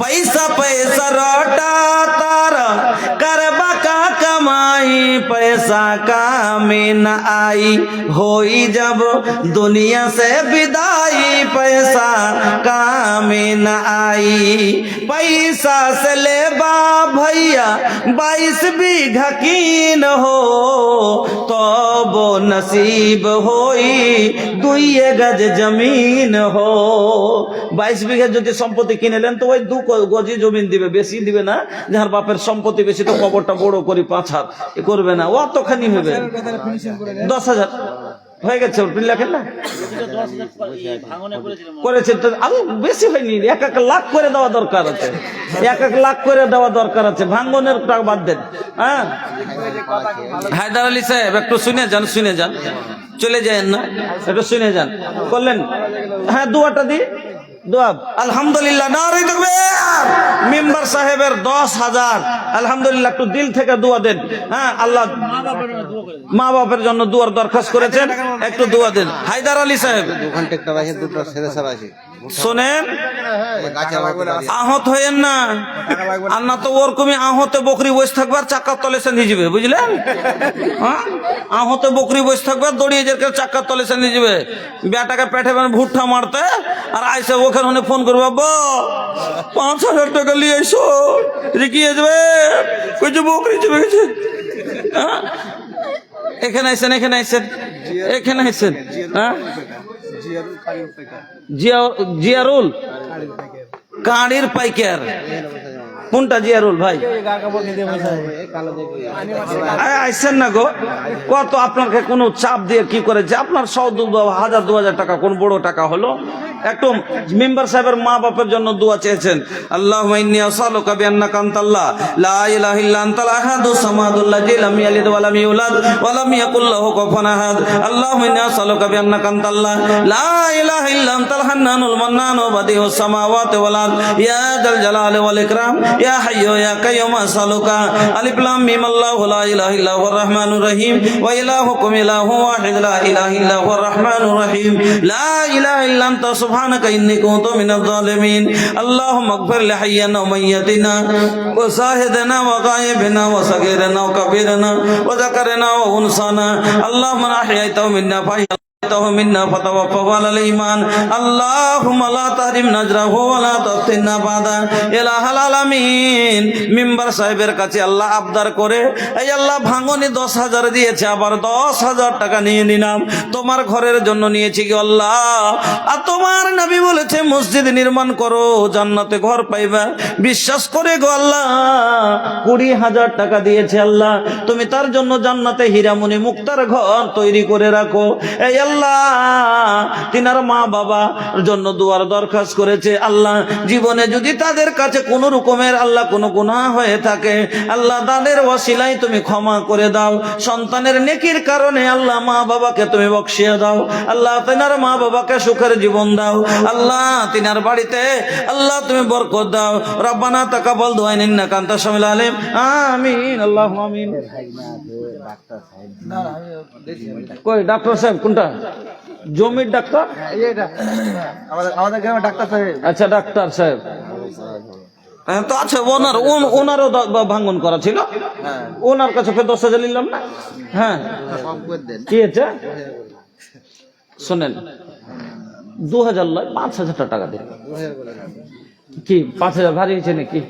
পয়সা পয়সা রটা তার करबा का कमाई पैसा कामे न आई, होई जब दुनिया से विदाई पैसा कामे न आई। पैसा से ले बा भैया 22 बीघा कीन हो, तो वो नसीब होई 2 गज जमीन हो। 22 बीघा যদি সম্পত্তি কিনে নেন তো ওই 2 গজি জমিন দিবে, বেশি দিবে না। যার বাপের সম্পত্তি বেশি তো কবরটা বড় করে 5 হাত করবে না, অতখানি হবে। 10,000 হয়ে গেছে, লেখেন না করেছে তো আরো বেশি হয়নি। 1 লাখ করে দেওয়া দরকার আছে, 1 লাখ করে দেওয়া দরকার আছে। ভাঙনের টাকা বাদ দেন। হায়দার আলী সাহেব একটু শুনে যান, চলে যান না, একটু শুনে যান। করলেন? দুয়াটা দি দোয়া আলহামদুলিল্লাহ, নারে তাকবীর। মেম্বার সাহেবের 10,000 আলহামদুলিল্লাহ, একটু দিল থেকে দোয়া দেন। আল্লাহ মা বাপের জন্য দোয়ার দরখাস্ত করেছেন, একটু দোয়া দেন। হায়দার আলী সাহেব শোনেন, আহত হইেন না, আর না তো ওরকমই আহতে বকরি বসে থাকবে আর চাকার তলে সেঁধে যাবে, বুঝলেন? আহতে বকরি বসে থাকবে দড়িয়ে যে চাকার তলে সেঁধে যাবে। বেটাকে পেটে ভুট্টা মারতে আর আইসে ওখানে ফোন করবে, বাবা 5,000 টাকা নিয়ে এসো, রেখিয়ে যাবে, কিছু বকরি চেপে গেছে। এখানে আইসেন। জিয়ারুল কাঁড়ির পাইকার। কোনটা জিয়ারুল ভাই? আইসেন না গো, কত আপনাকে কোনো চাপ দিয়ে কি করেছে? আপনার 100, 2,000 টাকা কোন বড় টাকা হলো? একটু মেম্বার সাহেবের মা বাপের জন্য দোয়া চেয়েছেন। আল্লাহুম্মা ইন্নী আসআলুকা বিআন্নাকা আনতাল্লাহ লা ইলাহা ইল্লা আনতাল আহাদুস সামাদুল লাযী লাম ইয়ালিদ ওয়া লাম ইউলাদ ওয়া লাম ইয়াকুল লাহু কুফুওয়ান আহাদ। আল্লাহুম্মা ইন্নী আসআলুকা বিআন্নাকা আনতাল্লাহ লা ইলাহা ইল্লা আনতাল হান্নানুল মান্নানু বাদিউস সামাওয়াতি ওয়াল আরদ ইয়া যাল জালালি ওয়াল ইকরাম ইয়া হাইয়্যু ইয়া কাইয়্যুম আসআলুকা। আলিফ লাম মিম আল্লাহু লা ইলাহা ইল্লা হুয়ার রাহমানুর রহিম ওয়া ইলাহুকুম ইলাহুন ওয়াহিদ লা ইলাহা ইল্লা হুয়ার রাহমানুর রহিম লা ইলাহা ইল্লা আনতা সুবহানাকা ইন্নী কুনতু মিনাজ জালিমিন। আল্লাহুম্মা ইগফির লিহাইয়িনা ওয়া মাইয়্যিতিনা ওয়া শাহিদিনা ওয়া গায়িবিনা ওয়া সাগীরিনা ওয়া কাবীরিনা ওয়া যাকারিনা ওয়া উনসানা। আল্লাহুম্মা আহইয়াতাহু মিন্না মিন্না ফাতাওয়াফাহু আলাল ঈমান। আল্লাহুম্মা লা তাহরিমনা আজরাহু ওয়া লা তাফতিনা বাদা। ইলাহাল আলামিন। মেম্বার সাহেবের কাছে আল্লাহ আবদার করে, এই আল্লাহ ভাঙনি 10,000 দিয়েছে, আবার 10,000 টাকা নিয়ে নিলাম, তোমার ঘরের জন্য নিয়েছি গো আল্লাহ। আর তোমার নবী বলেছে মসজিদ নির্মাণ করো, জান্নাতে ঘর পাইবা। বিশ্বাস করে গো আল্লাহ 20,000 টাকা দিয়েছে আল্লাহ, তুমি তার জন্য জান্নাতে হীরামণি মুক্তার ঘর তৈরি করে রাখো। এই আল্লাহ তিনার মা বাবার জন্য দোয়ার দরখাস্ত করেছে। আল্লাহ জীবনে যদি তাদের কাছে কোনো রকমের আল্লাহ কোনো গুনাহ হয়ে থাকে, আল্লাহ তাদের ওয়াসিলায় তুমি ক্ষমা করে দাও। সন্তানের নেকির কারণে আল্লাহ মা বাবাকে তুমি বকশিয়ে দাও। আল্লাহ তিনার মা বাবাকে সুখের জীবন দাও। আল্লাহ তিনার বাড়িতে আল্লাহ তুমি বরকত দাও। রব্বানা তাকাব্বাল দুআ ইন্নাকা আনতাস সামিউল আলিম। আমিন, আল্লাহুম্মা আমিন। কই ডাক্তার সাহেব কোনটা? জমির ডাক্তার? আমাদের গ্রামে ডাক্তার সাহেব। আচ্ছা ডাক্তার সাহেব তো আচ্ছা, ওনারও ভাঙ্গন করা ছিল, ওনার কাছে 10,000 নিলাম না। হ্যাঁ কি হয়েছে শোনেন, 2,000 নয় 5,000 টাকা দিন। কি 5,000 ভারী হয়েছে নাকি?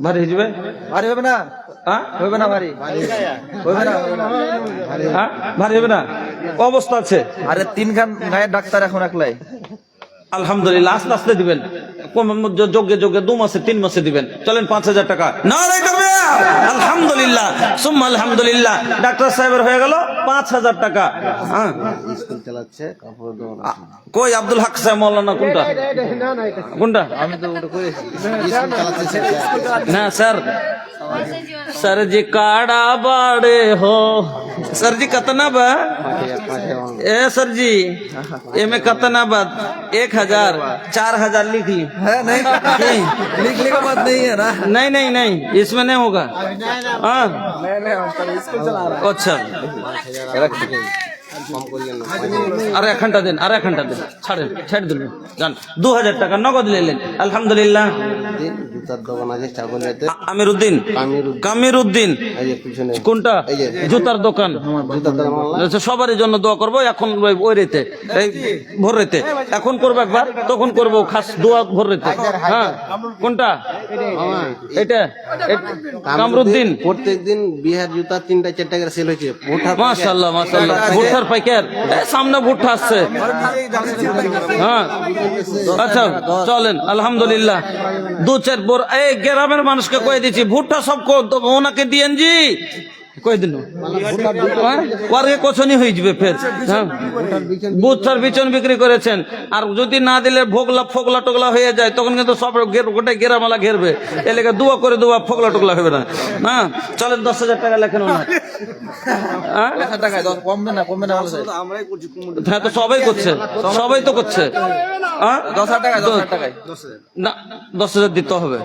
ভারী হয়ে যাবে? ভারী হবে না, হবে না ভারী, ভারী হবে না, অবস্থা আছে। আরে 3 খান গায়ের ডাক্তার এখন একলাই। আলহামদুলিল্লাহ, আস্তে আস্তে দিবেন, যোগ্যে 2 মাসে 3 মাসে দিবেন। চলেন 5,000 টাকা। নারে তাকবীর, আলহামদুলিল্লাহ সুম্মা আলহামদুলিল্লাহ। ডাক্তার সাহেবের হয়ে গেল 5,000 টাকা। হ্যাঁ স্কুল চালাচ্ছে, কাপড় দোকান কই আব্দুল হক সাহেব মৌলানা কোনটা কোনটা? আমি তো ওটা করেছি, স্কুল চালাচ্ছে সেটা। না স্যার, सर जी काड़ा बाड़े हो। सर जी कतना बा? ए सर जी ये में कतना बा? 1,000 4,000 लिख ली। नहीं लिखने का बात नहीं है ना। नहीं नहीं नहीं इसमें नहीं होगा। हाँ अच्छा আরে 1 ঘন্টা দেন, আরে 1 ঘন্টা দেন, ছাড় দিন জান। 2,000 টাকা নগদ নিলেন, আলহামদুলিল্লাহ। জুতার দোকান আছে চাকুলিয়াতে। আমিরউদ্দিন, কামিরউদ্দিন এই যে পিছনে কোনটা? জুতার দোকান। জুতার দোকান আচ্ছা, সবারই জন্য দোয়া করবো। এখন ওই রেতে, এই ভোর রেতে এখন করবো একবার, তখন করবো খাস দোয়া ভোর রেতে। হ্যাঁ কোনটা? এটা কামরুদ্দিন। প্রত্যেকদিন বিহার জুতা 3-4 করে সেল হয়েছে। মাশাআল্লাহ মাশাআল্লাহ, ভুট্টার পাইকার। সামনে ভুট্টা আসছে। হ্যাঁ আচ্ছা চলেন, আলহামদুলিল্লাহ। 2-4 বোর এই গ্রামের মানুষকে কয়ে দিচ্ছি, ভুট্টা সব ওনাকে দিয়েন জি, কয়ে দিন ওয়ার্গে কোছনি হয়ে যাবে ফের। হ্যাঁ ভুট্টার বিচন বিক্রি করেছেন, আর যদি না দিলে ভোগলা ফোগলা টোগলা হয়ে যায়, তখন কিন্তু সব গোটাই গেরামালা ঘেরবে। এলাকা দুয়া করে দুয়া ফোগলা টোগলা হবে না। হ্যাঁ চলেন 10,000 টাকা লেখেন ওনার। হ্যাঁ হ্যাঁ তো সবাই করছে, সবাই তো করছে। 10,000 টাকা না, 10,000 দিতে হবে।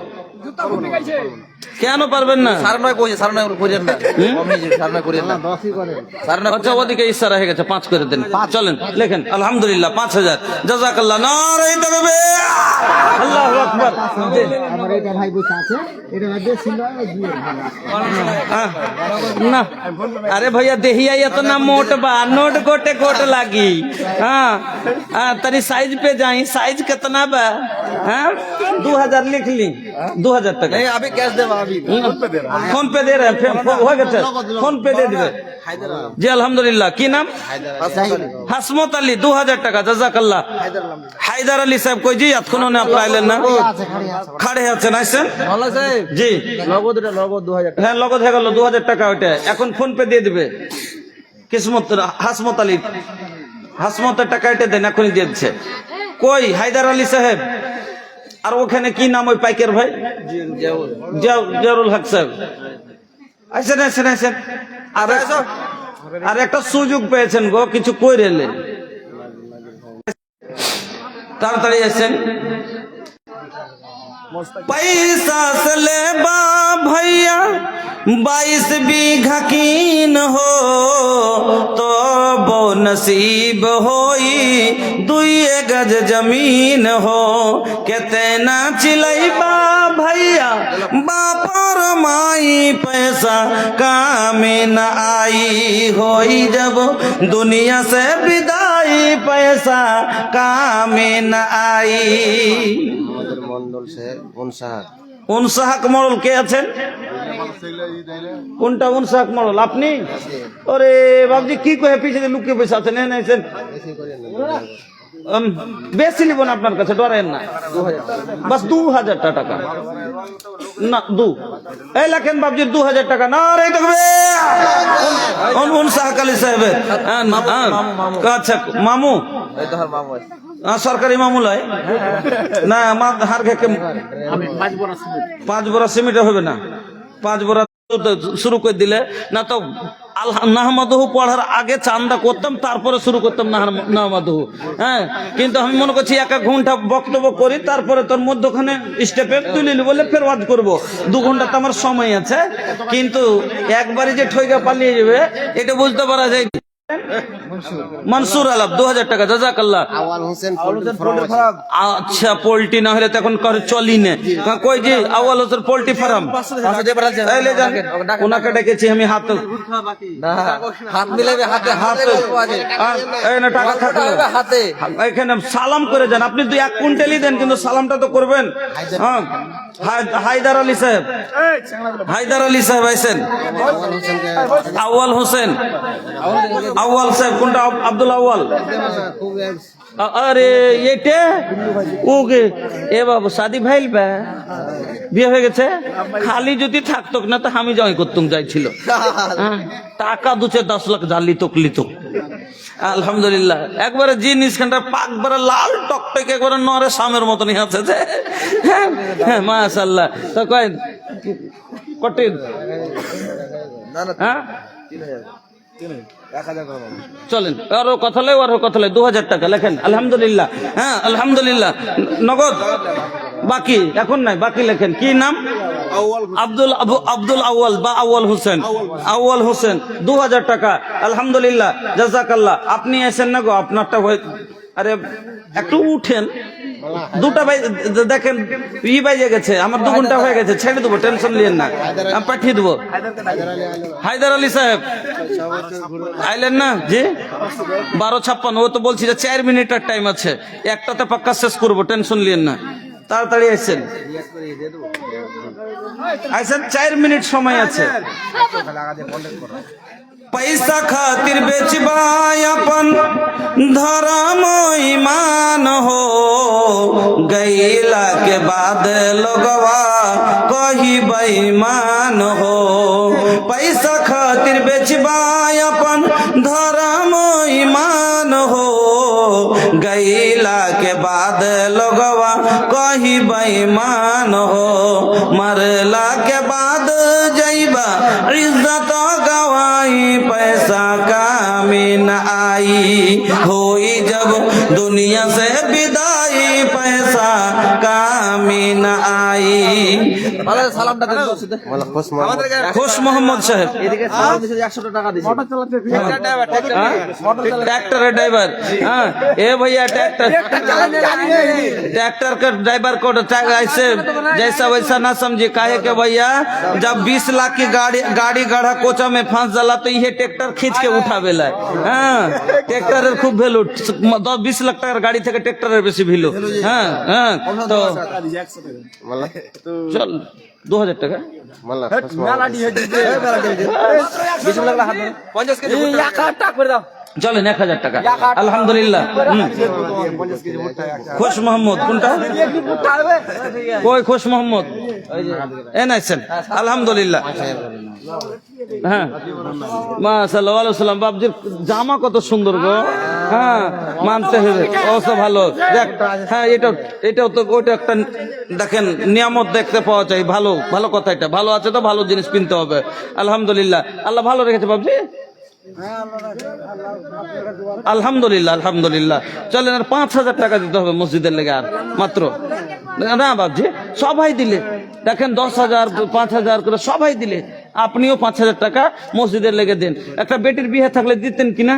কেন পারবেন না? আচ্ছা ওদিকে ইশারা হয়ে গেছে, 5 করে দেন। চলেন লেখেন, আলহামদুলিল্লাহ 5,000। জাযাকাল্লাহ। নারে তাকবীর, আল্লাহু আকবার। আমার এটা ভাই বসে আছে, এটা মধ্যে ছিল না अरे भैया देहिया ये तो ना मोट बा, नोट गोटे गोट लागी। हाँ हाँ तनी साइज पे जाई, साइज कितना बा? हाँ 2,000 लिख ली। 2,000 टका नहीं, अभी कैश दे, अभी फोन पे दे रहे हैं। हो गए फोन पे दे दिबे जी। अल्हम्दुलिल्लाह। की नाम? হাসমত আলী। 2,000 টাকা। জাযাকাল্লাহ। হায়দার আলী সাহেব কই জি? এতক্ষণ না পাইলেন না, খাড়ে আছেন। আইছেন জি, নগদ 2,000 টাকা। হ্যাঁ নগদ হয়ে গেল 2,000 টাকা। ওইটা এখন ফোন পে দিয়ে দিবে। কিসমত হাসমত আলী, হাসমতের টাকা এটা দেন, এখনই দিয়ে দিচ্ছে। কই হায়দার আলী সাহেব? আর ওখানে কি নাম ওই পাইকার ভাই? জিয়াউল হক সাহেব। আইছেন আইছেন আইছেন। আর একটা সুযোগ পেয়েছেন গো, কিছু কইরেলেন, তাড়াতাড়ি আসেন। पैसा से ले बा भैया 22 बीघा कीन हो, तो वो नसीब होई 2 गज जमीन हो। कहते ना चिलैबा भैया बापर माई, पैसा काम न आई होई जब दुनिया से विदाई, पैसा काम न आई। মন্ডল সাহেব উনসাহাক। উনসাহাক মডেল কে আছেন? কোনটা উনসাহাক মডেল? আপনি? ওরে বাবজি কি কয়ে পিছনে লুকিয়ে বসে আছেন? এনেছেন বেশি নিব না আপনার কাছে, ডরেন না। 2,000 বাস 2,000 টাকা না, 2 এই লেখেন বাবজি 2,000 টাকা। না রে দেখবে উনসাহাক আলী সাহেবের। আচ্ছা মামু, সরকারি মামুল হয় না? হার খেকে 5 বড়া সিমেন্ট হবে না, 5 বড়া শুরু করে দিলে না তো নাহমাদহু পড়ার আগে চান্দা করতাম, তারপরে শুরু করতাম নাহমাদহু। হ্যাঁ কিন্তু আমি মনে করছি 1 ঘন্টা বক্তব্য করি, তারপরে তোর মধ্যখানে স্টেপে তুলিলি বলে ফের ওয়াজ করবো। 2 ঘন্টা তো আমার সময় আছে, কিন্তু একবারই যে ঠইগা পালিয়ে যাবে এটা বুঝতে পারা যায়। মনসুর আলাপ 2,000 টাকা। জাযাকাল্লাহ। আওয়াল হোসেন। আচ্ছা পোল্ট্রি না হলে তখন করে চলি না। কই জি আওয়াল হোসেন পোল্ট্রি ফার্ম? ওনাকে ডেকেছি আমি। হাত মিলাবে, হাতে টাকা থাকলে এখানে সালাম করে যান। আপনি 1 কুইন্টালই দেন, কিন্তু সালামটা তো করবেন। হ্যাঁ হায়দার আলী সাহেব, হায়দার আলী সাহেব আইছেন। আওয়াল হোসেন, আউয়াল সাহেব কোনটা? আব্দুল আউয়াল। अरे ये टे ओके ए बाबू शादी भइल बा? বিয়ে হয়ে গেছে? খালি যদি থাকতো না তো আমি জয় করতুম যাইছিল। হ্যাঁ, টাকা 2-10 লাখ জালি তকলি তো। আলহামদুলিল্লাহ, একবারে জিনিস খানটা পাকবারে লাল টকটকে একবারে নরে সামের মতনই আছে যে। হ্যাঁ, মাশাআল্লাহ। তো কয় কটিন? হ্যাঁ, চলেন আরো কথা লে, আরো কথা লে। 2000 টাকা লেখেন। আলহামদুলিল্লাহ। হ্যাঁ, আলহামদুলিল্লাহ। নগদ বাকি এখন নাই, বাকি লেখেন। কি নাম? আব্দুল আউয়াল বা আউয়াল হোসেন। আউয়াল হোসেন, 2000 টাকা। আলহামদুলিল্লাহ, জাযাকাল্লাহ। আপনি এসেন না গো, আপনারটা আরে একটু উঠেন। দুটা দেখেন বাজে গেছে, আমার 2 ঘন্টা হয়ে গেছে, ছেড়ে দেবো, টেনশন নিয়েন না, আমি পাঠিয়ে দেবো। হায়দার আলী সাহেব আইলেন না? জি, 12:56। ও তো বলছি যে 4 মিনিটের টাইম আছে, একটাতে পাক্কা শেষ করবো, টেনশন নিয়েন না, তাড়াতাড়ি আইসেন। 4 মিনিট সময় আছে। पैसा खातिर बेचबाय अपन धर्म ईमान हो, गईला के बाद लोगवा कही बेईमान हो। पैसा खातिर बेचबाय अपन धर्म ईमान हो, गईला के बाद लोगवा कही बेईमान हो। मरला के बाद जइबा इज्जत गवाई, पैसा कामी न आई, होई जब दुनिया से विदाई, पैसा कामी न आई। खुश मोहम्मद साहेब ट्रैक्टर ड्राइवर। हाँ, ए भैया ट्रैक्टर का ड्राइवर को ऐसे जैसा वैसा ना समझे, काहे के भैया जब 20 लाख की गाड़ी गढ़ा कोचा में फंस जाला तो ये ट्रैक्टर खींच के उठावेला। हाँ, ट्रैक्टर खूब भैलू, 10-20 लाख টাকার গাড়ি থেকে ট্রैक्টরের বেশি ভ্যালু। হ্যাঁ, হ্যাঁ, তো চল 2000 টাকা। চলেন 1000 টাকা। আলহামদুলিল্লাহ। খুশ মোহাম্মদ কোনটা? কই খুশ মোহাম্মদ? এ নাইছেন। আলহামদুলিল্লাহ। হ্যাঁ, মাশাআল্লাহ। ওয়ালাইকুম সালাম। বাবজির জামা কত সুন্দর গো। হ্যাঁ, মানতে হবে, অবস্থা ভালো। দেখ, হ্যাঁ, এটাও তো ওইটা একটা দেখেন নিয়ামত দেখতে পাওয়া যায়। ভালো ভালো কথা, এটা ভালো আছে তো ভালো জিনিস কিনতে হবে। আলহামদুলিল্লাহ, আল্লাহ ভালো রেখেছে বাবজি। আলহামদুলিল্লাহ, আলহামদুলিল্লাহ। চলেন, আর 5000 টাকা দিতে হবে মসজিদের লেগে, আর মাত্র। না বাবজি, সবাই দিলে দেখেন 10,000 5,000 করে সবাই দিলে, আপনিও 5000 টাকা মসজিদের লেগে দেন। একটা বেটির বিয়ে থাকলে দিতেন কিনা?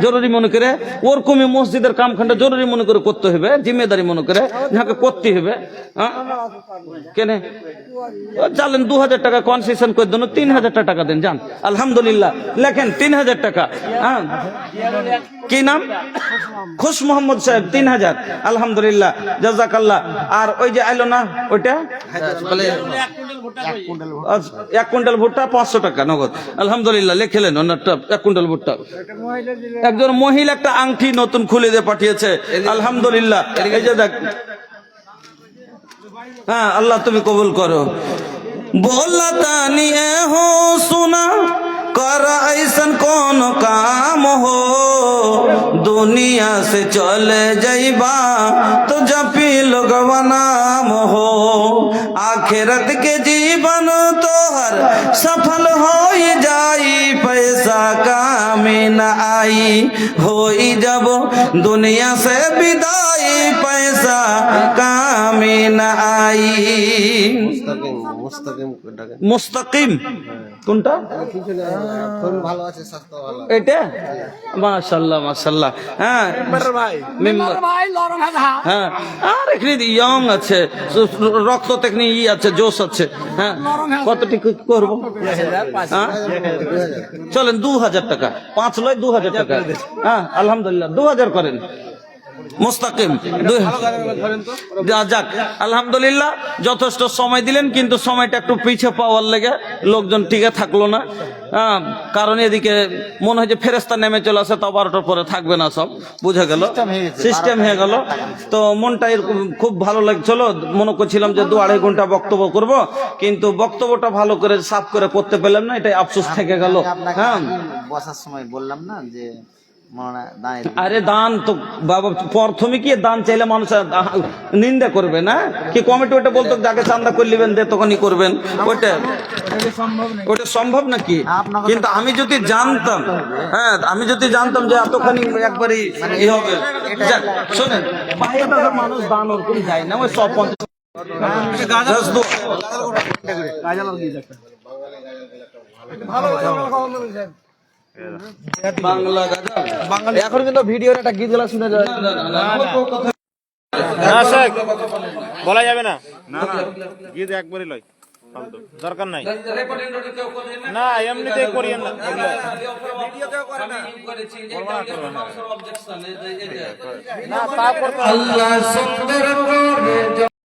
জরুরি মনে করে ওরকমই মসজিদের কামখানটা জরুরি মনে করে করতে হবে, জিম্মেদারি মনে করে যাকে করতে হবে। কেনে চলেন 2000 টাকা কনসেশন করে দেন, 3000 টাকা দেন, যান। আলহামদুলিল্লাহ, লেখেন 3000 টাকা। হ্যাঁ, কি নাম? খুশ মোহাম্মদ সাহেব, 3000। আলহামদুলিল্লাহ, জাযাকাল্লাহ। আর ওই যে আইলো না ওইটা, 1 কুইন্টাল ভুট্টা 500 টাকা নগদ। আলহামদুলিল্লাহ, লিখলেন ওনারটা 1 কুইন্টাল ভুট্টা। একজন মহিলা একটা আংটি নতুন খুলে দিয়ে পাঠিয়েছে। আলহামদুলিল্লাহ, এই যে দেখ। হ্যাঁ, আল্লাহ তুমি কবুল করো। बोला तानी ए हो सुना कर ऐसन कौन काम हो, दुनिया से चले जाइबा तो जपी लोगवा नाम हो, आखिरत के जीवन तो हर सफल हो जाई, पैसा काम न आई, होई जब दुनिया से विदाई, पैसा काम न आई। মুস্তাকিম কোনটা? ভালো আছে, স্বাস্থ্য ভালো। এটা মাশাআল্লাহ, মাশাআল্লাহ। হ্যাঁ হ্যাঁ, আর এখানে ইয়ং আছে, রক্ত তেমনি ই আছে, জোশ আছে। হ্যাঁ, কত টিক করবো? চলেন 2000 টাকা। 5 লয় 2000 টাকা। হ্যাঁ, আলহামদুলিল্লাহ, 2000 করেন। মুস্তাকিম যাক আলহামদুলিল্লাহ যথেষ্ট সময় দিলেন, কিন্তু সময়টা একটু পিছিয়ে পাওয়ার লেগে লোকজন টিকে থাকলো না। কারণ এদিকে মনে হয় যে ফেরেস্তা নেমে চলে আসে, তাও 12টার পরে থাকবে না, সব বুঝে গেল, সিস্টেম হয়ে গেল। তো মনটা এরকম খুব ভালো লাগছিল, মনে করছিলাম যে 2-2.5 ঘন্টা বক্তব্য করব, কিন্তু বক্তব্যটা ভালো করে সাফ করে করতে পেলাম না, এটাই আফসোস থেকে গেল। আপনাকে হ্যাঁ বসার সময় বললাম না যে মনে দাঁড়িয়ে আরে দান তো বাবা, প্রথমে কি দান চাইলে মানুষ নিন্দা করবে না কি? কমিটি ওটা বলতো যাকে চান্দা করলিবেন দে তখনই করবেন, ওটা সম্ভব নাকি? কিন্তু আমি যদি জানতাম, হ্যাঁ আমি যদি জানতাম যে এতখানি একবারই ই হবে, যাক, শোনেন বাইরে দেশের মানুষ দান ওরকম যায় না, ওই সব 50 বাংলা গাজা এখন কিন্তু ভিডিওর একটা গীত গুলা শুনে যায়। বলা যাবে না, গীত একবারই লয়, ফালতু দরকার নাই। না এমনিতেই করিয়েন না, না তা করতে আল্লাহ সুন্দর